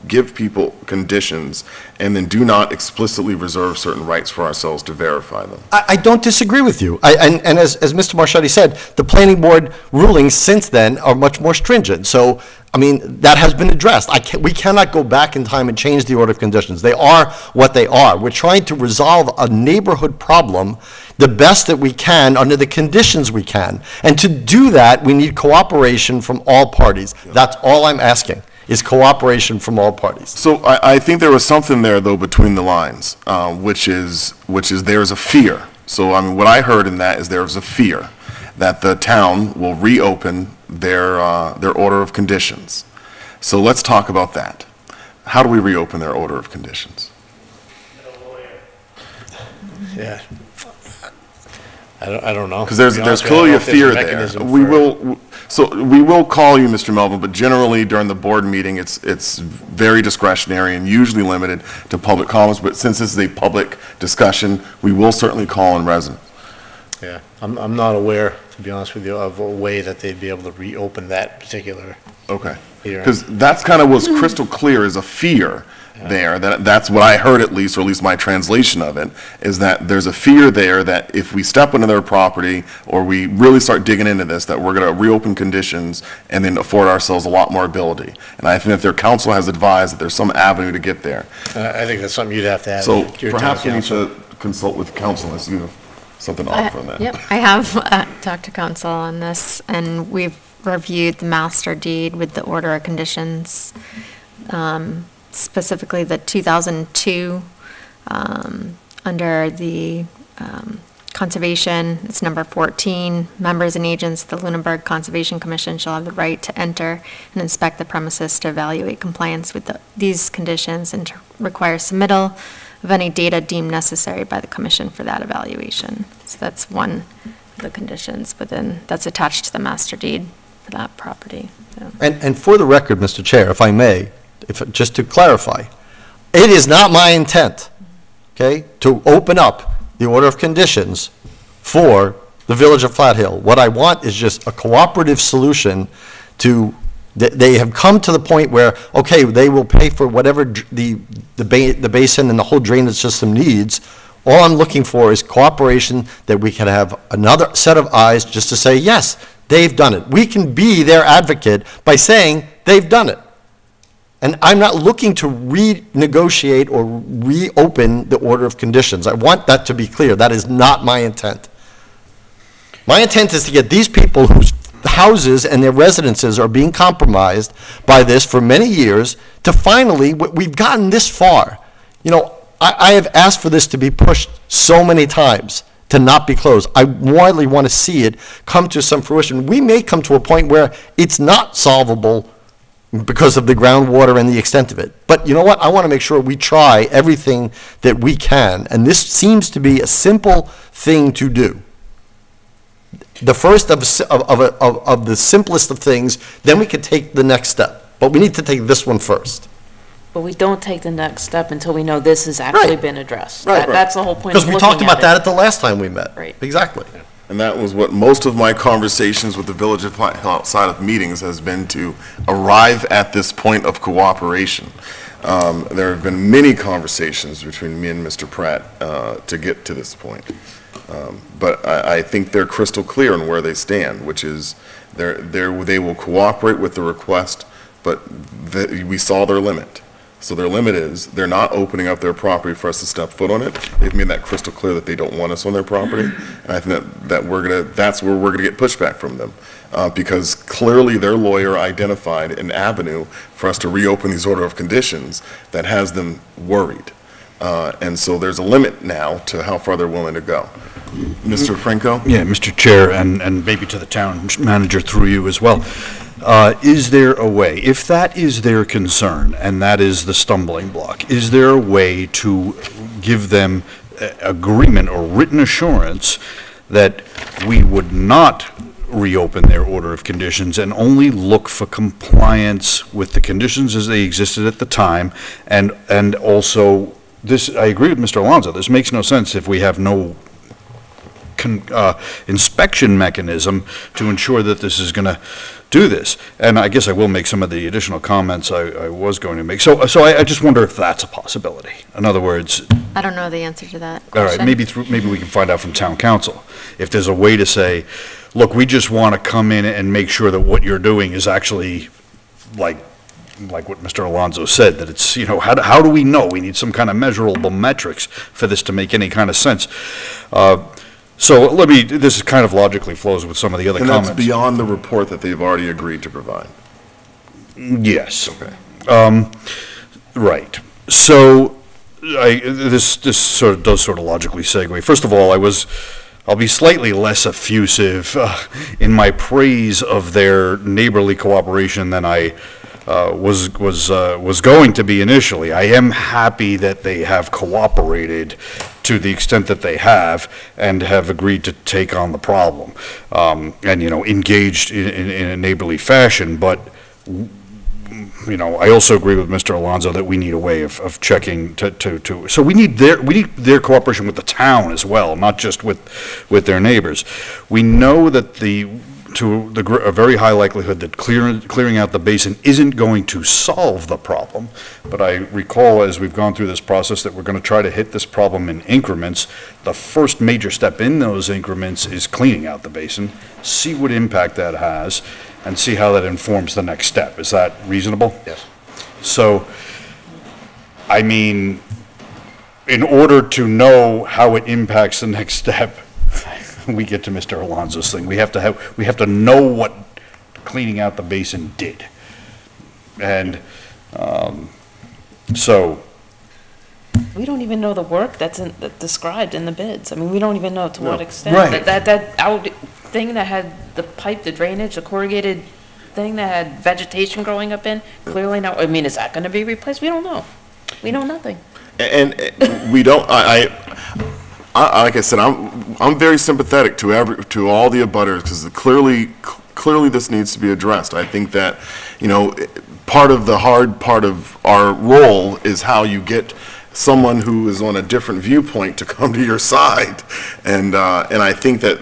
Speaker 1: give people conditions and then do not explicitly reserve certain rights for ourselves to verify them.
Speaker 6: I don't disagree with you. And as Mr. Marchetti said, the planning board rulings since then are much more stringent. So, I mean, that has been addressed. We cannot go back in time and change the order of conditions. They are what they are. We're trying to resolve a neighborhood problem the best that we can under the conditions we can. And to do that, we need cooperation from all parties. That's all I'm asking, is cooperation from all parties.
Speaker 1: So I think there was something there, though, between the lines, which is there's a fear. So, I mean, what I heard in that is there's a fear that the town will reopen their order of conditions. So let's talk about that. How do we reopen their order of conditions?
Speaker 2: Yeah. I don't know.
Speaker 1: Because there's clearly a fear there. We will call you, Mr. Melvin, but generally during the board meeting, it's very discretionary and usually limited to public comments. But since this is a public discussion, we will certainly call in residents.
Speaker 2: Yeah, I'm not aware, to be honest with you, of a way that they'd be able to reopen that particular.
Speaker 1: Okay. Because that's kind of what's crystal clear, is a fear there. That's what I heard, at least, or at least my translation of it, is that there's a fear there that if we step into their property or we really start digging into this, that we're going to reopen conditions and then afford ourselves a lot more ability. And I think that their council has advised that there's some avenue to get there.
Speaker 2: I think that's something you'd have to have.
Speaker 1: So perhaps we need to consult with council unless you have something to offer on that.
Speaker 4: Yep, I have talked to council on this, and we've reviewed the master deed with the order of conditions, specifically the 2002, under the conservation, it's number 14, members and agents of the Lunenburg Conservation Commission shall have the right to enter and inspect the premises to evaluate compliance with these conditions and to require submittal of any data deemed necessary by the commission for that evaluation. So that's one of the conditions that's attached to the master deed for that property. So.
Speaker 6: And for the record, Mr. Chair, if I may, just to clarify, it is not my intent, okay, to open up the order of conditions for the Village of Flat Hill. What I want is just a cooperative solution to, they have come to the point where, okay, they will pay for whatever the basin and the whole drainage system needs. All I'm looking for is cooperation, that we can have another set of eyes just to say, yes, they've done it. We can be their advocate by saying they've done it. And I'm not looking to renegotiate or reopen the order of conditions. I want that to be clear. That is not my intent. My intent is to get these people whose houses and their residences are being compromised by this for many years to finally, we've gotten this far. You know, I have asked for this to be pushed so many times to not be closed. I really want to see it come to some fruition. We may come to a point where it's not solvable because of the groundwater and the extent of it. But you know what? I want to make sure we try everything that we can. And this seems to be a simple thing to do. The first of the simplest of things, then we could take the next step. But we need to take this one first.
Speaker 12: But we don't take the next step until we know this has actually been addressed.
Speaker 6: Right.
Speaker 12: That's the whole point
Speaker 6: Because
Speaker 12: of
Speaker 6: we
Speaker 12: looking
Speaker 6: talked about
Speaker 12: at
Speaker 6: that
Speaker 12: it.
Speaker 6: at the last time we met.
Speaker 12: Right.
Speaker 6: Exactly.
Speaker 1: And that was what most of my conversations with the Village of Flat Hill outside of meetings has been, to arrive at this point of cooperation. There have been many conversations between me and Mr. Pratt to get to this point. But I think they're crystal clear on where they stand, which is they will cooperate with the request, but we saw their limit. So their limit is they're not opening up their property for us to step foot on it. They've made that crystal clear that they don't want us on their property. And I think that's where we're gonna get pushback from them. Because clearly their lawyer identified an avenue for us to reopen these order of conditions that has them worried. And so there's a limit now to how far they're willing to go. Mr. Franco?
Speaker 7: Yeah, Mr. Chair, and maybe to the town manager through you as well. Is there a way, if that is their concern and that is the stumbling block, is there a way to give them agreement or written assurance that we would not reopen their order of conditions and only look for compliance with the conditions as they existed at the time, and also I agree with Mr. Alonso. This makes no sense if we have no inspection mechanism to ensure that this is going to do this. And I guess I will make some of the additional comments I was going to make. So I just wonder if that's a possibility. In other words,
Speaker 4: I don't know the answer to that
Speaker 7: all right,
Speaker 4: question.
Speaker 7: maybe we can find out from town council if there's a way to say, look, we just want to come in and make sure that what you're doing is actually like what Mr. Alonso said, that it's, you know, how do we know? We need some kind of measurable metrics for this to make any kind of sense. So this kind of logically flows with some of the other comments.
Speaker 1: And that's beyond the report that they've already agreed to provide?
Speaker 7: Yes.
Speaker 1: Okay.
Speaker 7: Right. So this sort of does logically segue. First of all, I'll be slightly less effusive in my praise of their neighborly cooperation than I was going to be initially. I am happy that they have cooperated to the extent that they have and have agreed to take on the problem, and, you know, engaged in a neighborly fashion. But, you know, I also agree with Mr. Alonso that we need a way of checking so we need their cooperation with the town as well, not just with their neighbors. We know that a very high likelihood that clearing out the basin isn't going to solve the problem, but I recall as we've gone through this process that we're going to try to hit this problem in increments. The first major step in those increments is cleaning out the basin, see what impact that has, and see how that informs the next step. Is that reasonable?
Speaker 8: Yes.
Speaker 7: So, I mean, in order to know how it impacts the next step, we get to Mr. Alonso's thing. We have to know what cleaning out the basin did. And so.
Speaker 12: We don't even know the work that's described in the bids. I mean, we don't even know to what extent.
Speaker 7: Right.
Speaker 12: That out thing that had the pipe, the drainage, the corrugated thing that had vegetation growing up in, clearly now, I mean, is that going to be replaced? We don't know. We know nothing.
Speaker 1: And we don't, like I said, I'm very sympathetic to all the abutters, because clearly this needs to be addressed. I think that, you know, part of the hard part of our role is how you get someone who is on a different viewpoint to come to your side, and I think that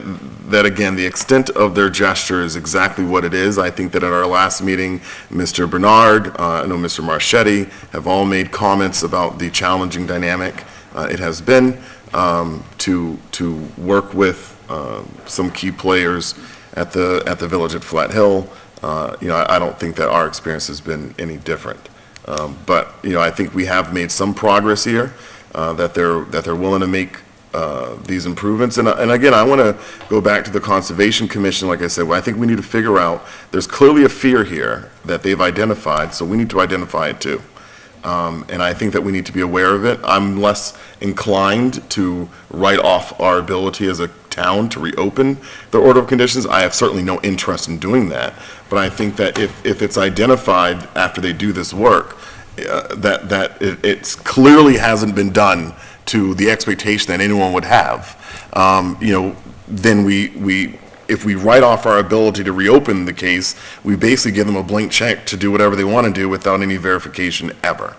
Speaker 1: again, the extent of their gesture is exactly what it is. I think that at our last meeting, Mr. Bernard, I know Mr. Marchetti, have all made comments about the challenging dynamic it has been. To work with some key players at the village at Flat Hill. You know, I don't think that our experience has been any different. But, you know, I think we have made some progress here, that they're willing to make these improvements. And again, I want to go back to the Conservation Commission. Like I said, well, I think we need to figure out, there's clearly a fear here that they've identified, so we need to identify it too. And I think that we need to be aware of it. I'm less inclined to write off our ability as a town to reopen the order of conditions. I have certainly no interest in doing that. But I think that if it's identified after they do this work, that it clearly hasn't been done to the expectation that anyone would have, you know, then if we write off our ability to reopen the case, we basically give them a blank check to do whatever they want to do without any verification ever.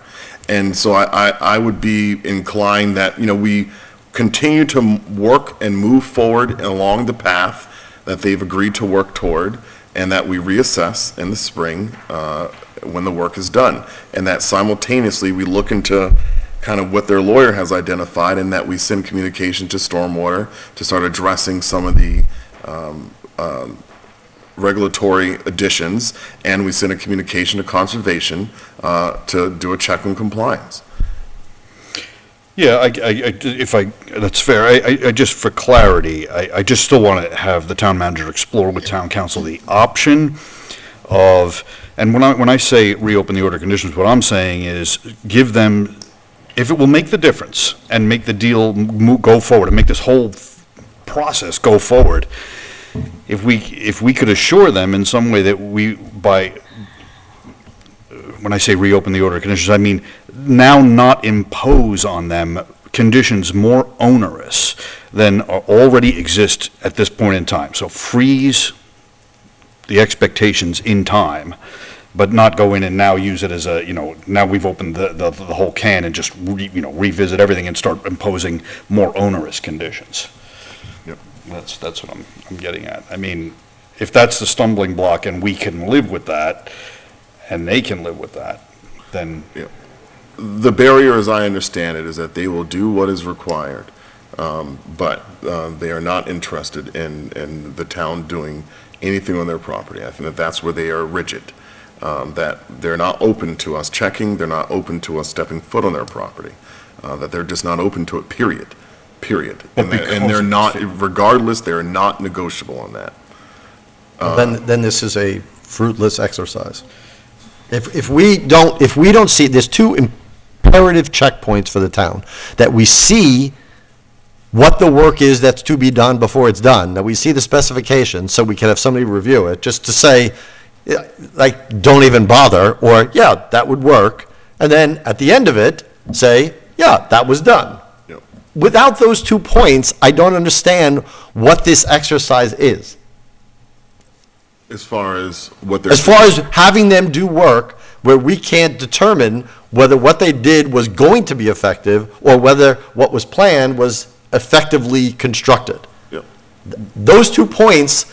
Speaker 1: And so I would be inclined that, you know, we continue to work and move forward along the path that they've agreed to work toward, and that we reassess in the spring when the work is done. And that simultaneously we look into kind of what their lawyer has identified, and that we send communication to Stormwater to start addressing some of the regulatory additions, and we send a communication to Conservation to do a check on compliance.
Speaker 7: Yeah, that's fair. I just, for clarity, I just still want to have the town manager explore with town council the option of, and when I say reopen the order of conditions, what I'm saying is give them, if it will make the difference and make the deal go forward and make this whole process go forward, if we could assure them in some way that when I say reopen the order of conditions, I mean now not impose on them conditions more onerous than already exist at this point in time. So freeze the expectations in time but not go in and now use it as a, now we've opened the whole can and just, revisit everything and start imposing more onerous conditions.
Speaker 1: Yep.
Speaker 7: That's what I'm getting at. I mean, if that's the stumbling block and we can live with that, and they can live with that, then.
Speaker 1: Yeah. The barrier, as I understand it, is that they will do what is required, but they are not interested in the town doing anything on their property. I think that that's where they are rigid, that they're not open to us checking, they're not open to us stepping foot on their property, that they're just not open to it, period. And they're not, regardless, they're not negotiable on that.
Speaker 6: Then this is a fruitless exercise. If we don't see, there's two imperative checkpoints for the town, that we see what the work is that's to be done before it's done, that we see the specifications so we can have somebody review it, just to say, like, don't even bother, or, yeah, that would work, and then at the end of it, say, yeah, that was done.
Speaker 1: Yep.
Speaker 6: Without those 2 points, I don't understand what this exercise is.
Speaker 1: As far as what they're.
Speaker 6: As far as having them do work where we can't determine whether what they did was going to be effective or whether what was planned was effectively constructed.
Speaker 1: Yep.
Speaker 6: Those 2 points,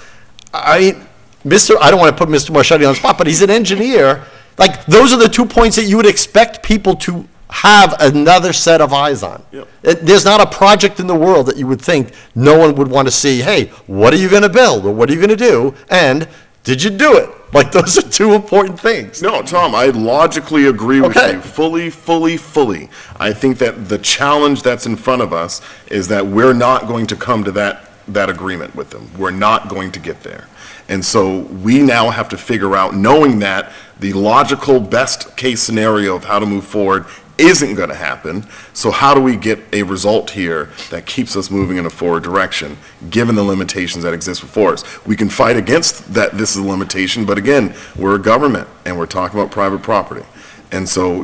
Speaker 6: I don't want to put Mr. Marchetti on the spot, but he's an engineer. Like, those are the 2 points that you would expect people to have another set of eyes on.
Speaker 1: Yep.
Speaker 6: There's not a project in the world that you would think no one would want to see, hey, what are you going to build or what are you going to do? And did you do it? Like, those are 2 important things.
Speaker 1: No, Tom, I logically agree with you fully. I think that the challenge that's in front of us is that we're not going to come to that agreement with them. We're not going to get there. And so we now have to figure out, knowing that the logical best case scenario of how to move forward isn't going to happen. So how do we get a result here that keeps us moving in a forward direction, given the limitations that exist before us? We can fight against that, this is a limitation, but again, we're a government and we're talking about private property. And so,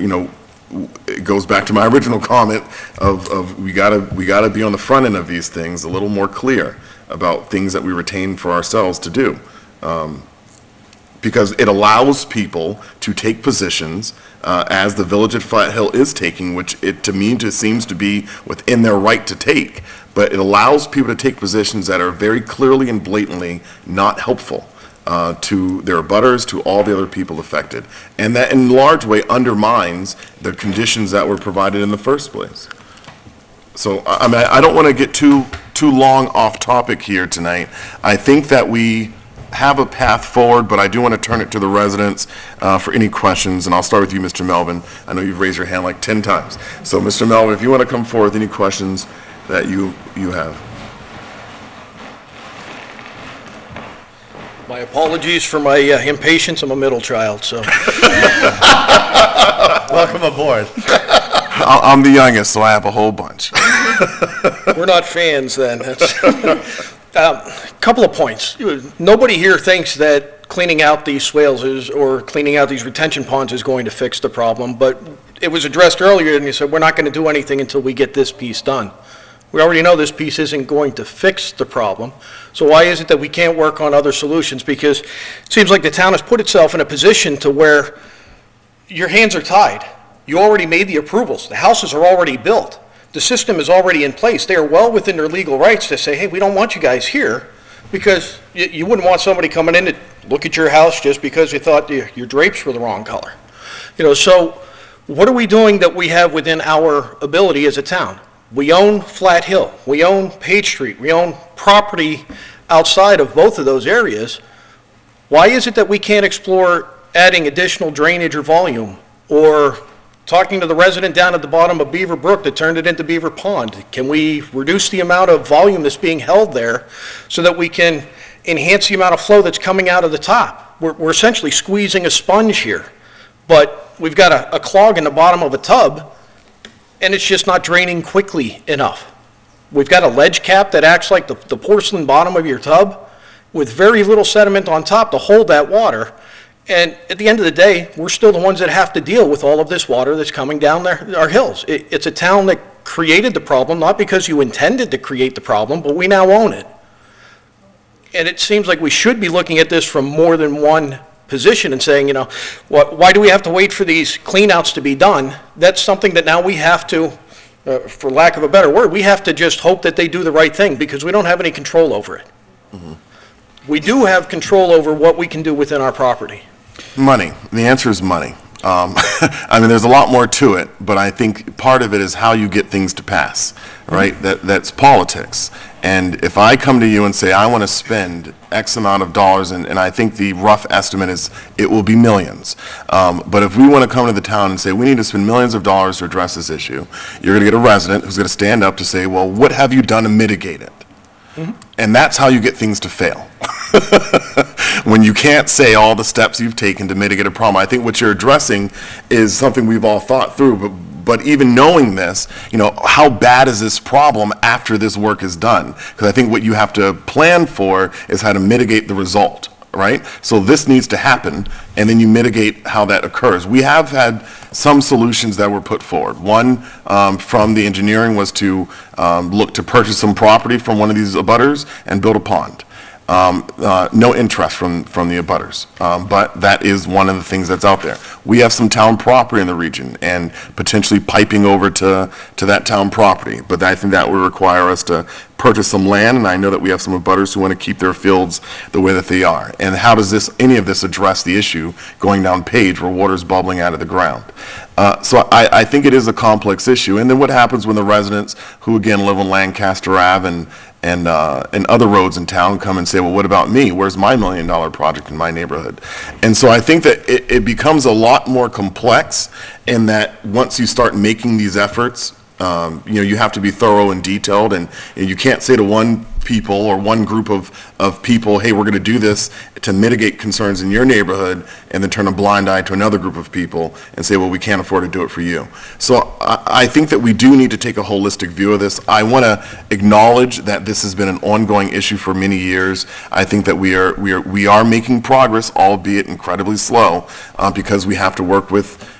Speaker 1: it goes back to my original comment of we gotta be on the front end of these things a little more clear about things that we retain for ourselves to do. Because it allows people to take positions as the village at Flat Hill is taking, which to me seems to be within their right to take. But it allows people to take positions that are very clearly and blatantly not helpful to their abutters, to all the other people affected. And that in large way undermines the conditions that were provided in the first place. So, I mean, I don't want to get too long off topic here tonight. I think that we have a path forward, but I do want to turn it to the residents for any questions, and I'll start with you, Mr. Melvin. I know you've raised your hand like 10 times. So, Mr. Melvin, if you want to come forward with any questions that you have.
Speaker 2: My apologies for my impatience. I'm a middle child, so.
Speaker 6: Welcome aboard.
Speaker 1: I'm the youngest, so I have a whole bunch.
Speaker 2: We're not fans then. Couple of points. Nobody here thinks that cleaning out these swales or cleaning out these retention ponds is going to fix the problem, but it was addressed earlier and you said we're not going to do anything until we get this piece done. We already know this piece isn't going to fix the problem, so why is it that we can't work on other solutions? Because it seems like the town has put itself in a position to where your hands are tied. You already made the approvals. The houses are already built. The system is already in place. They are well within their legal rights to say, hey, we don't want you guys here, because you wouldn't want somebody coming in to look at your house just because you thought your drapes were the wrong color. So what are we doing that we have within our ability as a town? We own Flat Hill. We own Page Street. We own property outside of both of those areas. Why is it that we can't explore adding additional drainage or volume, or talking to the resident down at the bottom of Beaver Brook that turned it into Beaver Pond? Can we reduce the amount of volume that's being held there so that we can enhance the amount of flow that's coming out of the top? We're essentially squeezing a sponge here, but we've got a clog in the bottom of a tub and it's just not draining quickly enough. We've got a ledge cap that acts like the porcelain bottom of your tub with very little sediment on top to hold that water. And at the end of the day, we're still the ones that have to deal with all of this water that's coming down our hills. It's a town that created the problem, not because you intended to create the problem, but we now own it. And it seems like we should be looking at this from more than one position and saying, you know, why do we have to wait for these cleanouts to be done? That's something that now we have to, for lack of a better word, we have to just hope that they do the right thing because we don't have any control over it. We do have control over what we can do within our property.
Speaker 1: Money. The answer is money. I mean, there's a lot more to it, but I think part of it is how you get things to pass, right? That's politics. And if I come to you and say, I want to spend X amount of dollars, and I think the rough estimate is it will be millions. But if we want to come to the town and say, we need to spend millions of dollars to address this issue, you're going to get a resident who's going to stand up to say, well, what have you done to mitigate it? And that's how you get things to fail. When you can't say all the steps you've taken to mitigate a problem. I think what you're addressing is something we've all thought through, but even knowing this, you know, how bad is this problem after this work is done? Because I think what you have to plan for is how to mitigate the result, right? So this needs to happen, and then you mitigate how that occurs. We have had some solutions that were put forward. One from the engineering was to look to purchase some property from one of these abutters and build a pond. No interest from the abutters, but that is one of the things that's out there. We have some town property in the region and potentially piping over to that town property, but I think that would require us to purchase some land, and I know that we have some abutters who want to keep their fields the way that they are. And how does any of this address the issue going down Page where water's bubbling out of the ground? So I think it is a complex issue. And then what happens when the residents who, again, live on Lancaster Ave and other roads in town come and say, well, what about me? Where's my $1 million project in my neighborhood? And so I think that it becomes a lot more complex in that once you start making these efforts, you know, you have to be thorough and detailed, and you can't say to one people or one group of people, hey, we're going to do this to mitigate concerns in your neighborhood, and then turn a blind eye to another group of people and say, well, we can't afford to do it for you. So I think that we do need to take a holistic view of this. I want to acknowledge that this has been an ongoing issue for many years. I think that we are making progress, albeit incredibly slow, because we have to work with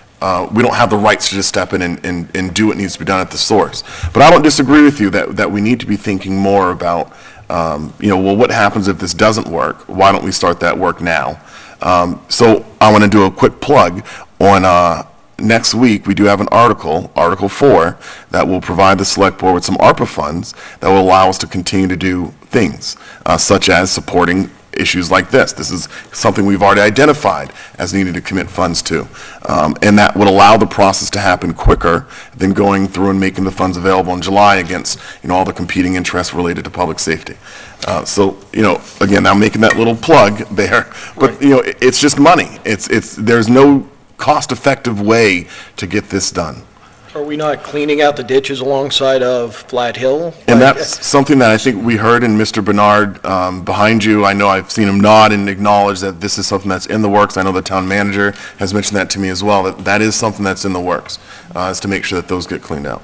Speaker 1: we don't have the rights to just step in and do what needs to be done at the source. But I don't disagree with you that we need to be thinking more about, you know, well, what happens if this doesn't work? Why don't we start that work now? So I want to do a quick plug on next week. We do have an Article 4, that will provide the Select Board with some ARPA funds that will allow us to continue to do things, such as supporting issues like this. This is something we've already identified as needing to commit funds to. And that would allow the process to happen quicker than going through and making the funds available in July against, you know, all the competing interests related to public safety. So, you know, again, I'm making that little plug there, but, you know, it's just money. There's no cost-effective way to get this done.
Speaker 2: Are we not cleaning out the ditches alongside of Flat Hill?
Speaker 1: And that's something that I think we heard in Mr. Bernard behind you. I know I've seen him nod and acknowledge that this is something that's in the works. I know the town manager has mentioned that to me as well, that is something that's in the works, is to make sure that those get cleaned out.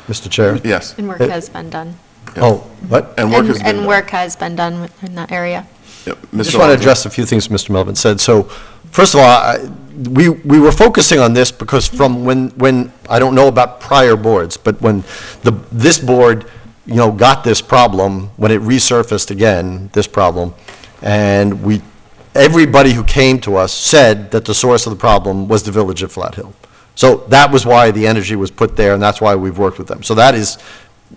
Speaker 6: Mr. Chair?
Speaker 1: Yes.
Speaker 4: And work has been done.
Speaker 1: Yeah.
Speaker 6: Oh, what?
Speaker 1: And work has been done.
Speaker 4: Work has been done in that area.
Speaker 1: Yep.
Speaker 6: I just want to address a few things Mr. Melvin said. So, first of all, we were focusing on this because from when I don't know about prior boards, but when this board, you know, got this problem, when it resurfaced again, this problem, and everybody who came to us said that the source of the problem was the village of Flat Hill. So that was why the energy was put there, and that's why we've worked with them. So that is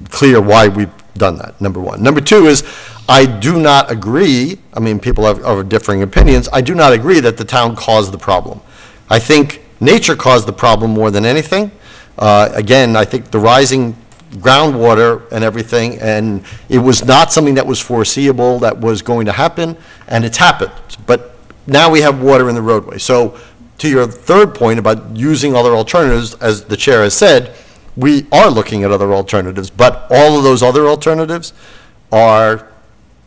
Speaker 6: clear why we've done that, number one. Number two is, I do not agree, I mean, people have differing opinions, I do not agree that the town caused the problem. I think nature caused the problem more than anything. Again, I think the rising groundwater and everything, and it was not something that was foreseeable that was going to happen, and it's happened. But now we have water in the roadway. So to your third point about using other alternatives, as the chair has said, we are looking at other alternatives, but all of those other alternatives are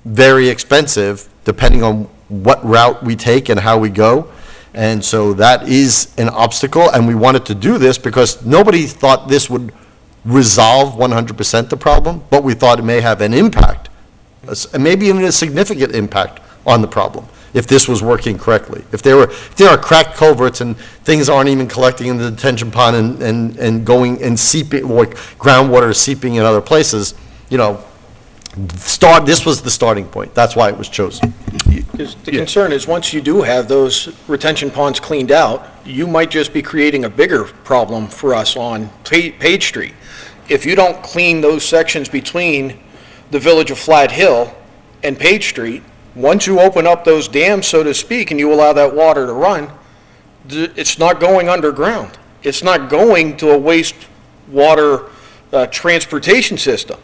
Speaker 6: very expensive depending on what route we take and how we go. And so that is an obstacle, and we wanted to do this because nobody thought this would resolve 100% the problem, but we thought it may have an impact, and maybe even a significant impact on the problem if this was working correctly. If there are cracked culverts and things aren't even collecting in the detention pond and going and seeping, or groundwater is seeping in other places, you know, This was the starting point. That's why it was chosen.
Speaker 2: Because the concern is, once you do have those retention ponds cleaned out, you might just be creating a bigger problem for us on Page Street. If you don't clean those sections between the village of Flat Hill and Page Street, once you open up those dams, so to speak, and you allow that water to run, it's not going underground. It's not going to a wastewater transportation system.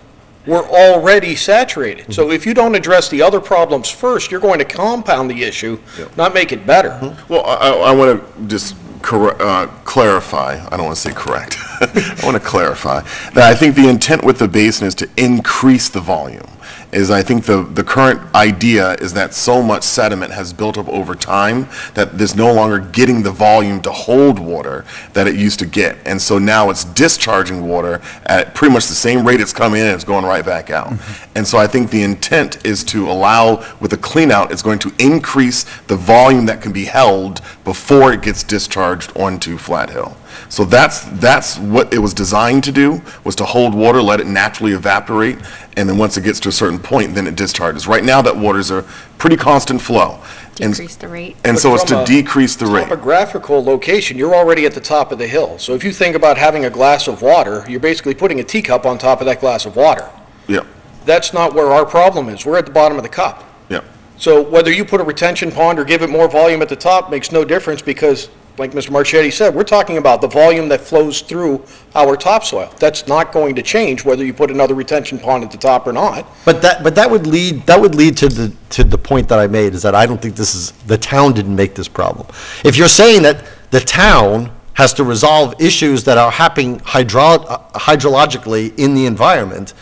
Speaker 2: We're already saturated. So if you don't address the other problems first, you're going to compound the issue, not make it better.
Speaker 1: Well, I want to just clarify, I don't want to say correct, I want to clarify that I think the intent with the basin is to increase the volume. I think the current idea is that so much sediment has built up over time that there's no longer getting the volume to hold water that it used to get. And so now it's discharging water at pretty much the same rate it's coming in and it's going right back out. And so I think the intent is to allow, with the clean out, it's going to increase the volume that can be held before it gets discharged onto Flat Hill. So that's what it was designed to do, was to hold water, let it naturally evaporate, and then once it gets to a certain point, then it discharges. Right now, that water's a pretty constant flow.
Speaker 4: Decrease the rate.
Speaker 1: And so it's to decrease the rate.
Speaker 2: Topographical location, you're already at the top of the hill. So if you think about having a glass of water, you're basically putting a teacup on top of that glass of water.
Speaker 1: Yeah.
Speaker 2: That's not where our problem is. We're at the bottom of the cup.
Speaker 1: Yeah.
Speaker 2: So whether you put a retention pond or give it more volume at the top makes no difference, because, like Mr. Marchetti said, we're talking about the volume that flows through our topsoil. That's not going to change whether you put another retention pond at the top or not.
Speaker 6: But that would lead to the point that I made, is that I don't think the town didn't make this problem. If you're saying that the town has to resolve issues that are happening hydrologically in the environment,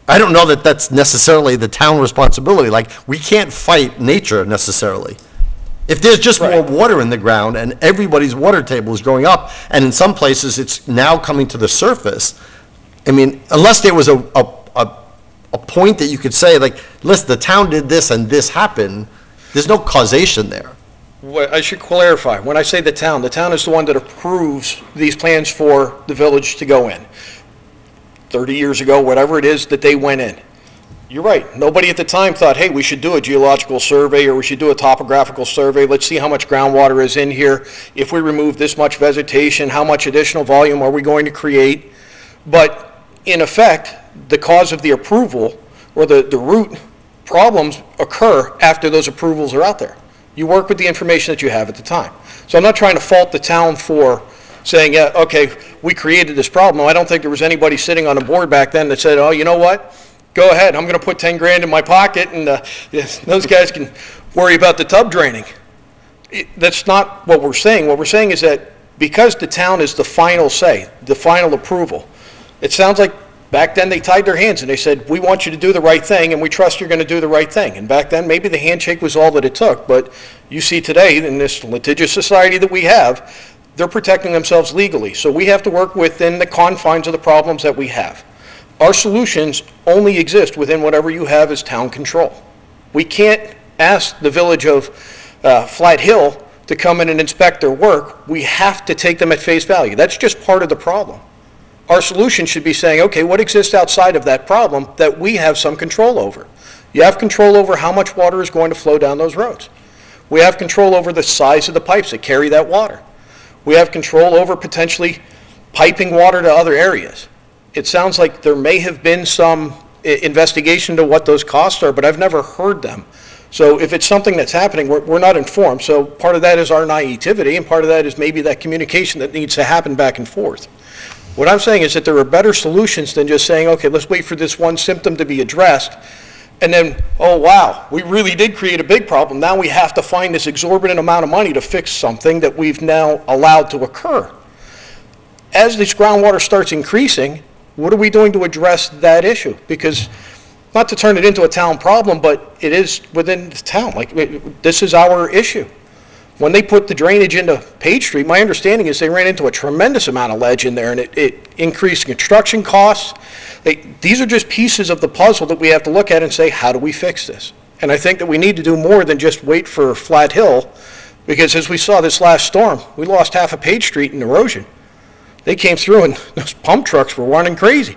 Speaker 6: I don't know that that's necessarily the town responsibility. Like, we can't fight nature necessarily. If there's just more water in the ground and everybody's water table is going up, and in some places it's now coming to the surface, I mean, unless there was a point that you could say, like, listen, the town did this and this happened, there's no causation there.
Speaker 2: I should clarify. When I say the town is the one that approves these plans for the village to go in. 30 years ago, whatever it is that they went in. You're right. Nobody at the time thought, hey, we should do a geological survey, or we should do a topographical survey. Let's see how much groundwater is in here. If we remove this much vegetation, how much additional volume are we going to create? But in effect, the cause of the approval, or the root problems, occur after those approvals are out there. You work with the information that you have at the time. So I'm not trying to fault the town for saying, yeah, okay, we created this problem. I don't think there was anybody sitting on the board back then that said, oh, you know what? Go ahead, I'm going to put 10 grand in my pocket, and those guys can worry about the tub draining. That's not what we're saying. What we're saying is that because the town is the final say, the final approval, it sounds like back then they tied their hands and they said, we want you to do the right thing, and we trust you're going to do the right thing. And back then, maybe the handshake was all that it took, but you see today, in this litigious society that we have, they're protecting themselves legally. So we have to work within the confines of the problems that we have. Our solutions only exist within whatever you have as town control. We can't ask the village of Flat Hill to come in and inspect their work. We have to take them at face value. That's just part of the problem. Our solution should be saying, okay, what exists outside of that problem that we have some control over? You have control over how much water is going to flow down those roads. We have control over the size of the pipes that carry that water. We have control over potentially piping water to other areas. It sounds like there may have been some investigation to what those costs are, but I've never heard them. So if it's something that's happening, we're not informed. So part of that is our naivety, and part of that is maybe that communication that needs to happen back and forth. What I'm saying is that there are better solutions than just saying, okay, let's wait for this one symptom to be addressed, and then, oh wow, we really did create a big problem. Now we have to find this exorbitant amount of money to fix something that we've now allowed to occur. As this groundwater starts increasing, what are we doing to address that issue? Because, not to turn it into a town problem, but it is within the town. Like, this is our issue. When they put the drainage into Page Street, my understanding is they ran into a tremendous amount of ledge in there, and it increased construction costs. These are just pieces of the puzzle that we have to look at and say, how do we fix this? And I think that we need to do more than just wait for Flat Hill, because as we saw this last storm, we lost half of Page Street in erosion. They came through and those pump trucks were running crazy.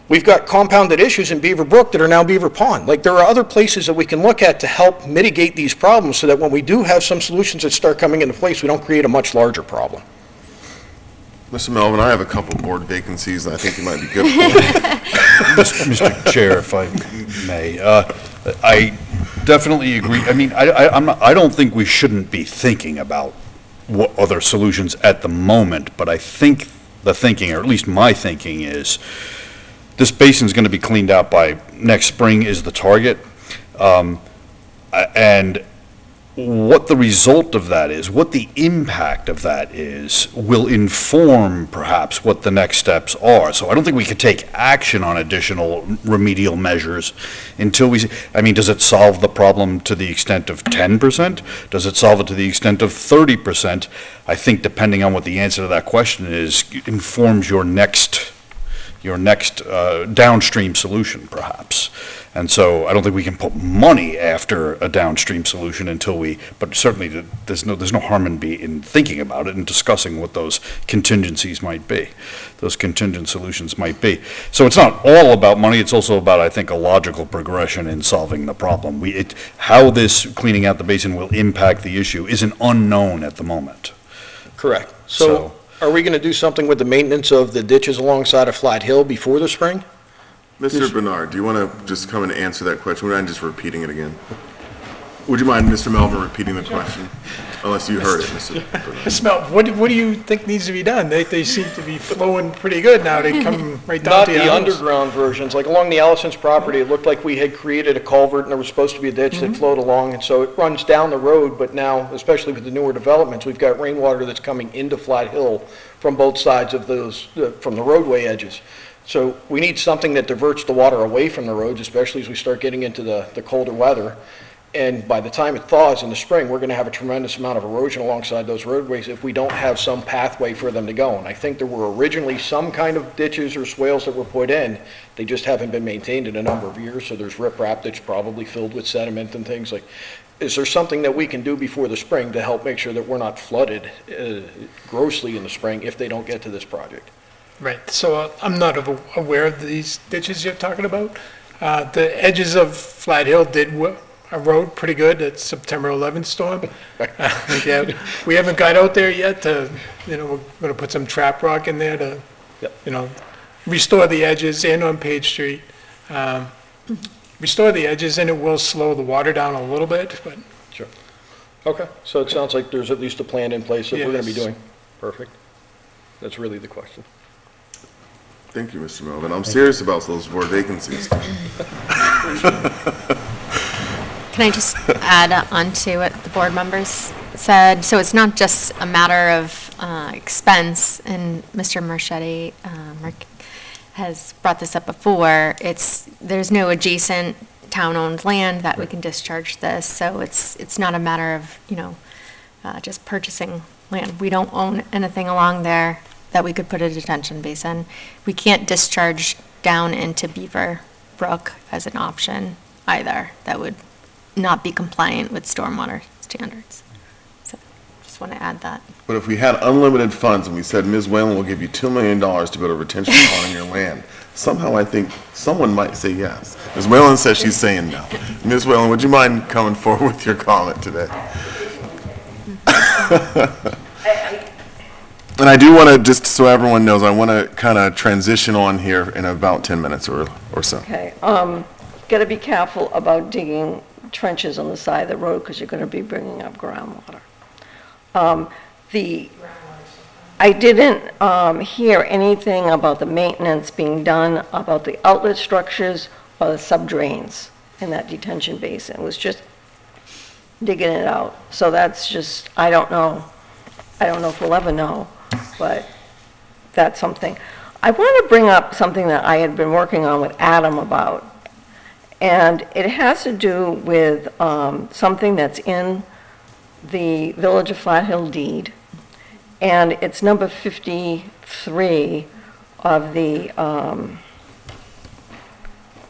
Speaker 2: we've got compounded issues in Beaver Brook that are now Beaver Pond. Like, there are other places that we can look at to help mitigate these problems so that when we do have some solutions that start coming into place, we don't create a much larger problem.
Speaker 1: Mr. Melvin, I have a couple board vacancies that I think you might be good for.
Speaker 7: Mr. Chair, if I may, I definitely agree. I mean, I don't think we shouldn't be thinking about what other solutions at the moment, but I think the thinking, or at least my thinking, is this basin's going to be cleaned out by next spring is the target. And what the result of that is, what the impact of that is, will inform perhaps what the next steps are. So I don't think we could take action on additional remedial measures until we see, I mean, does it solve the problem to the extent of 10%? Does it solve it to the extent of 30%? I think depending on what the answer to that question is, informs your next downstream solution, perhaps. And so I don't think we can put money after a downstream solution until but certainly there's no harm in thinking about it and discussing what those contingencies might be, those contingent solutions might be. So it's not all about money, it's also about, I think, a logical progression in solving the problem. How this cleaning out the basin will impact the issue is an unknown at the moment.
Speaker 2: Correct. So are we going to do something with the maintenance of the ditches alongside of Flat Hill before the spring?
Speaker 1: Mr. Bernard, do you want to just come and answer that question? Would you mind just repeating it again? Would you mind, Mr. Melvin, repeating the question? Unless you heard it, Mr. Bernard.
Speaker 9: Mr. Melvin, what do you think needs to be done? They seem to be flowing pretty good now. They come right down
Speaker 2: Not
Speaker 9: to your
Speaker 2: the
Speaker 9: house.
Speaker 2: underground versions. Like along the Allison's property, it looked like we had created a culvert and there was supposed to be a ditch that flowed along. And so it runs down the road, but now, especially with the newer developments, we've got rainwater that's coming into Flat Hill from both sides of those, from the roadway edges. So we need something that diverts the water away from the roads, especially as we start getting into the colder weather. And by the time it thaws in the spring, we're going to have a tremendous amount of erosion alongside those roadways if we don't have some pathway for them to go. And I think there were originally some kind of ditches or swales that were put in. They just haven't been maintained in a number of years, so there's riprap that's probably filled with sediment and things like. Is there something that we can do before the spring to help make sure that we're not flooded grossly in the spring if they don't get to this project?
Speaker 9: Right, so I'm not aware of these ditches you're talking about. The edges of Flat Hill did erode pretty good at September 11th storm. Yeah, we haven't got out there yet to, we're going to put some trap rock in there to, restore the edges, and on Page Street. Restore the edges, and it will slow the water down a little bit, but.
Speaker 2: Sure. Okay, so it sounds like there's at least a plan in place that we're going to be
Speaker 9: Yes.
Speaker 2: doing. Perfect. That's really the question.
Speaker 1: Thank you, Mr. Melvin. I'm serious about those board vacancies.
Speaker 4: Can I just add on to what the board members said? So it's not just a matter of expense, and Mr. Marchetti has brought this up before. There's no adjacent town-owned land that we can discharge this, so it's not a matter of, just purchasing land. We don't own anything along there that we could put a detention basin. We can't discharge down into Beaver Brook as an option either. That would not be compliant with stormwater standards. So just want to add that.
Speaker 1: But if we had unlimited funds and we said, Ms. Whalen will give you $2 million to build a retention pond on your land, somehow I think someone might say yes. Ms. Whalen says she's saying no. Ms. Whalen, would you mind coming forward with your comment today? And I do want to, just so everyone knows, I want to kind of transition on here in about 10 minutes or so.
Speaker 17: Okay, got to be careful about digging trenches on the side of the road because you're going to be bringing up groundwater. I didn't hear anything about the maintenance being done, about the outlet structures or the sub-drains in that detention basin. It was just digging it out. So that's just, I don't know. I don't know if we'll ever know, but that's something. I want to bring up something that I had been working on with Adam about. And it has to do with something that's in the Village of Flat Hill deed. And it's number 53 of the,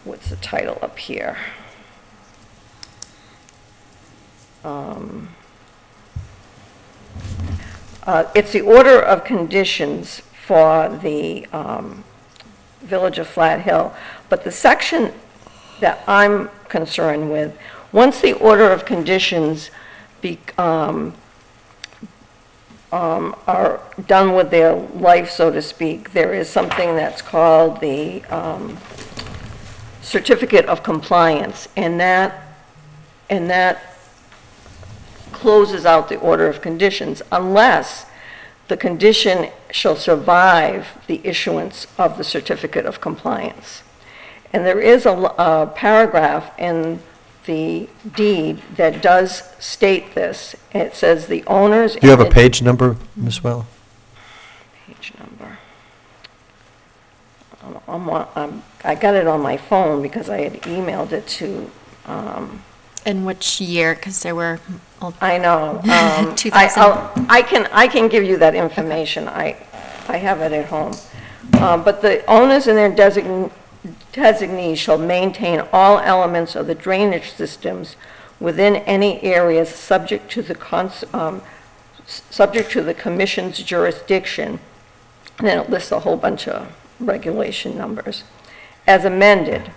Speaker 17: what's the title up here? It's the order of conditions for the Village of Flat Hill. But the section that I'm concerned with, once the order of conditions are done with their life, so to speak, there is something that's called the certificate of compliance, and that closes out the order of conditions unless the condition shall survive the issuance of the certificate of compliance. And there is a paragraph in the deed that does state this. It says the owners...
Speaker 6: Do you have a page number, Ms. Weller?
Speaker 17: Page number. I got it on my phone because I had emailed it to...
Speaker 4: In which year? Because there were...
Speaker 17: I know.
Speaker 4: 2000.
Speaker 17: I can give you that information. I have it at home. But the owners and their designees shall maintain all elements of the drainage systems within any areas subject to the commission's jurisdiction. And then it lists a whole bunch of regulation numbers. As amended,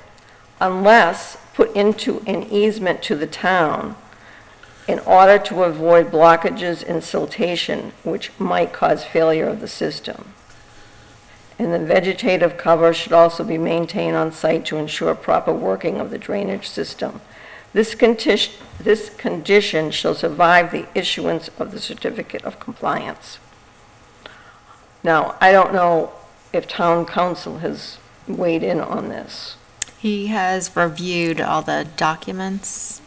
Speaker 17: unless put into an easement to the town in order to avoid blockages and siltation which might cause failure of the system. And the vegetative cover should also be maintained on site to ensure proper working of the drainage system. This condition shall survive the issuance of the certificate of compliance. Now, I don't know if town council has weighed in on this.
Speaker 4: He has reviewed all the documents.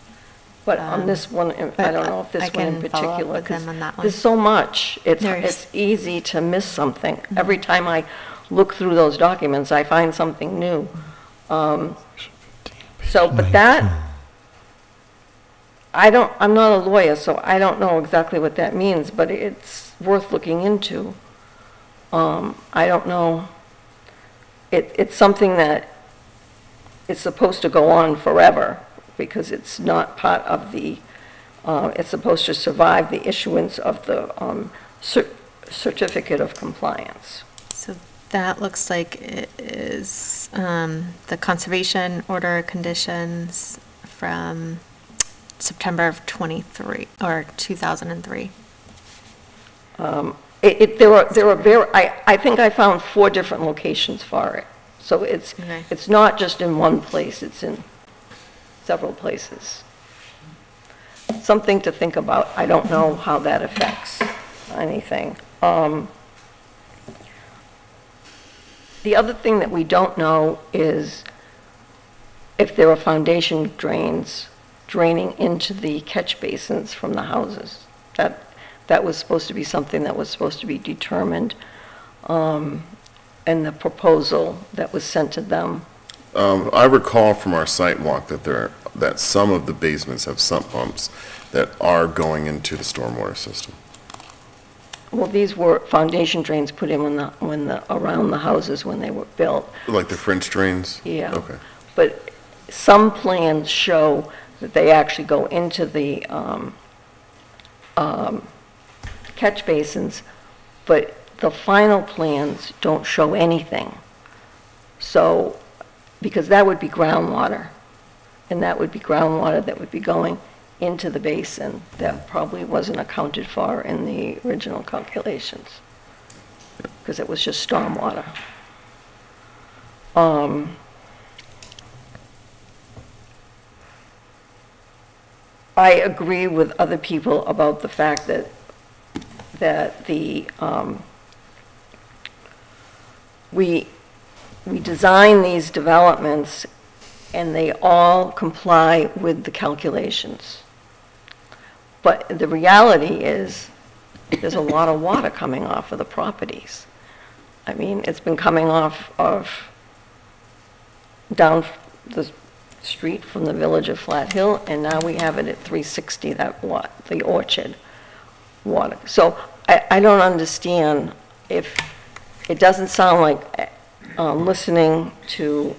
Speaker 17: But on this one, I don't know if this one in particular, because
Speaker 4: on that one.
Speaker 17: there's so much. It's easy to miss something. Every time I look through those documents, I find something new. But that, I'm not a lawyer, so I don't know exactly what that means, but it's worth looking into. I don't know. It's something that it's supposed to go on forever because it's not part of the, it's supposed to survive the issuance of the certificate of compliance.
Speaker 4: So that looks like it is the conservation order of conditions from September of 23 or 2003.
Speaker 17: There were very, I think I found 4 different locations for it. So it's not just in one place, it's in several places. Something to think about. I don't know how that affects anything. The other thing that we don't know is if there are foundation drains draining into the catch basins from the houses. That was supposed to be something that was supposed to be determined in the proposal that was sent to them.
Speaker 1: I recall from our site walk that some of the basements have sump pumps that are going into the stormwater system.
Speaker 17: Well, these were foundation drains put in around the houses when they were built.
Speaker 1: Like the French drains?
Speaker 17: Yeah.
Speaker 1: Okay.
Speaker 17: But some plans show that they actually go into the catch basins, but the final plans don't show anything. So, because that would be groundwater, and that would be groundwater that would be going into the basin that probably wasn't accounted for in the original calculations, because it was just stormwater. I agree with other people about the fact that the we design these developments and they all comply with the calculations. But the reality is there's a lot of water coming off of the properties. I mean, it's been coming off of down the street from the village of Flat Hill, and now we have it at 360, the Orchard water. So I don't understand if, it doesn't sound like, listening to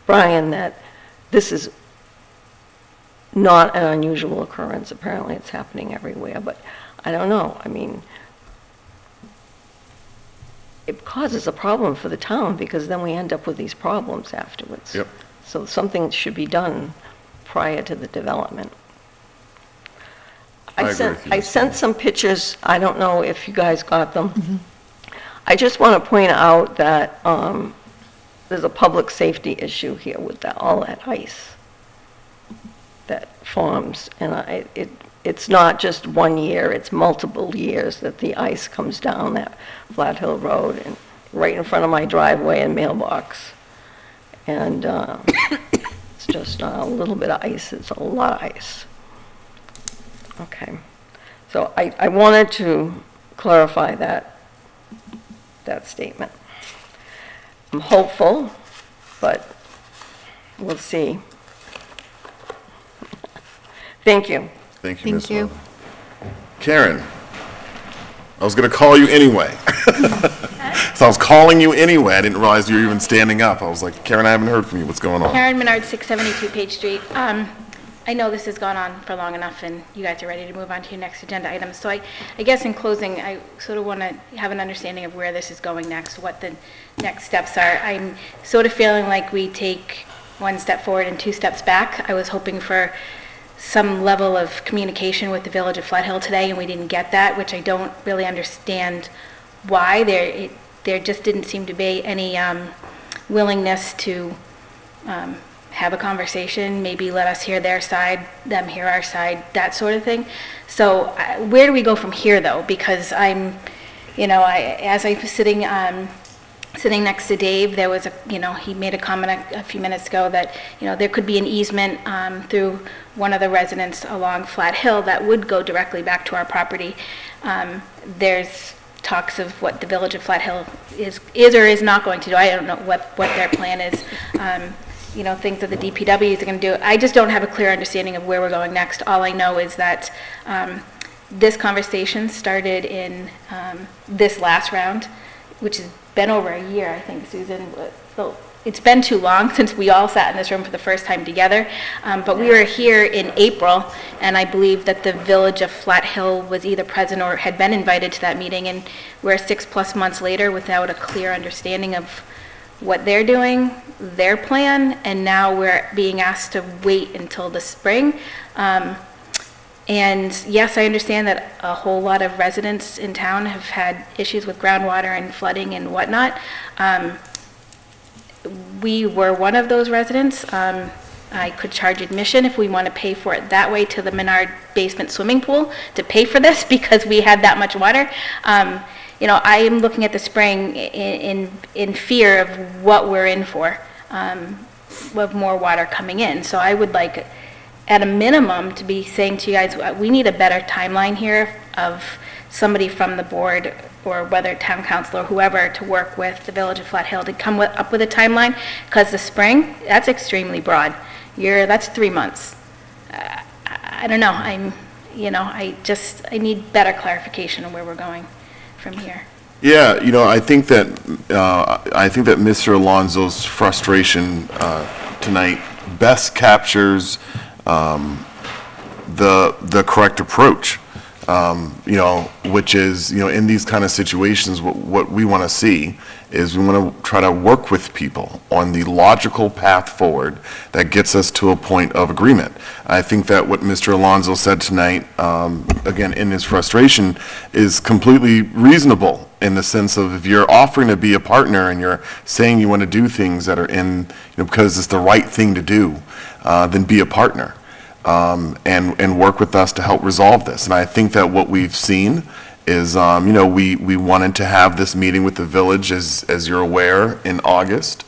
Speaker 17: Brian, that this is not an unusual occurrence. Apparently it's happening everywhere, but I don't know. I mean, it causes a problem for the town, because then we end up with these problems afterwards.
Speaker 1: Yep.
Speaker 17: So something should be done prior to the development.
Speaker 1: I agree with you.
Speaker 17: I sent some pictures, I don't know if you guys got them. I just want to point out that there's a public safety issue here with all that ice that forms, and it's not just 1 year, it's multiple years that the ice comes down that Flat Hill Road and right in front of my driveway and mailbox. And it's just not a little bit of ice, it's a lot of ice. Okay, so I wanted to clarify that statement. I'm hopeful, but we'll see. Thank you.
Speaker 1: Thank you, Ms. Miller. Karen, I was going to call you anyway. So I was calling you anyway. I didn't realize you were even standing up. I was like, Karen, I haven't heard from you. What's going on?
Speaker 18: Karen Menard, 672 Page Street. I know this has gone on for long enough, and you guys are ready to move on to your next agenda item. So I guess in closing, I sort of want to have an understanding of where this is going next, what the next steps are. I'm sort of feeling like we take 1 step forward and 2 steps back. I was hoping for some level of communication with the Village of Flat Hill today, and we didn't get that, which I don't really understand why. There just didn't seem to be any willingness to have a conversation, maybe let us hear their side, them hear our side, that sort of thing. So where do we go from here, though? Because I'm, as I was sitting next to Dave, there was he made a comment a few minutes ago that, there could be an easement through one of the residents along Flat Hill that would go directly back to our property. There's talks of what the Village of Flat Hill is or is not going to do. I don't know what their plan is. Things that the DPW are going to do. I just don't have a clear understanding of where we're going next. All I know is that this conversation started in this last round, which has been over a year, I think, Susan. So it's been too long since we all sat in this room for the first time together. But we were here in April, and I believe that the Village of Flat Hill was either present or had been invited to that meeting, and we're 6+ months later without a clear understanding of what they're doing, their plan, and now we're being asked to wait until the spring. And yes, I understand that a whole lot of residents in town have had issues with groundwater and flooding and whatnot. We were one of those residents. I could charge admission if we want to pay for it that way to the Menard basement swimming pool to pay for this because we had that much water. I am looking at the spring in fear of what we're in for, with more water coming in. So I would like, at a minimum, to be saying to you guys, we need a better timeline here of somebody from the board, or whether town council or whoever, to work with the Village of Flat Hill to come up with a timeline, because the spring, that's extremely broad. That's 3 months. I don't know. I need better clarification on where we're going from here.
Speaker 1: Yeah, I think that Mr. Alonso's frustration tonight best captures the correct approach. Which is, in these kind of situations, what we want to see is we want to try to work with people on the logical path forward that gets us to a point of agreement. I think that what Mr. Alonso said tonight, again, in his frustration, is completely reasonable in the sense of if you're offering to be a partner and you're saying you want to do things that are because it's the right thing to do, then be a partner. And work with us to help resolve this. And I think that what we've seen is, we wanted to have this meeting with the village, as you're aware, in August.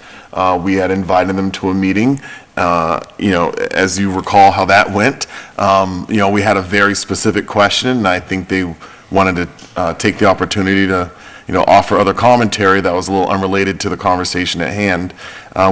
Speaker 1: We had invited them to a meeting. As you recall how that went, we had a very specific question, and I think they wanted to take the opportunity to offer other commentary that was a little unrelated to the conversation at hand.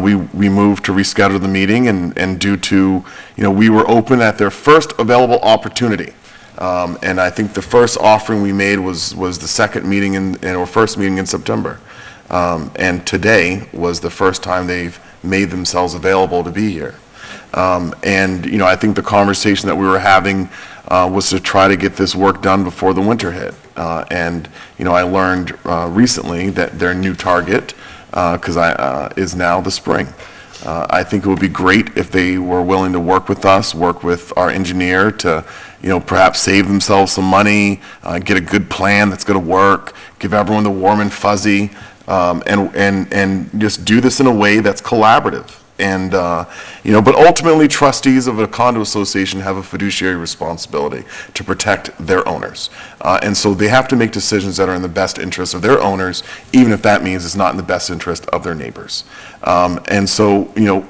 Speaker 1: We moved to reschedule the meeting, and due to, we were open at their first available opportunity. And I think the first offering we made was the second meeting in our first meeting in September. And today was the first time they've made themselves available to be here. And, you know, I think the conversation that we were having was to try to get this work done before the winter hit. And, you know, I learned recently that their new target is now the spring. I think it would be great if they were willing to work with us, work with our engineer to, you know, perhaps save themselves some money, get a good plan that's going to work, give everyone the warm and fuzzy, and just do this in a way that's collaborative. And, you know, but ultimately trustees of a condo association have a fiduciary responsibility to protect their owners. And so they have to make decisions that are in the best interest of their owners, even if that means it's not in the best interest of their neighbors. And so, you know,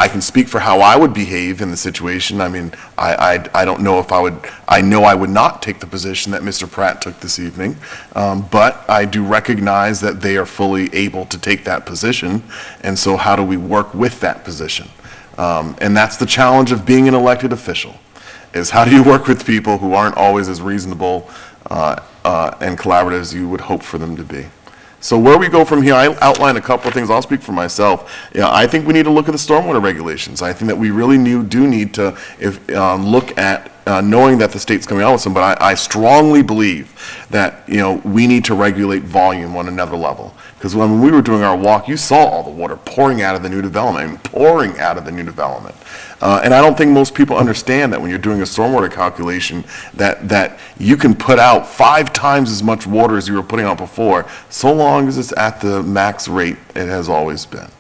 Speaker 1: I can speak for how I would behave in the situation. I mean, I don't know if I know I would not take the position that Mr. Pratt took this evening, but I do recognize that they are fully able to take that position, and so how do we work with that position? And that's the challenge of being an elected official, is how do you work with people who aren't always as reasonable and collaborative as you would hope for them to be. So where we go from here, I outlined a couple of things. I'll speak for myself. Yeah, I think we need to look at the stormwater regulations. I think that we really do need to look at knowing that the state's coming out with some, but I strongly believe that, you know, we need to regulate volume on another level. Because when we were doing our walk, you saw all the water pouring out of the new development, and I don't think most people understand that when you're doing a stormwater calculation, that you can put out 5 times as much water as you were putting out before, so long as it's at the max rate it has always been.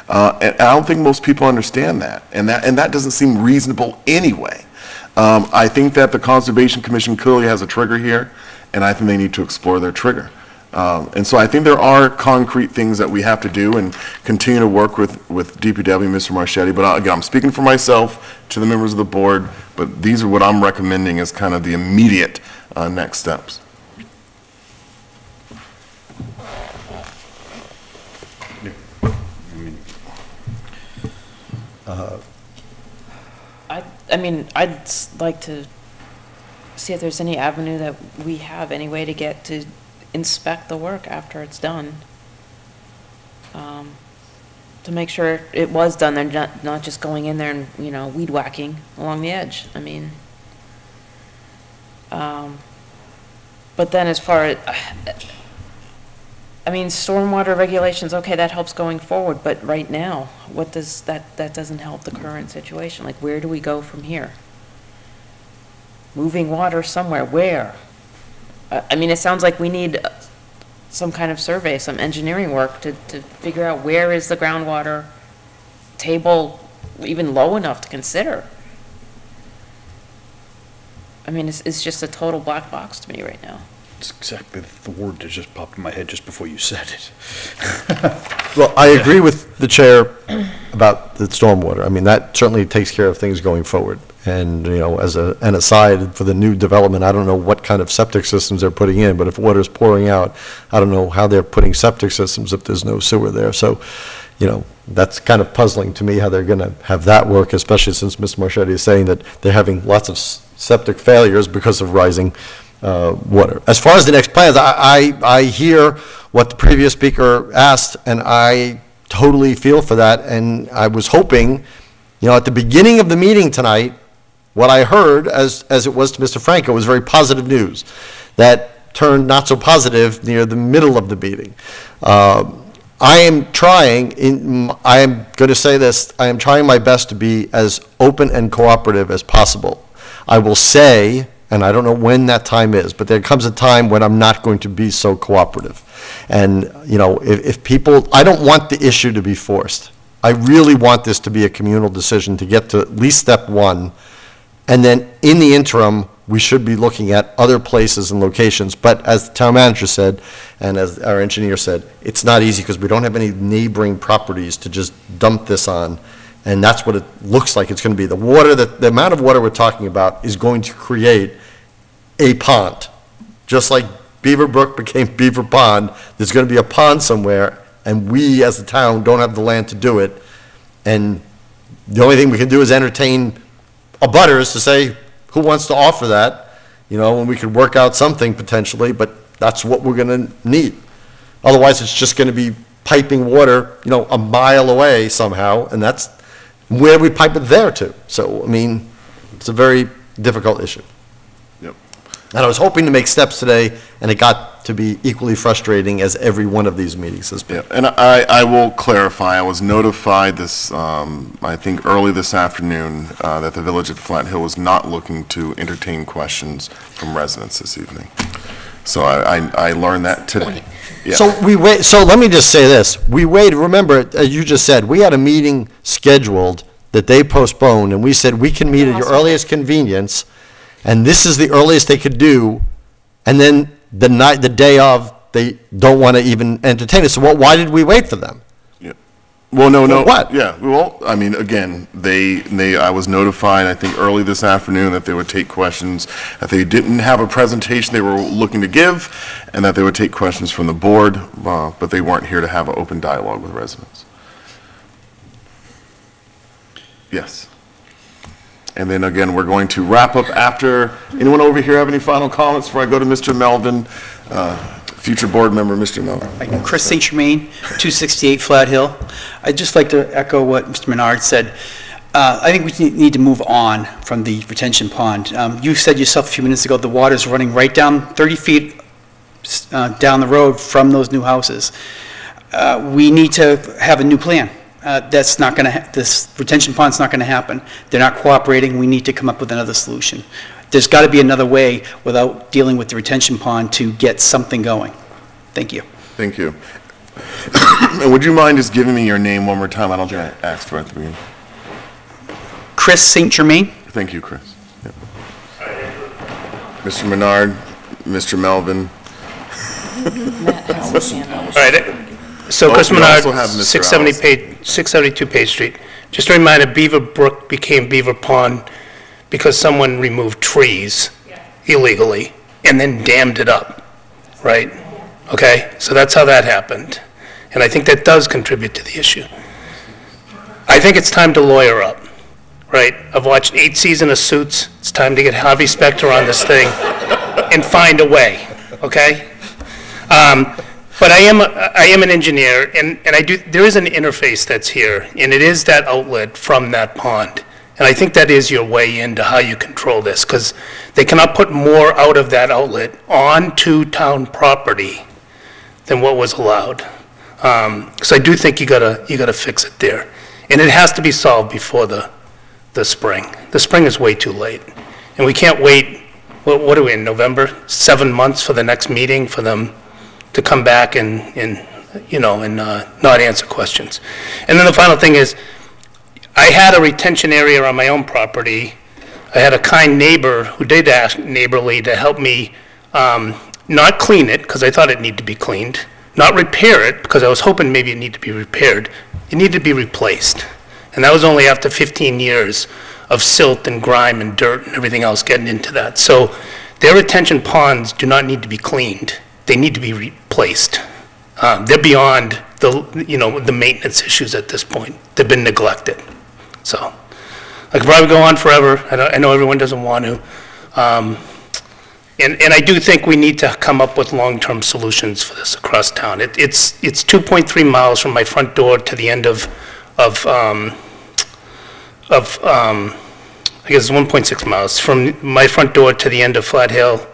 Speaker 1: And I don't think most people understand that, and that doesn't seem reasonable anyway. I think that the Conservation Commission clearly has a trigger here, and I think they need to explore their trigger. And so I think there are concrete things that we have to do and continue to work with DPW, Mr. Marchetti. But again, I'm speaking for myself to the members of the board, but these are what I'm recommending as kind of the immediate next steps.
Speaker 12: I mean, I'd like to see if there's any avenue that we have, any way to get to inspect the work after it's done. To make sure it was done, they're not just going in there and, you know, weed whacking along the edge. I mean, but then as far as, I mean, stormwater regulations, okay, that helps going forward, but right now, what does that doesn't help the current situation. Like, where do we go from here? Moving water somewhere, where? I mean, it sounds like we need some kind of survey, some engineering work to figure out where is the groundwater table even low enough to consider. I mean, it's just a total black box to me right now.
Speaker 7: It's exactly the word that just popped in my head just before you said it.
Speaker 6: Well, I agree with the chair about the stormwater. I mean, that certainly takes care of things going forward. And, you know, as an aside for the new development, I don't know what kind of septic systems they're putting in, but if water's pouring out, I don't know how they're putting septic systems if there's no sewer there. So, you know, that's kind of puzzling to me how they're going to have that work, especially since Mr. Marchetti is saying that they're having lots of septic failures because of rising water. As far as the next plans, I hear what the previous speaker asked, and I totally feel for that. And I was hoping, you know, at the beginning of the meeting tonight, what I heard, as it was to Mr. Franco, was very positive news that turned not so positive near the middle of the meeting. I am trying, I am going to say this, I am trying my best to be as open and cooperative as possible. I will say, and I don't know when that time is, but there comes a time when I'm not going to be so cooperative. And, you know, if people, I don't want the issue to be forced. I really want this to be a communal decision to get to at least step one. And then in the interim, we should be looking at other places and locations. But as the town manager said, and as our engineer said, it's not easy because we don't have any neighboring properties to just dump this on. And that's what it looks like it's going to be. The water, the amount of water we're talking about is going to create a pond. Just like Beaver Brook became Beaver Pond, there's going to be a pond somewhere, and we as a town don't have the land to do it. And the only thing we can do is entertain abutters to say, who wants to offer that? You know, and we could work out something potentially, but that's what we're going to need. Otherwise, it's just going to be piping water, you know, a mile away somehow, and that's where we pipe it there to. So, I mean, it's a very difficult issue.
Speaker 1: Yep.
Speaker 6: And I was hoping to make steps today, and it got to be equally frustrating as every one of these meetings has been.
Speaker 1: Yeah, and I will clarify, I was notified this, I think early this afternoon, that the Village of Flat Hill was not looking to entertain questions from residents this evening. So I learned that today. Yeah.
Speaker 6: So let me just say this. We waited, remember, as you just said, we had a meeting scheduled that they postponed, and we said we can meet at your earliest convenience, and this is the earliest they could do, and then the day of, they don't want to even entertain it. So why did we wait for them?
Speaker 1: Yeah. Well, no.
Speaker 6: What?
Speaker 1: Yeah, well, I mean, again, I was notified, I think, early this afternoon that they would take questions, that they didn't have a presentation they were looking to give, and that they would take questions from the board, but they weren't here to have an open dialogue with residents. Yes. And then again, we're going to wrap up after. Anyone over here have any final comments before I go to Mr. Melvin, future board member, Mr. Melvin?
Speaker 19: Chris St. Germain, 268 Flat Hill. I'd just like to echo what Mr. Menard said. I think we need to move on from the retention pond. You said yourself a few minutes ago the water's running right down 30 feet down the road from those new houses. We need to have a new plan. That's not going to, this retention pond's not going to happen. They're not cooperating. We need to come up with another solution. There's got to be another way without dealing with the retention pond to get something going. Thank you.
Speaker 1: Thank you. And would you mind just giving me your name one more time? I don't think I asked for it at the beginning.
Speaker 19: Chris St. Germain.
Speaker 1: Thank you, Chris. Yep. Mr. Menard, Mr. Melvin.
Speaker 9: All right. So Chris Menard, 672 Page Street. Just a reminder, Beaver Brook became Beaver Pond because someone removed trees illegally and then dammed it up, right? Okay, so that's how that happened. And I think that does contribute to the issue. I think it's time to lawyer up, right? I've watched 8 seasons of Suits. It's time to get Harvey Specter on this thing and find a way, okay? But I am an engineer, and there is an interface that's here, and it is that outlet from that pond. And I think that is your way into how you control this, because they cannot put more out of that outlet onto town property than what was allowed. So I do think you gotta fix it there, and it has to be solved before the spring. The spring is way too late, and we can't wait. What are we in November? 7 months for the next meeting for them to come back and not answer questions. And then the final thing is, I had a retention area on my own property. I had a kind neighbor who did ask neighborly to help me not clean it, because I thought it needed to be cleaned, not repair it, because I was hoping maybe it needed to be repaired. It needed to be replaced. And that was only after 15 years of silt and grime and dirt and everything else getting into that. So their retention ponds do not need to be cleaned. They need to be replaced. They're beyond the maintenance issues at this point. They've been neglected. So I could probably go on forever. I know everyone doesn't want to. And I do think we need to come up with long-term solutions for this across town. It's 2.3 miles from my front door to the end of I guess it's 1.6 miles from my front door to the end of Flat Hill.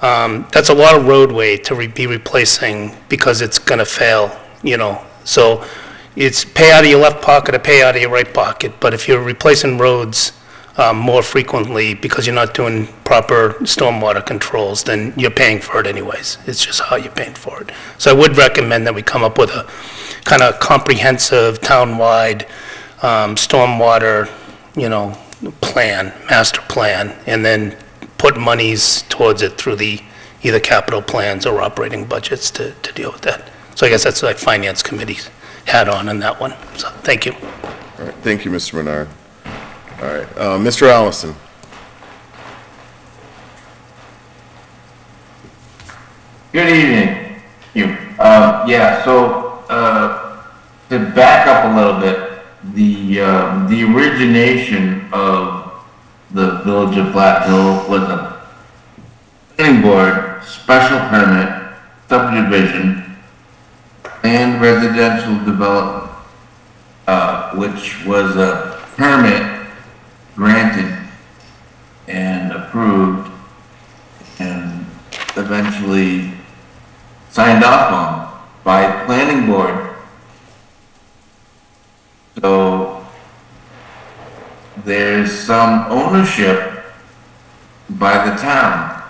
Speaker 9: That's a lot of roadway to be replacing because it's going to fail, So it's pay out of your left pocket or pay out of your right pocket. But if you're replacing roads more frequently because you're not doing proper stormwater controls, then you're paying for it anyways. It's just how you're paying for it. So I would recommend that we come up with a kind of comprehensive town-wide stormwater, plan, master plan, and then put monies towards it through the either capital plans or operating budgets to deal with that. So I guess that's like Finance Committee's hat on that one. So thank you.
Speaker 1: All right, thank you, Mr. Menard. All right, Mr. Allison.
Speaker 16: Good evening. To back up a little bit, the origination of the Village of Flat Hill was a planning board special permit subdivision and residential development, which was a permit granted and approved and eventually signed off on by planning board. So there's some ownership by the town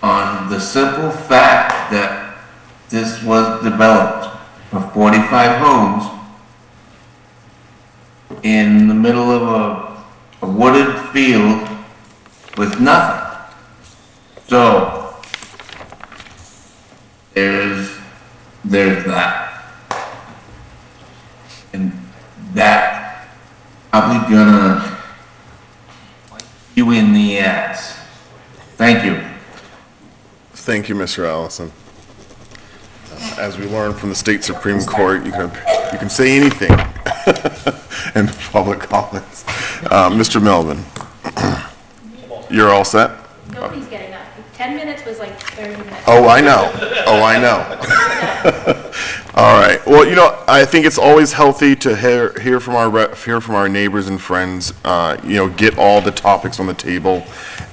Speaker 16: on the simple fact that this was developed for 45 homes in the middle of a wooded field with nothing. So there's that. And that probably gonna you in the ass. Thank you.
Speaker 1: Thank you, Mr. Allison. As we learned from the state Supreme Court, you can say anything in public comments. Mr. Melvin, you're all set?
Speaker 18: Nobody's getting up. 10 minutes was like 30 minutes.
Speaker 1: Oh, I know. Oh, I know. All right. Well, I think it's always healthy to hear from our neighbors and friends. Get all the topics on the table,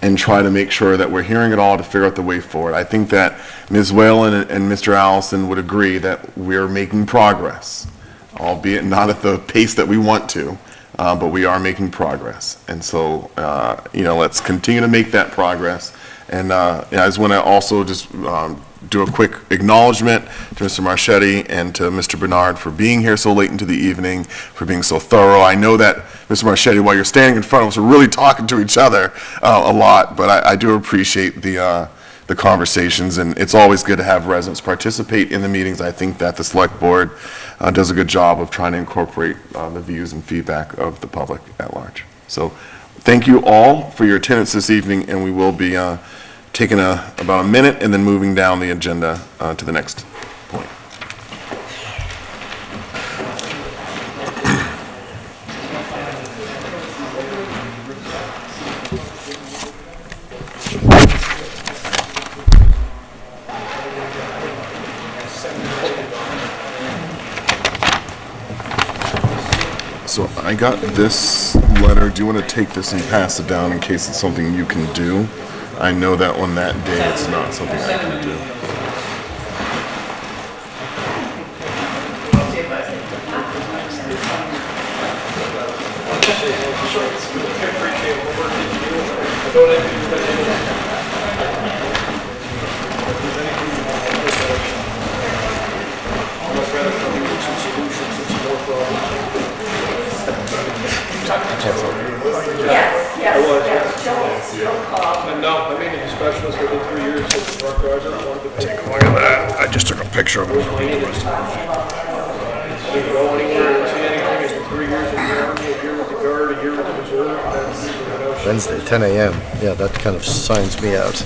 Speaker 1: and try to make sure that we're hearing it all to figure out the way forward. I think that Ms. Whalen and Mr. Allison would agree that we're making progress, albeit not at the pace that we want to, but we are making progress. And so, let's continue to make that progress. And I just want to also just do a quick acknowledgement to Mr. Marchetti and to Mr. Bernard for being here so late into the evening, for being so thorough. I know that, Mr. Marchetti, while you're standing in front of us, we're really talking to each other a lot, but I do appreciate the conversations, and it's always good to have residents participate in the meetings. I think that the Select Board does a good job of trying to incorporate the views and feedback of the public at large. So thank you all for your attendance this evening, and we will be taking about a minute and then moving down the agenda to the next point. So I got this letter. Do you want to take this and pass it down in case it's something you can do? I know that on that day it's not something I can do.
Speaker 2: No, I mean, the specialist within 3 years of the truck driver.
Speaker 7: Take a look at that. I just took a picture of it.
Speaker 2: You go anywhere and see anything in 3 years in the Army, a year with the Guard, a year with the Reserve.
Speaker 6: Wednesday, 10 a.m. Yeah, that kind of signs me out.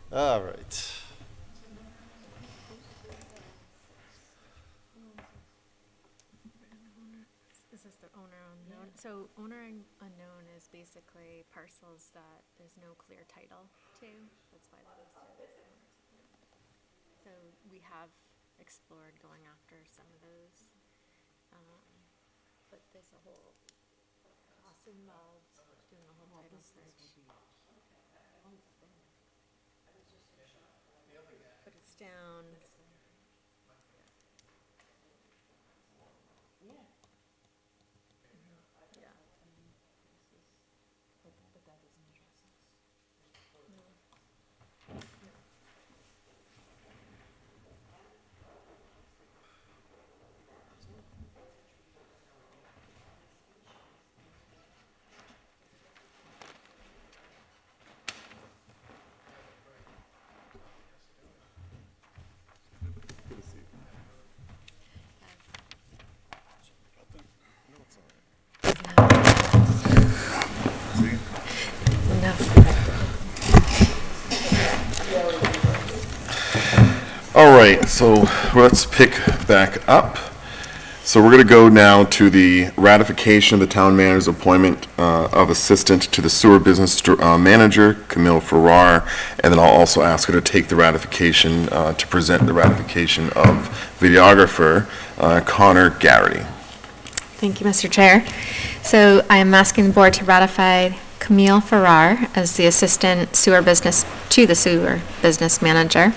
Speaker 6: All right.
Speaker 4: Is this the owner unknown? So owner unknown is basically parcels that there's no clear title to. That's why they're listed as owners. So we have explored going after some of those, but there's a whole cost involved doing a whole title search. But it's down. Yeah.
Speaker 1: All right, so let's pick back up. So we're going to go now to the ratification of the town manager's appointment of assistant to the sewer business manager, Camille Farrar, and then I'll also ask her to take the ratification, to present the ratification of videographer Connor Garrity.
Speaker 4: Thank you, Mr. Chair. So I am asking the board to ratify Camille Farrar as the assistant sewer business to the sewer business manager.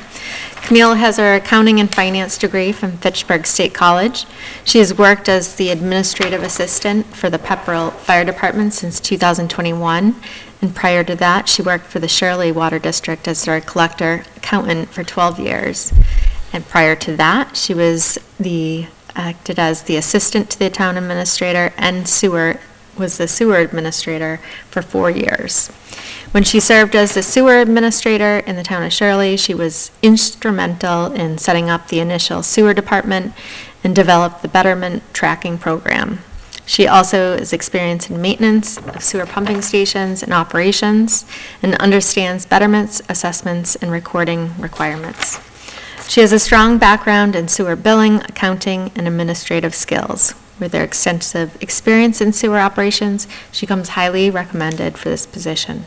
Speaker 4: Camille has her accounting and finance degree from Fitchburg State College. She has worked as the administrative assistant for the Pepperell Fire Department since 2021, and prior to that, she worked for the Shirley Water District as their collector accountant for 12 years. And prior to that, she was acted as the assistant to the town administrator and was the sewer administrator for 4 years. When she served as the sewer administrator in the town of Shirley, she was instrumental in setting up the initial sewer department and developed the betterment tracking program. She also is experienced in maintenance of sewer pumping stations and operations and understands betterments, assessments, and recording requirements. She has a strong background in sewer billing, accounting, and administrative skills. With her extensive experience in sewer operations, she comes highly recommended for this position.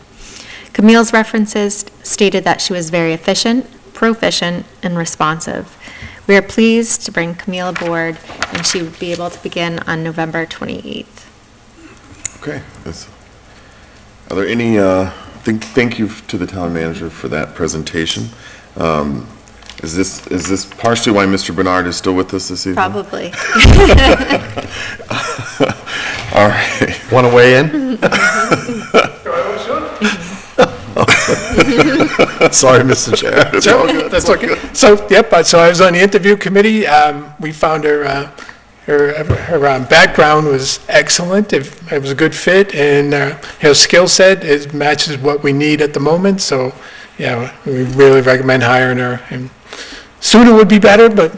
Speaker 4: Camille's references stated that she was very efficient, proficient, and responsive. We are pleased to bring Camille aboard, and she would be able to begin on November 28th.
Speaker 1: Okay. Are there any, thank you to the town manager for that presentation. Is this partially why Mr. Bernard is still with us this evening?
Speaker 4: Probably.
Speaker 1: All right.
Speaker 6: Want to weigh in? Sorry, Mr. Chair.
Speaker 1: It's all good.
Speaker 9: That's okay. So, so I was on the interview committee. We found her background was excellent. It was a good fit, and her skill set matches what we need at the moment. So, yeah, we really recommend hiring her. And sooner would be better, but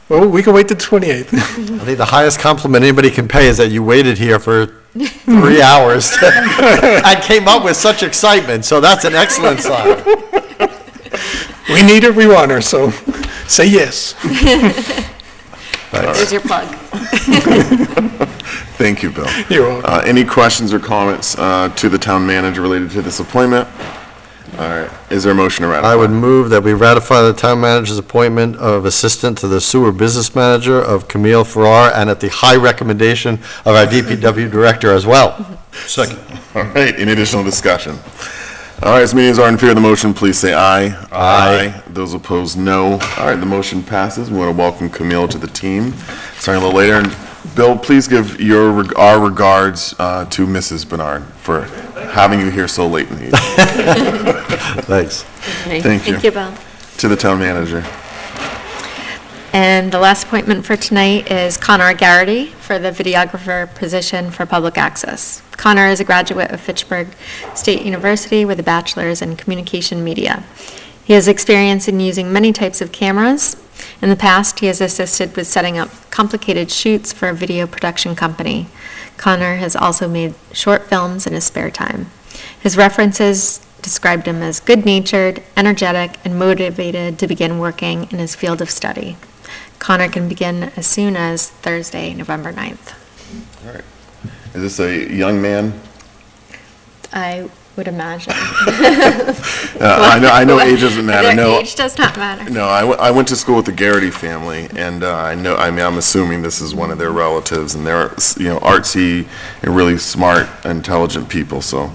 Speaker 9: well, we can wait till the 28th.
Speaker 6: I think the highest compliment anybody can pay is that you waited here for 3 hours and came up with such excitement, so that's an excellent sign.
Speaker 9: We need her, we want her, so say yes.
Speaker 4: There's your plug.
Speaker 1: Thank you, Bill.
Speaker 9: You're welcome.
Speaker 1: Any questions or comments to the town manager related to this appointment? All right. Is there a motion to ratify?
Speaker 6: I would move that we ratify the town manager's appointment of assistant to the sewer business manager of Camille Farrar, and at the high recommendation of our DPW director as well.
Speaker 7: Second.
Speaker 1: All right. Any additional discussion? All right. As many as are in favor of the motion, please say aye. Aye. Those opposed, no. All right. The motion passes. We want to welcome Camille to the team. Starting a little later. And Bill, please give our regards to Mrs. Bernard for having you here so late in the evening.
Speaker 6: Thanks.
Speaker 4: Okay.
Speaker 1: Thank you.
Speaker 4: Thank you, Bill.
Speaker 1: To the town manager.
Speaker 4: And the last appointment for tonight is Connor Garrity for the videographer position for public access. Connor is a graduate of Fitchburg State University with a bachelor's in communication media. He has experience in using many types of cameras. In the past, he has assisted with setting up complicated shoots for a video production company. Connor has also made short films in his spare time. His references described him as good-natured, energetic, and motivated to begin working in his field of study. Connor can begin as soon as Thursday, November 9th.
Speaker 1: All right. Is this a young man?
Speaker 4: I would imagine.
Speaker 1: I know age doesn't matter. No,
Speaker 4: age does not matter.
Speaker 1: No, I went to school with the Garrity family, and I'm assuming this is one of their relatives, and they're, artsy and really smart, intelligent people. So,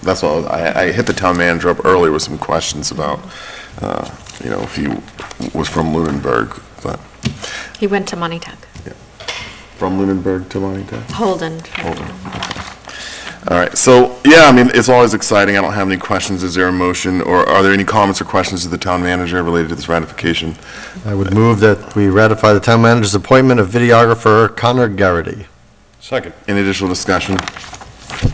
Speaker 1: that's why I hit the town manager up earlier with some questions about, if he was from Lunenburg, but.
Speaker 4: He went to Montauk.
Speaker 1: Yeah. From Lunenburg to Montauk?
Speaker 4: Holden.
Speaker 1: All right, so, it's always exciting. I don't have any questions. Is there a motion, or are there any comments or questions to the town manager related to this ratification?
Speaker 6: I would move that we ratify the town manager's appointment of videographer Connor Garrity.
Speaker 7: Second.
Speaker 1: Any additional discussion?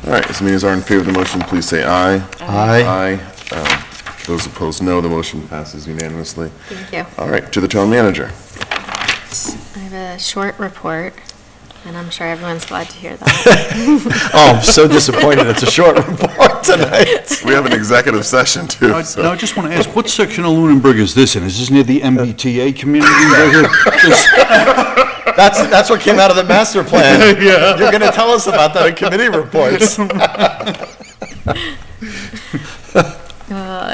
Speaker 1: All right, as many as are in favor of the motion, please say aye.
Speaker 6: Aye.
Speaker 1: Aye. Those opposed, no. The motion passes unanimously.
Speaker 4: Thank you.
Speaker 1: All right, to the town manager.
Speaker 4: I have a short report. And I'm sure everyone's glad to hear that.
Speaker 6: Oh, I'm so disappointed it's a short report tonight.
Speaker 1: We have an executive session too.
Speaker 7: Now,
Speaker 1: so.
Speaker 7: now, I just want to ask, what section of Lunenburg is this in? Is this near the MBTA community right here? 'Cause
Speaker 6: That's what came out of the master plan.
Speaker 7: Yeah.
Speaker 6: You're going to tell us about that in committee reports.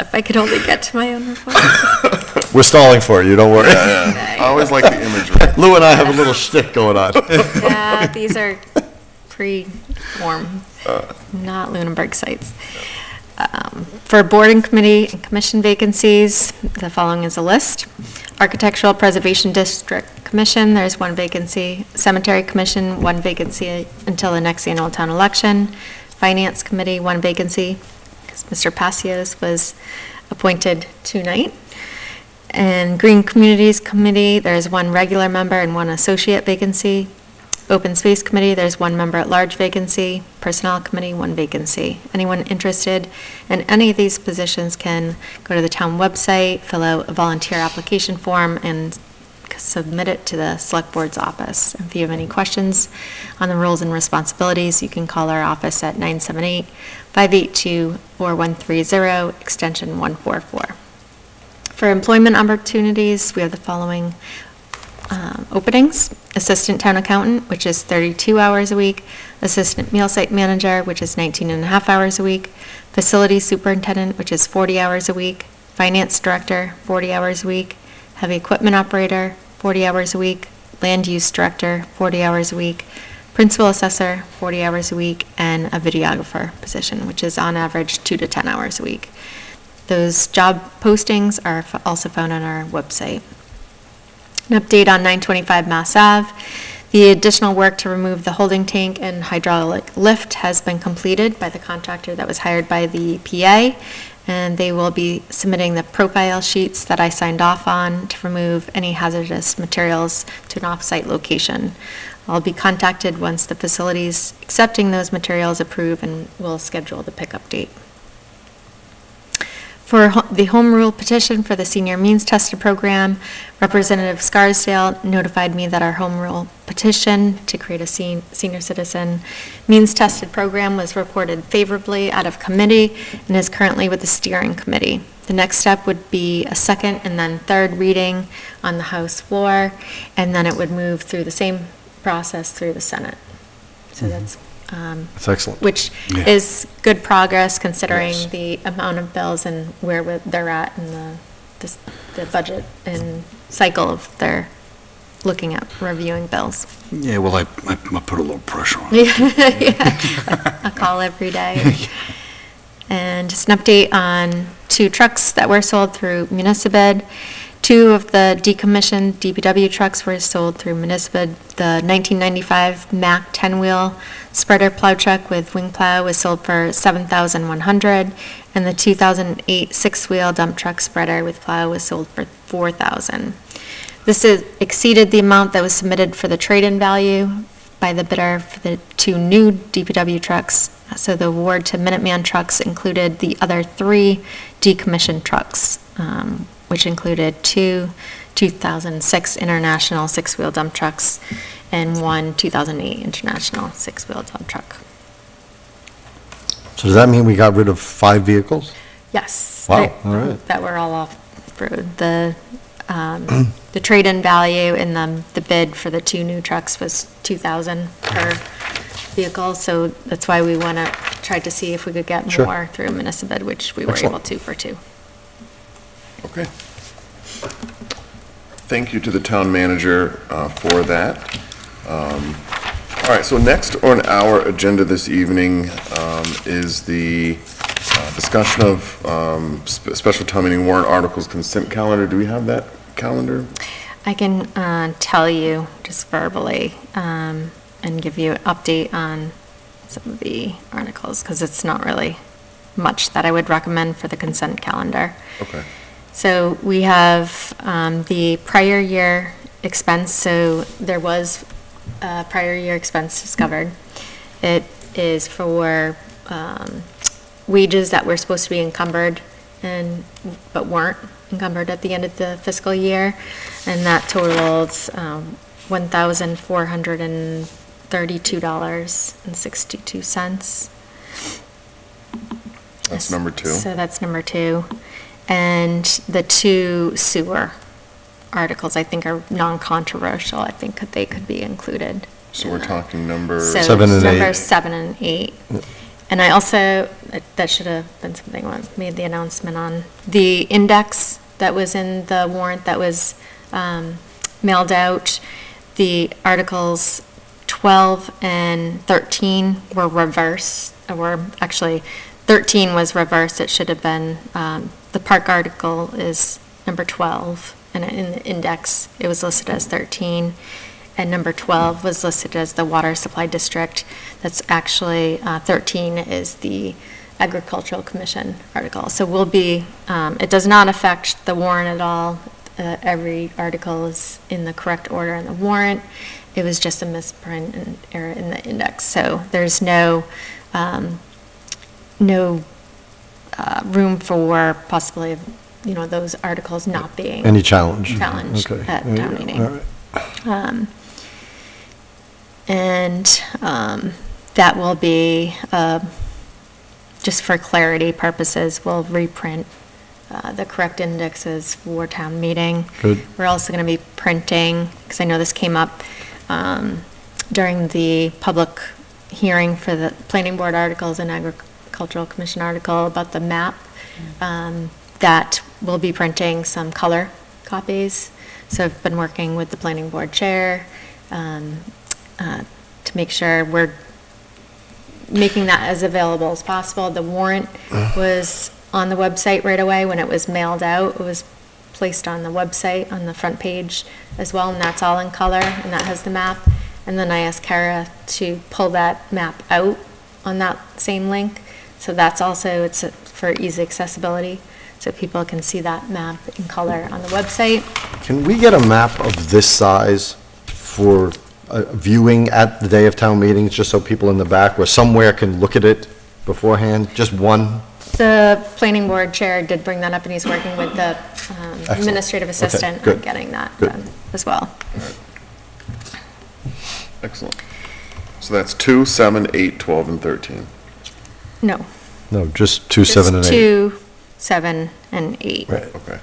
Speaker 4: If I could only get to my own report.
Speaker 6: We're stalling for you, don't worry.
Speaker 1: I always like the imagery.
Speaker 6: Lou and I have a little shtick going on.
Speaker 4: Yeah, these are pre-form, not Lunenburg sites. For board and committee and commission vacancies, the following is a list. Architectural Preservation District Commission, there's 1 vacancy. Cemetery Commission, 1 vacancy until the next annual town election. Finance Committee, 1 vacancy, because Mr. Passios was appointed tonight. And Green Communities Committee, there's 1 regular member and 1 associate vacancy. Open Space Committee, there's 1 member at large vacancy. Personnel Committee, 1 vacancy. Anyone interested in any of these positions can go to the town website, fill out a volunteer application form, and submit it to the Select Board's office. If you have any questions on the roles and responsibilities, you can call our office at 978-582-4130, extension 144. For employment opportunities, we have the following openings. Assistant Town Accountant, which is 32 hours a week. Assistant Meal Site Manager, which is 19.5 hours a week. Facility Superintendent, which is 40 hours a week. Finance Director, 40 hours a week. Heavy Equipment Operator, 40 hours a week. Land Use Director, 40 hours a week. Principal Assessor, 40 hours a week. And a Videographer position, which is on average 2 to 10 hours a week. Those job postings are also found on our website. An update on 925 Mass Ave. The additional work to remove the holding tank and hydraulic lift has been completed by the contractor that was hired by the EPA, and they will be submitting the profile sheets that I signed off on to remove any hazardous materials to an off-site location. I'll be contacted once the facilities accepting those materials approve, and we'll schedule the pickup date. For the home rule petition for the senior means tested program, Representative Scarsdale notified me that our home rule petition to create a senior citizen means tested program was reported favorably out of committee and is currently with the steering committee. The next step would be a second and then third reading on the House floor, and then it would move through the same process through the Senate. So that's
Speaker 6: excellent.
Speaker 4: Which is good progress considering the amount of bills and where they're at in the budget and cycle of their looking at reviewing bills.
Speaker 7: Yeah, well, I put a little pressure on
Speaker 4: Yeah, a call every day. And just an update on 2 trucks that were sold through Municipid. 2 of the decommissioned DPW trucks were sold through Municipid. The 1995 Mack 10-wheel spreader plow truck with wing plow was sold for $7,100, and the 2008 6-wheel dump truck spreader with plow was sold for $4,000. This exceeded the amount that was submitted for the trade-in value by the bidder for the 2 new DPW trucks. So the award to Minuteman Trucks included the other 3 decommissioned trucks, which included 2 2006 International 6-wheel dump trucks and 1 2008 International 6-wheel dump truck.
Speaker 6: So does that mean we got rid of 5 vehicles?
Speaker 4: Yes.
Speaker 6: Wow, all right.
Speaker 4: That were all off-road. The trade-in value in the bid for the 2 new trucks was $2,000 per vehicle, so that's why we want to try to see if we could get more through Municipid, which we were able to for 2.
Speaker 1: Okay. Thank you to the town manager for that. All right, so next on our agenda this evening is the discussion of special town meeting warrant articles consent calendar. Do we have that calendar?
Speaker 4: I can tell you just verbally and give you an update on some of the articles, because it's not really much that I would recommend for the consent calendar.
Speaker 1: Okay.
Speaker 4: So we have the prior year expense. So there was a prior year expense discovered. It is for wages that were supposed to be encumbered but weren't encumbered at the end of the fiscal year, and that totaled $1,400 $32.62.
Speaker 1: That's number 2.
Speaker 4: So that's number 2. And the 2 sewer articles, I think, are non-controversial. I think they could be included.
Speaker 1: So we're talking number...
Speaker 4: So
Speaker 6: 7 and 8.
Speaker 4: Number 7 and 8. And I also, that should have been something I made the announcement on. The index that was in the warrant that was mailed out, the articles 12 and 13 were reversed, or actually 13 was reversed. It should have been, the park article is number 12, and in the index it was listed as 13. And number 12 was listed as the water supply district. That's actually, 13 is the Agricultural Commission article. So we'll be, it does not affect the warrant at all. Every article is in the correct order in the warrant. It was just a misprint and error in the index. So there's no room for possibly, those articles not being
Speaker 6: Any challenge?
Speaker 4: challenged
Speaker 6: Okay.
Speaker 4: at town meeting.
Speaker 6: All right.
Speaker 4: That will be, just for clarity purposes, we'll reprint the correct indexes for town meeting.
Speaker 6: Good.
Speaker 4: We're also going to be printing, because I know this came up during the public hearing for the planning board articles and agricultural commission article about the map, that we'll be printing some color copies. So I've been working with the planning board chair to make sure we're making that as available as possible. The warrant was on the website right away when it was mailed out. It was placed on the website on the front page as well, and that's all in color, and that has the map. And then I asked Kara to pull that map out on that same link. So that's also, it's for easy accessibility, so people can see that map in color on the website.
Speaker 6: Can we get a map of this size for viewing at the day of town meetings, just so people in the back or somewhere can look at it beforehand? Just one?
Speaker 4: The planning board chair did bring that up, and he's working with the administrative assistant on
Speaker 6: good.
Speaker 4: getting that
Speaker 6: Good.
Speaker 4: done as well.
Speaker 1: Excellent. So that's 2, 7, 8, 12, and 13.
Speaker 4: No.
Speaker 6: No, just 2, 7, and 8.
Speaker 4: 2, 7, and 8.
Speaker 6: Right.
Speaker 1: Okay.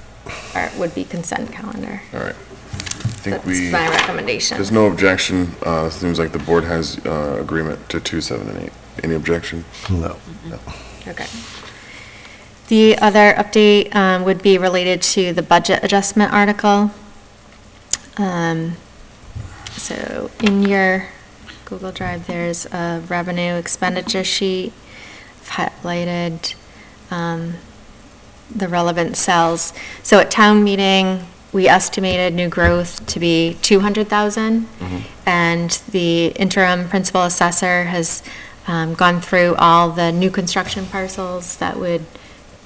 Speaker 4: Would be consent calendar.
Speaker 1: All right. I think
Speaker 4: That's my recommendation.
Speaker 1: There's no objection. Seems like the board has agreement to 2, 7, and 8. Any objection?
Speaker 6: No.
Speaker 1: No.
Speaker 4: Okay. The other update would be related to the budget adjustment article. So in your Google Drive, there's a revenue expenditure sheet. I've highlighted the relevant cells. So at town meeting, we estimated new growth to be 200,000, and the interim principal assessor has gone through all the new construction parcels that would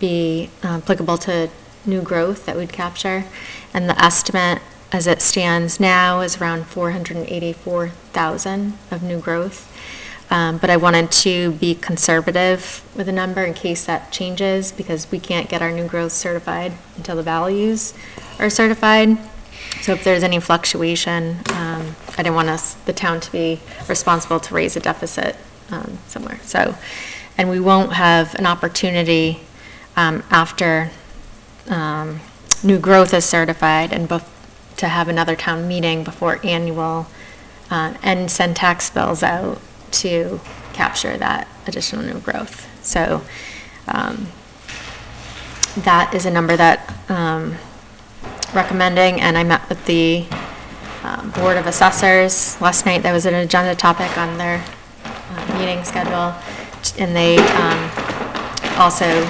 Speaker 4: be applicable to new growth that we'd capture, and the estimate as it stands now is around 484,000 of new growth. But I wanted to be conservative with a number in case that changes, because we can't get our new growth certified until the values are certified. So if there's any fluctuation, I didn't want the town to be responsible to raise a deficit somewhere. So, and we won't have an opportunity after new growth is certified and to have another town meeting before annual and send tax bills out to capture that additional new growth. So that is a number that recommending, and I met with the Board of Assessors last night. That was an agenda topic on their meeting schedule, and they also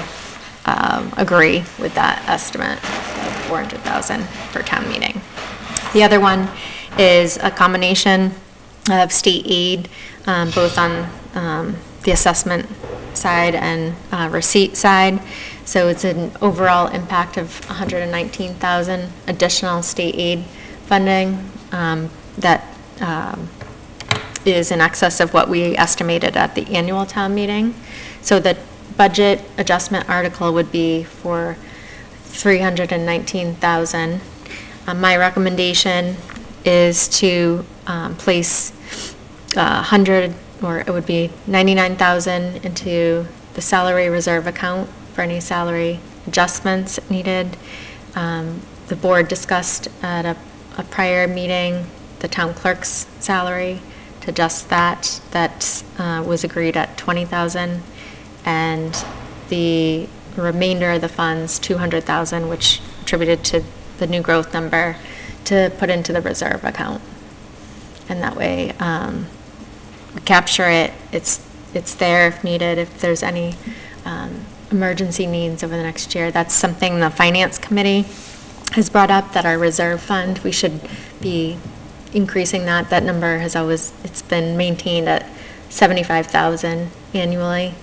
Speaker 4: agree with that estimate of 400,000 per town meeting. The other one is a combination of state aid, both on the assessment side and receipt side. So it's an overall impact of 119,000 additional state aid funding that is in excess of what we estimated at the annual town meeting. So the budget adjustment article would be for 319,000. My recommendation is to place 100, or it would be 99,000 into the salary reserve account for any salary adjustments needed. The board discussed at a prior meeting the town clerk's salary to adjust that. That was agreed at 20,000, and the remainder of the funds, 200,000, which attributed to the new growth number, to put into the reserve account. And that way, we capture it. It's there if needed. If there's any emergency needs over the next year, that's something the finance committee has brought up, that our reserve fund, we should be increasing that. That number has always, it's been maintained at 75,000 annually.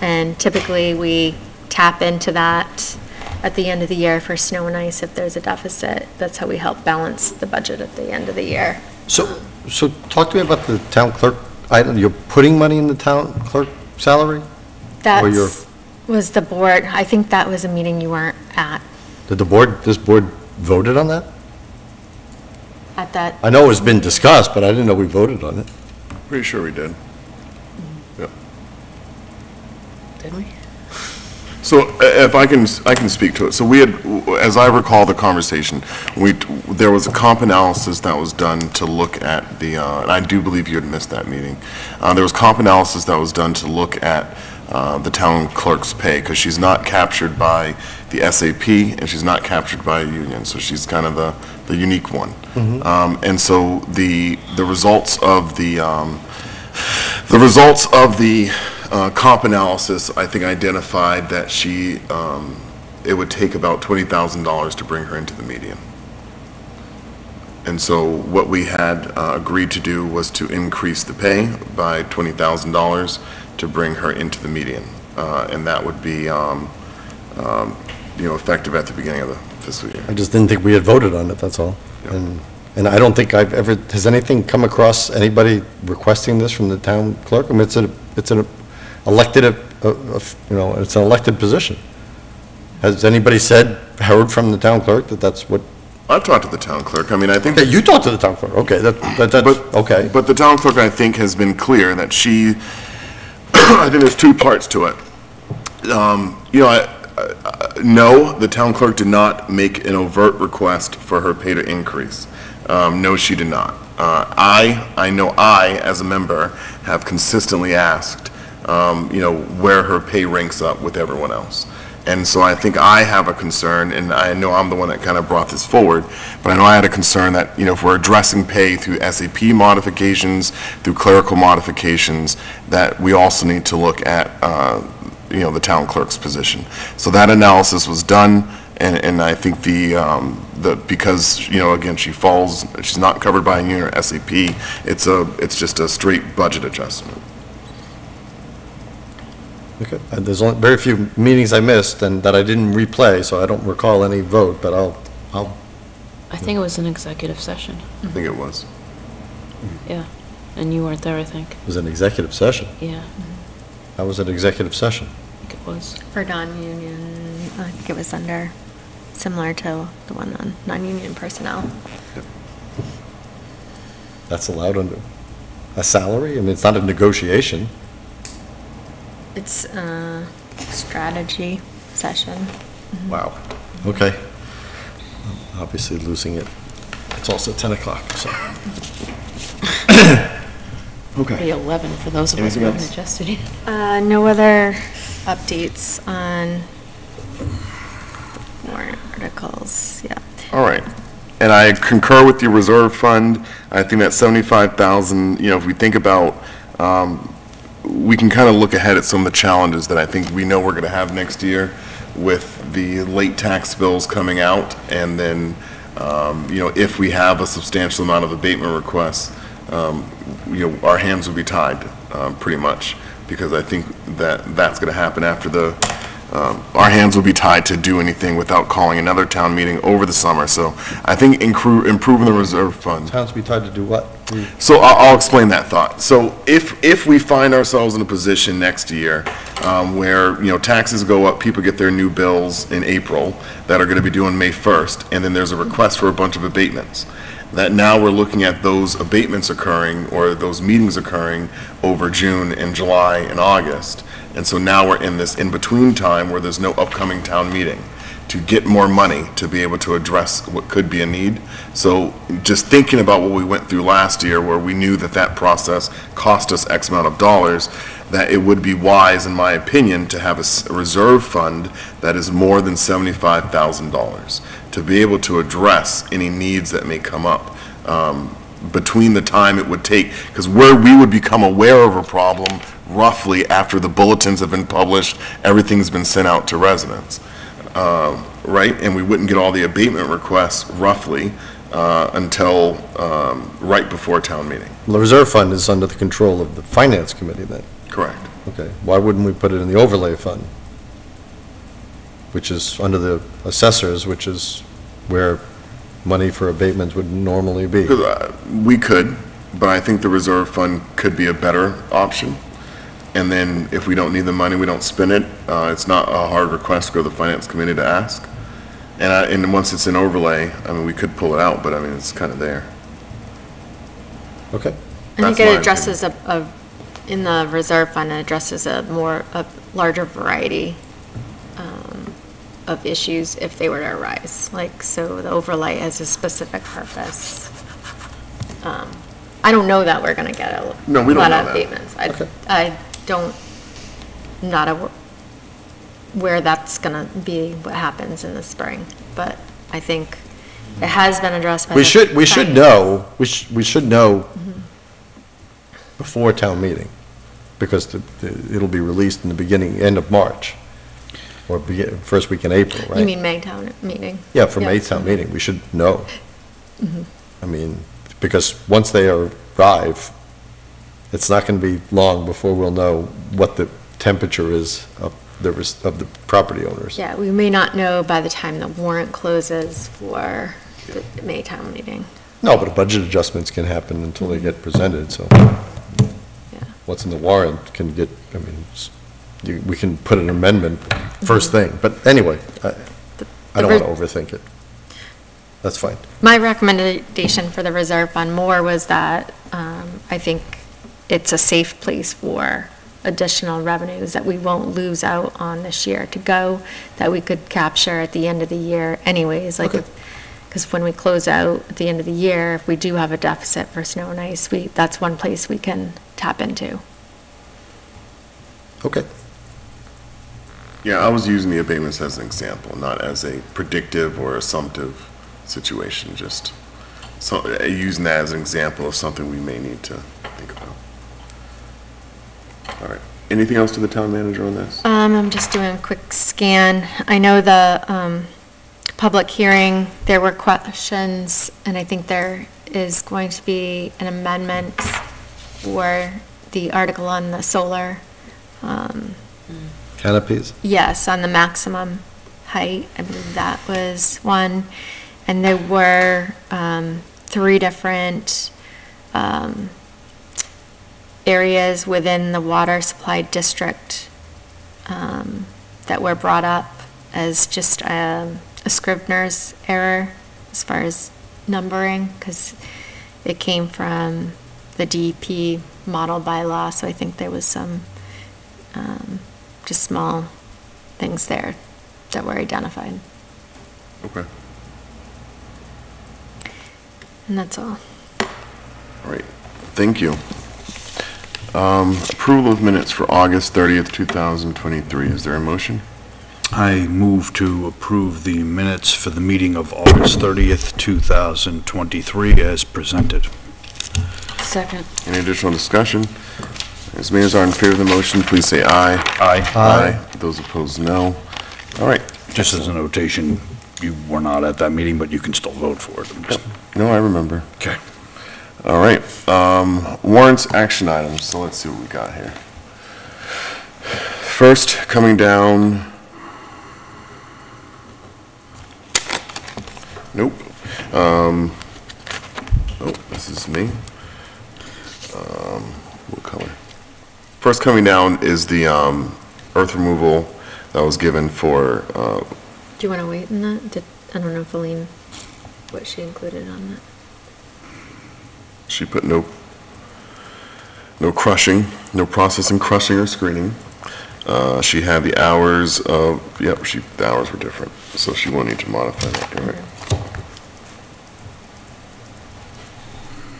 Speaker 4: And typically we tap into that at the end of the year for snow and ice if there's a deficit. That's how we help balance the budget at the end of the year.
Speaker 6: So talk to me about the town clerk item. You're putting money in the town clerk salary?
Speaker 4: That
Speaker 6: Or you're-
Speaker 4: was the board. I think that was a meeting you weren't at.
Speaker 6: Did this board voted on that?
Speaker 4: At that.
Speaker 6: I know it's been discussed, but I didn't know we voted on it.
Speaker 1: Pretty sure we did. Yeah.
Speaker 12: Did we?
Speaker 1: So if I can speak to it. So we had, as I recall the conversation, there was a comp analysis that was done to look at the, and I do believe you had missed that meeting. There was comp analysis that was done to look at the town clerk's pay, because she's not captured by the SAP and she's not captured by a union, so she's kind of the unique one. And so the results of the comp analysis, I think, identified that it would take about $20,000 to bring her into the median. And so what we had agreed to do was to increase the pay by $20,000 to bring her into the median. And that would be, effective at the beginning of the fiscal year.
Speaker 6: I just didn't think we had voted on it, that's all. And I don't think I've ever, has anything come across anybody requesting this from the town clerk? I mean, it's an elected, it's an elected position. Has anybody heard from the town clerk that that's what?
Speaker 1: I've talked to the town clerk. I mean, I think.
Speaker 6: Okay, you talked to the town clerk, okay, that's okay.
Speaker 1: But the town clerk, I think, has been clear that she, I think there's two parts to it. No, the town clerk did not make an overt request for her pay to increase. No, she did not. I know I, as a member, have consistently asked, where her pay ranks up with everyone else. And so I think I have a concern, and I know I'm the one that kind of brought this forward, but I know I had a concern that, if we're addressing pay through SAP modifications, through clerical modifications, that we also need to look at, the town clerk's position. So that analysis was done, and I think because, again, she's not covered by a union or SAP, it's just a straight budget adjustment.
Speaker 6: Okay, there's only very few meetings I missed and that I didn't replay, so I don't recall any vote, but I'll.
Speaker 12: I think it was an executive session.
Speaker 1: I think it was.
Speaker 12: Yeah, and you weren't there, I think.
Speaker 6: It was an executive session.
Speaker 12: Yeah.
Speaker 6: That was an executive session.
Speaker 12: I think it was.
Speaker 4: For non-union, I think it was similar to the one on non-union personnel.
Speaker 6: That's allowed under a salary? I mean, it's not a negotiation.
Speaker 4: It's a strategy session.
Speaker 6: Wow. Okay. I'm obviously losing it. It's also 10 o'clock, so. Okay.
Speaker 12: Maybe 11 for those of us who haven't adjusted yet.
Speaker 4: No other updates on warrant articles, yeah.
Speaker 1: All right. And I concur with your reserve fund. I think that 75,000, if we think about, we can kind of look ahead at some of the challenges that I think we know we're going to have next year with the late tax bills coming out, and then, if we have a substantial amount of abatement requests, our hands will be tied, pretty much, because I think that's going to happen after our hands will be tied to do anything without calling another town meeting over the summer. So I think improving the reserve fund.
Speaker 6: Towns be tied to do what?
Speaker 1: So I'll explain that thought. So if we find ourselves in a position next year where, you know, taxes go up, people get their new bills in April that are going to be due on May 1st, and then there's a request for a bunch of abatements, that now we're looking at those abatements occurring or those meetings occurring over June and July and August. And so now we're in this in-between time where there's no upcoming town meeting to get more money to be able to address what could be a need. So just thinking about what we went through last year where we knew that that process cost us X amount of dollars, that it would be wise, in my opinion, to have a reserve fund that is more than $75,000 to be able to address any needs that may come up between the time it would take, because where we would become aware of a problem roughly after the bulletins have been published, everything's been sent out to residents. Right, and we wouldn't get all the abatement requests roughly until right before town meeting.
Speaker 6: Well, the reserve fund is under the control of the finance committee then?
Speaker 1: Correct.
Speaker 6: Okay, why wouldn't we put it in the overlay fund? Which is under the assessors, which is where money for abatements would normally be.
Speaker 1: We could, but I think the reserve fund could be a better option. And then if we don't need the money, we don't spend it. It's not a hard request to go to the finance committee to ask. And once it's in overlay, I mean, we could pull it out, but I mean, it's kind of there.
Speaker 6: Okay.
Speaker 4: I think it addresses in the reserve fund, it addresses a larger variety of issues if they were to arise. Like, so the overlay has a specific purpose. I don't know that we're going to get a lot of abatements. I don't, not where that's going to be what happens in the spring, but I think it has been addressed by
Speaker 6: we should know before town meeting, because it'll be released in the end of March or first week in April, right?
Speaker 4: You mean May town meeting?
Speaker 6: Yeah, for May town meeting, we should know. I mean, because once they arrive, it's not going to be long before we'll know what the temperature is of the property owners.
Speaker 4: Yeah, we may not know by the time the warrant closes for the May town meeting.
Speaker 6: No, but budget adjustments can happen until they get presented, so. What's in the warrant can get, I mean, we can put an amendment first thing, but anyway, I don't want to overthink it. That's fine.
Speaker 4: My recommendation for the reserve fund more was that I think it's a safe place for additional revenues that we won't lose out on this year to go, that we could capture at the end of the year anyways, like, because when we close out at the end of the year, if we do have a deficit for snow and ice, that's one place we can tap into.
Speaker 6: Okay.
Speaker 1: Yeah, I was using the abatements as an example, not as a predictive or assumptive situation, just using that as an example of something we may need to think about. All right. Anything else to the town manager on this?
Speaker 4: I'm just doing a quick scan. I know the public hearing, there were questions, and I think there is going to be an amendment for the article on the solar.
Speaker 6: Canopies?
Speaker 4: Yes, on the maximum height. I believe that was one. And there were 3 different areas within the water supply district that were brought up as just a Scrivener's error as far as numbering, because it came from the DEP model bylaw, so I think there was some just small things there that were identified.
Speaker 1: Okay.
Speaker 4: And that's all.
Speaker 1: All right. Thank you. Approval of minutes for August 30th, 2023. Is there a motion?
Speaker 7: I move to approve the minutes for the meeting of August 30th, 2023 as presented.
Speaker 12: Second.
Speaker 1: Any additional discussion? As many as are in favor of the motion, please say aye.
Speaker 7: Aye.
Speaker 1: Aye. Those opposed, no. All right.
Speaker 7: Just as a notation, you were not at that meeting, but you can still vote for it.
Speaker 1: No, I remember.
Speaker 7: Okay.
Speaker 1: All right. Warrants, action items. So let's see what we got here. First, coming down. Nope. Oh, this is me. what color? First coming down is the earth removal that was given for,
Speaker 4: Do you want to wait in that? I don't know if Aline, what she included on that.
Speaker 1: she put no crushing, no processing, crushing, or screening. She had the hours of, yep, the hours were different, so she won't need to modify that, you're right.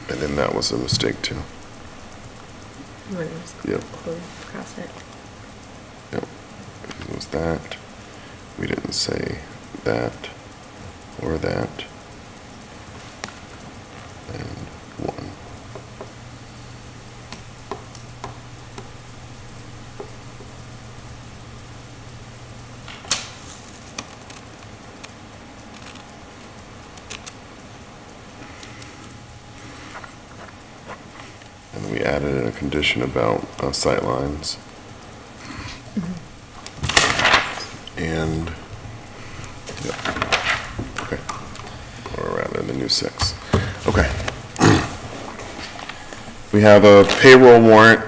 Speaker 1: And then that was a mistake too.
Speaker 4: You want to just
Speaker 1: Yep.
Speaker 4: cross it?
Speaker 1: Yep, it was that. We didn't say that or that. And one. And we added in a condition about sight lines. And, yep, okay, or rather the new 6. Okay. We have a payroll warrant,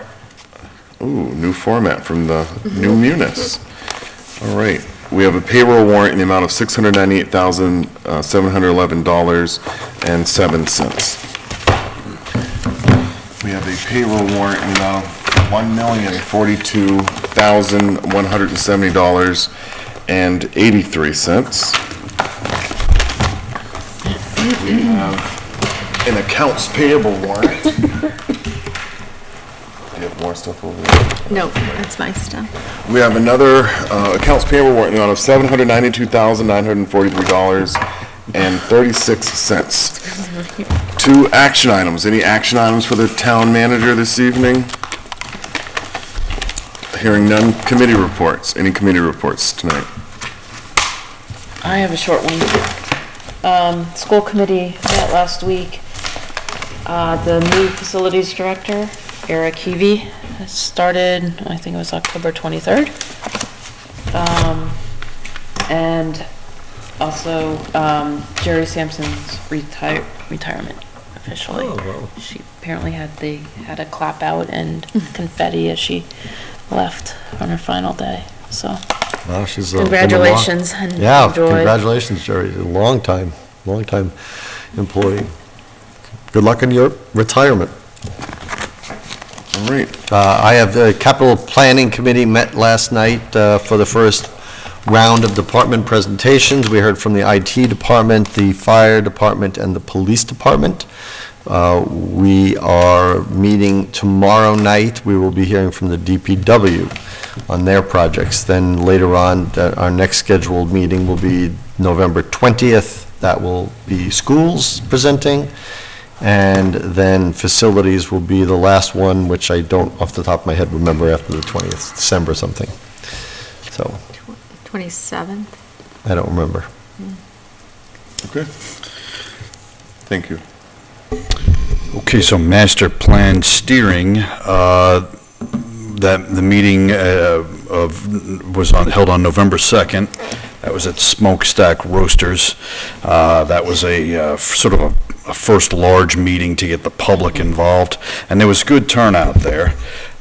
Speaker 1: ooh, new format from the new Munis. All right, we have a payroll warrant in the amount of $698,711.07. We have a payroll warrant in the amount of $1,042,170.83. We have an accounts payable warrant. Do you have more stuff over there?
Speaker 4: No, that's my stuff.
Speaker 1: We have another accounts payable warrant in the amount of $792,943.36. 2 action items. Any action items for the town manager this evening? Hearing none. Committee reports. Any committee reports tonight?
Speaker 12: I have a short one. School committee met last week. The new facilities director, Eric Heavey, started, I think it was October 23rd. And also Jerry Sampson's retirement officially.
Speaker 6: Oh, wow.
Speaker 12: She apparently had a clap out and confetti as she left on her final day, so.
Speaker 6: Wow, she's
Speaker 12: Congratulations and
Speaker 6: yeah,
Speaker 12: enjoy.
Speaker 6: congratulations, Jerry. A long time employee. Good luck in your retirement.
Speaker 1: All right.
Speaker 6: I have the capital planning committee met last night for the first round of department presentations. We heard from the IT department, the fire department, and the police department. We are meeting tomorrow night. We will be hearing from the DPW on their projects. Then later on, our next scheduled meeting will be November 20th. That will be schools presenting. And then facilities will be the last one, which I don't off the top of my head remember, after the 20th, December something. So
Speaker 4: 27th?
Speaker 6: I don't remember.
Speaker 1: Okay. Thank you.
Speaker 7: Okay, so master plan steering, that the meeting held on November 2nd. That was at Smokestack Roasters. That was a sort of a first large meeting to get the public involved, and there was good turnout there.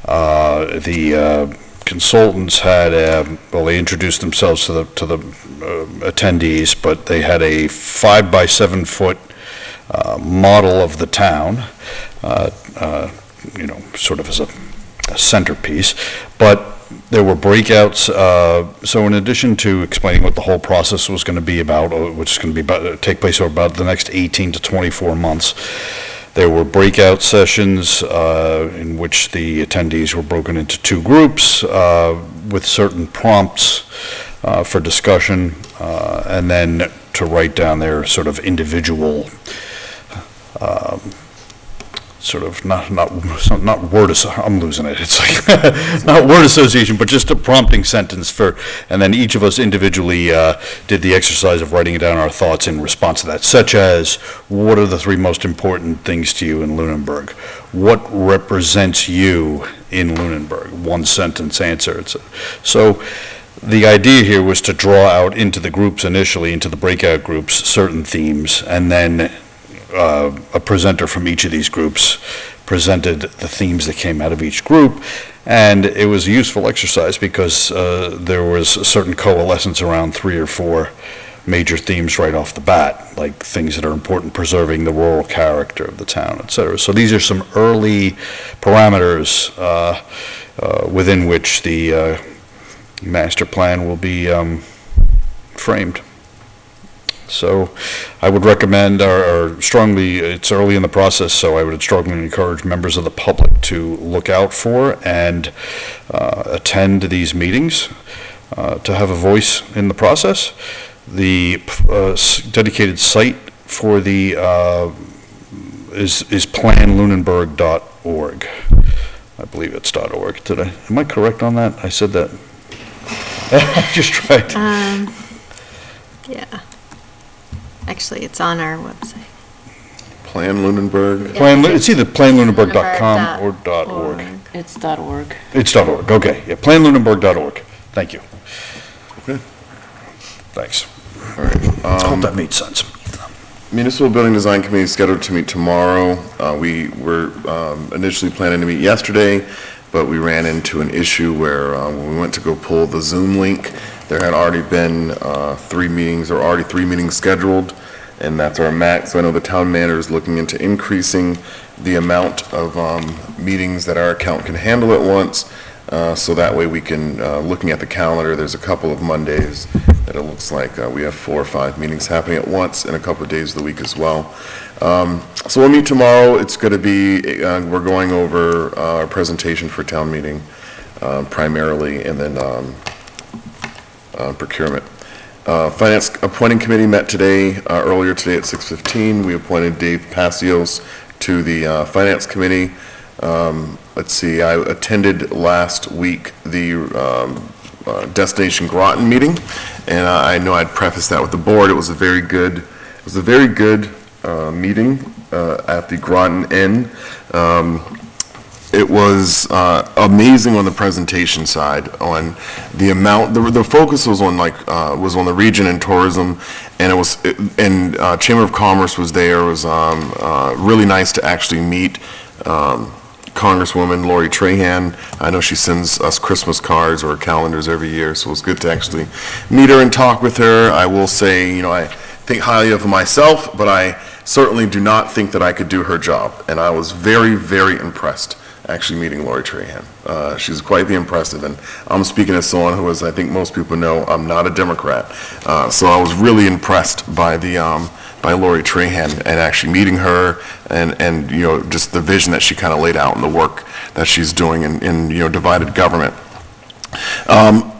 Speaker 7: The consultants had, well, they introduced themselves to the attendees, but they had a 5-by-7 foot model of the town, you know, sort of as a centerpiece, but there were breakouts. So in addition to explaining what the whole process was going to be about, which is going to be take place over about the next 18 to 24 months, there were breakout sessions in which the attendees were broken into 2 groups with certain prompts for discussion, and then to write down their sort of individual sort of not word, I'm losing it. It's like not word association, but just a prompting sentence for, and then each of us individually did the exercise of writing down our thoughts in response to that, such as, what are the 3 most important things to you in Lunenburg? What represents you in Lunenburg? 1 sentence answer. So the idea here was to draw out into the groups initially, into the breakout groups, certain themes, and then a presenter from each of these groups presented the themes that came out of each group. And it was a useful exercise because there was a certain coalescence around 3 or 4 major themes right off the bat, like things that are important, preserving the rural character of the town, et cetera. So these are some early parameters within which the master plan will be framed. So I would recommend, or strongly, it's early in the process, so I would strongly encourage members of the public to look out for and attend these meetings to have a voice in the process. The dedicated site for the is planlunenburg.org. I believe it's .org. Am I correct on that? I said that. I just tried.
Speaker 4: Yeah. Actually, it's on our website.
Speaker 1: Plan Lunenburg?
Speaker 7: It's either planlunenburg.com or .org.
Speaker 12: It's .org.
Speaker 7: It's .org, okay. Yeah, planlunenburg.org. Thank you.
Speaker 1: Okay.
Speaker 7: Thanks.
Speaker 1: All right.
Speaker 7: Hope that made sense.
Speaker 1: Municipal Building Design Committee is scheduled to meet tomorrow. We were initially planning to meet yesterday, but we ran into an issue where when we went to go pull the Zoom link, there had already been 3 meetings, or already 3 meetings scheduled, and that's our max. So I know the town manager is looking into increasing the amount of meetings that our account can handle at once. So that way we can, looking at the calendar, there's a couple of Mondays that it looks like we have 4 or 5 meetings happening at once, and a couple of days of the week as well. So we'll meet tomorrow. It's going to be, we're going over our presentation for town meeting primarily, and then procurement. Finance Appointing Committee met today, earlier today at 6:15. We appointed Dave Passios to the Finance Committee. Let's see, I attended last week the Destination Groton meeting, and I know I'd preface that with the board. It was a very good meeting at the Groton Inn. It was amazing on the presentation side, on the amount. The focus was on was on the region and tourism, and Chamber of Commerce was there. It was really nice to actually meet Congresswoman Lori Trahan. I know she sends us Christmas cards or calendars every year, so it was good to actually meet her and talk with her. I will say, I think highly of myself, but I certainly do not think that I could do her job, and I was very, very impressed actually meeting Lori Trahan. She's quite the impressive, and I'm speaking as someone who, as I think most people know, I'm not a Democrat. So I was really impressed by by Lori Trahan and actually meeting her and just the vision that she kind of laid out and the work that she's doing in divided government.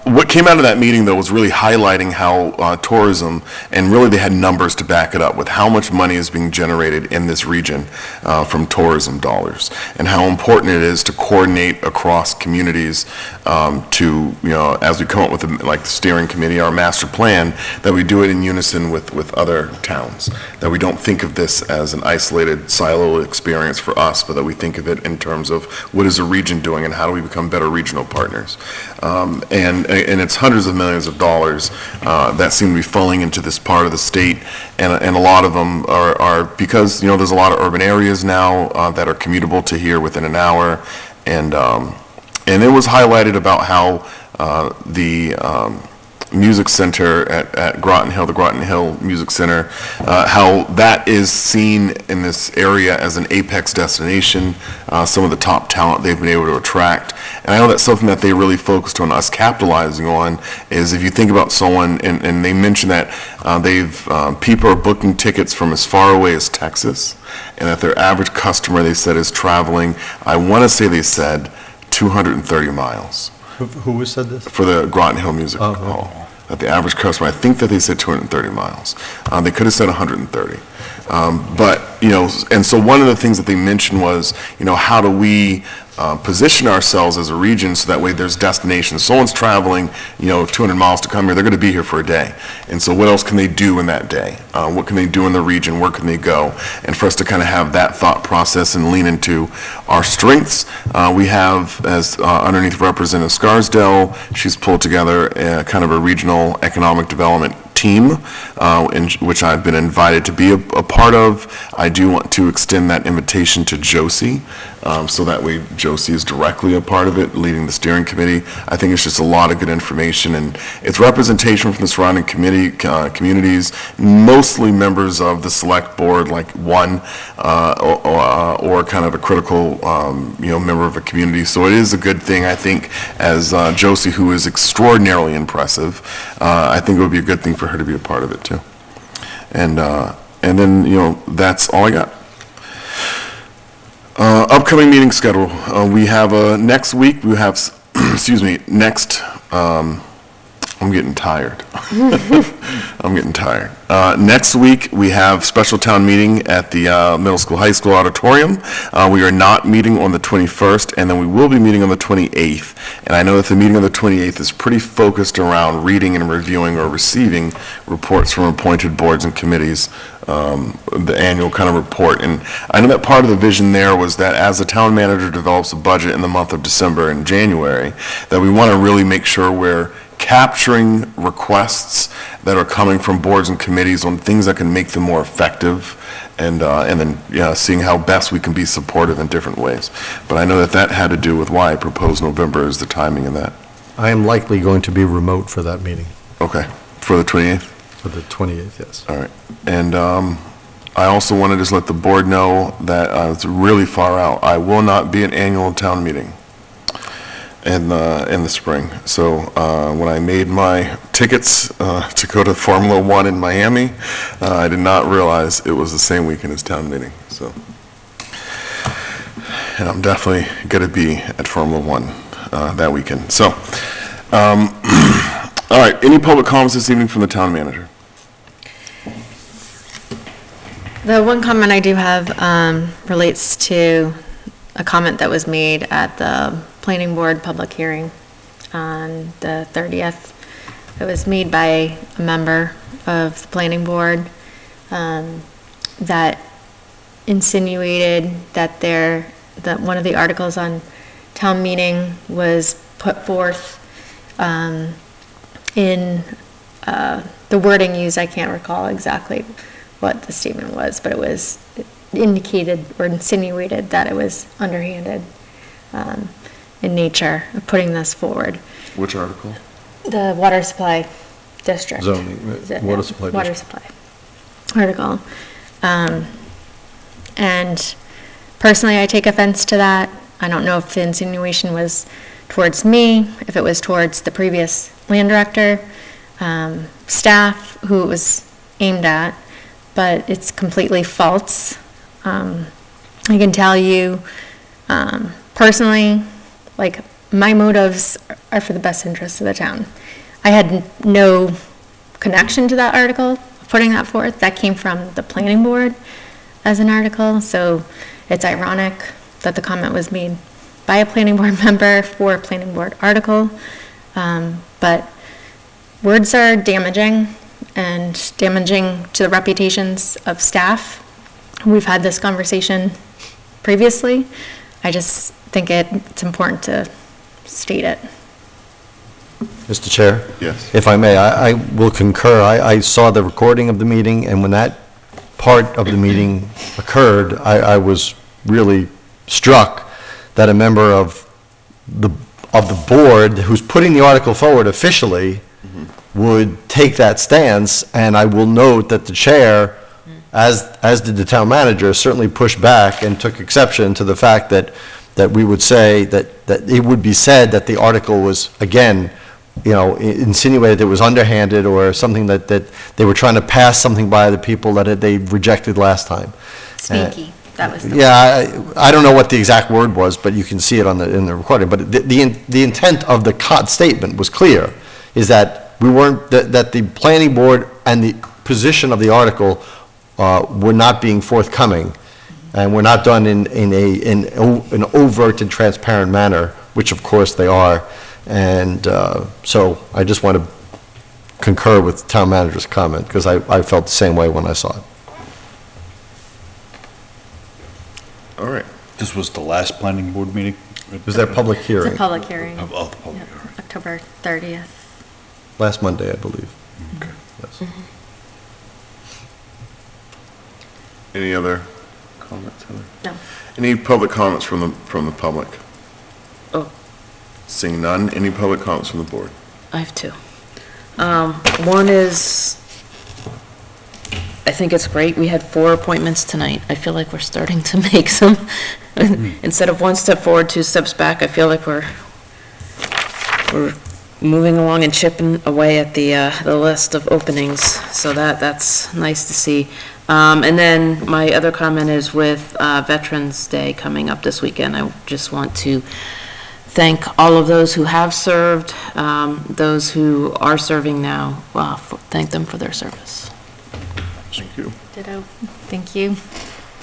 Speaker 1: What came out of that meeting, though, was really highlighting how tourism, and really they had numbers to back it up with how much money is being generated in this region from tourism dollars, and how important it is to coordinate across communities to, as we come up with the steering committee, our master plan, that we do it in unison with other towns, that we don't think of this as an isolated silo experience for us, but that we think of it in terms of what is the region doing and how do we become better regional partners. And it's hundreds of millions of dollars that seem to be falling into this part of the state, and a lot of them are because there's a lot of urban areas now that are commutable to here within an hour, and it was highlighted about how the music center at Groton Hill, the Groton Hill Music Center, how that is seen in this area as an apex destination, some of the top talent they've been able to attract. And I know that's something that they really focused on us capitalizing on, is if you think about someone, and they mentioned that people are booking tickets from as far away as Texas, and that their average customer, they said, is traveling, I want to say they said, 230 miles.
Speaker 6: Who said this?
Speaker 1: For the Groton Hill Music Hall. That the average customer, I think that they said 230 miles. They could have said 130. But, and so one of the things that they mentioned was, how do we position ourselves as a region so that way there's destinations. Someone's traveling, 200 miles to come here, they're going to be here for a day. And so what else can they do in that day? What can they do in the region? Where can they go? And for us to kind of have that thought process and lean into our strengths, we have, as underneath Representative Scarsdale, she's pulled together kind of a regional economic development team, in which I've been invited to be a part of. I do want to extend that invitation to Josie, so that way Josie is directly a part of it, leading the steering committee. I think it's just a lot of good information, and it's representation from the surrounding communities, mostly members of the select board, like one, or kind of a critical, member of a community. So it is a good thing, I think, as Josie, who is extraordinarily impressive, I think it would be a good thing for her to be a part of it too. And then, that's all I got. Upcoming meeting schedule. We have next week, we have, I'm getting tired. I'm getting tired. Next week, we have special town meeting at the middle school, high school auditorium. We are not meeting on the 21st, and then we will be meeting on the 28th. And I know that the meeting on the 28th is pretty focused around reading and reviewing or receiving reports from appointed boards and committees, the annual kind of report. And I know that part of the vision there was that as the town manager develops a budget in the month of December and January, that we want to really make sure we're capturing requests that are coming from boards and committees on things that can make them more effective, and then seeing how best we can be supportive in different ways. But I know that had to do with why I proposed November as the timing in that.
Speaker 6: I am likely going to be remote for that meeting.
Speaker 1: Okay, for the 28th?
Speaker 6: For the 28th, yes.
Speaker 1: All right. And I also want to just let the board know that it's really far out. I will not be at annual town meeting in the spring. So when I made my tickets to go to Formula One in Miami, I did not realize it was the same weekend as town meeting. So, and I'm definitely going to be at Formula One that weekend. So, all right. Any public comments this evening from the town manager?
Speaker 4: The one comment I do have relates to a comment that was made at the planning board public hearing on the 30th. It was made by a member of the planning board that insinuated that one of the articles on town meeting was put forth in the wording used. I can't recall exactly what the statement was, but it was indicated or insinuated that it was underhanded in nature of putting this forward.
Speaker 1: Which article?
Speaker 4: The water supply district.
Speaker 6: Zoning, water supply district.
Speaker 4: Water supply article. And personally, I take offense to that. I don't know if the insinuation was towards me, if it was towards the previous land director, staff who it was aimed at, but it's completely false. I can tell you personally, like, my motives are for the best interests of the town. I had no connection to that article, putting that forth. That came from the planning board as an article, so it's ironic that the comment was made by a planning board member for a planning board article. But words are damaging, and damaging to the reputations of staff. We've had this conversation previously. I just think it's important to state it.
Speaker 6: Mr. Chair?
Speaker 1: Yes.
Speaker 6: If I may, I will concur. I saw the recording of the meeting, and when that part of the meeting occurred, I was really struck that a member of the board who's putting the article forward officially would take that stance, and I will note that the chair, as did the town manager, certainly pushed back and took exception to the fact that we would say that it would be said that the article was, again, insinuated it was underhanded or something that they were trying to pass something by the people that they rejected last time.
Speaker 4: Sneaky. That was the
Speaker 6: Yeah, I don't know what the exact word was, but you can see it in the recording. But the intent of the statement was clear, is that that the planning board and the position of the article were not being forthcoming, and were not done in an overt and transparent manner, which of course they are. And so I just want to concur with the town manager's comment, because I felt the same way when I saw it.
Speaker 1: All right.
Speaker 7: This was the last planning board meeting?
Speaker 6: It was their public hearing.
Speaker 4: It's a public hearing.
Speaker 7: Oh, the public hearing.
Speaker 4: October 30th.
Speaker 6: Last Monday, I believe.
Speaker 7: Okay.
Speaker 6: Yes.
Speaker 1: Any other comments, Heather?
Speaker 4: No.
Speaker 1: Any public comments from the public?
Speaker 12: Oh.
Speaker 1: Seeing none, any public comments from the board?
Speaker 12: I have two. One is, I think it's great. We had 4 appointments tonight. I feel like we're starting to make some, instead of 1 step forward, 2 steps back, I feel like we're moving along and chipping away at the list of openings. So that's nice to see. And then my other comment is with Veterans Day coming up this weekend, I just want to thank all of those who have served, those who are serving now, thank them for their service.
Speaker 1: Thank you.
Speaker 4: Ditto. Thank you.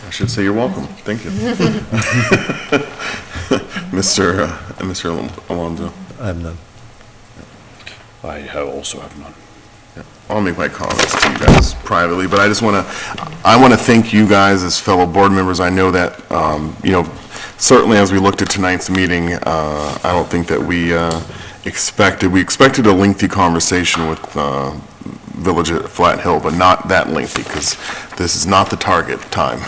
Speaker 1: I should say you're welcome. Thank you. Mr. Alonso.
Speaker 6: I have none.
Speaker 7: I also have none.
Speaker 1: I'll make my comments to you guys privately, but I want to thank you guys as fellow board members. I know that, certainly as we looked at tonight's meeting, I don't think that we expected a lengthy conversation with Village at Flat Hill, but not that lengthy, because this is not the target time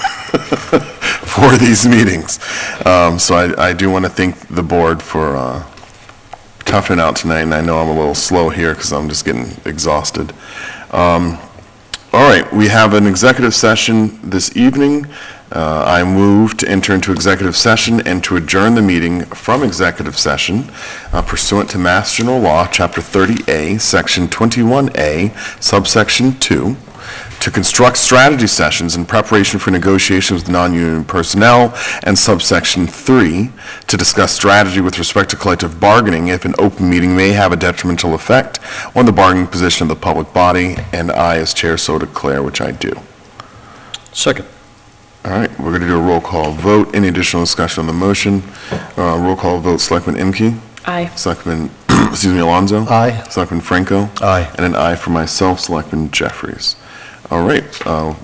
Speaker 1: for these meetings. So I do want to thank the board for toughing out tonight, and I know I'm a little slow here because I'm just getting exhausted. All right, we have an executive session this evening. I move to enter into executive session and to adjourn the meeting from executive session pursuant to Mass General Law, Chapter 30A, Section 21A, Subsection 2, to construct strategy sessions in preparation for negotiations with non-union personnel, and subsection 3, to discuss strategy with respect to collective bargaining if an open meeting may have a detrimental effect on the bargaining position of the public body, and I, as chair, so declare, which I do.
Speaker 7: Second.
Speaker 1: All right, we're going to do a roll call vote. Any additional discussion on the motion? Roll call vote, Selectman Imke?
Speaker 12: Aye.
Speaker 1: Selectman, Alonso?
Speaker 6: Aye.
Speaker 1: Selectman Franco?
Speaker 6: Aye.
Speaker 1: And an aye for myself, Selectman Jeffries. All right,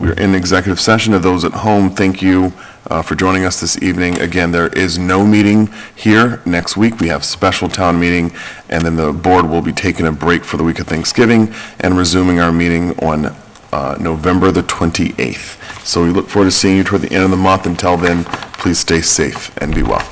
Speaker 1: we're in executive session. To those at home, thank you for joining us this evening. Again, there is no meeting here next week. We have special town meeting, and then the board will be taking a break for the week of Thanksgiving and resuming our meeting on November the 28th. So we look forward to seeing you toward the end of the month. Until then, please stay safe and be well.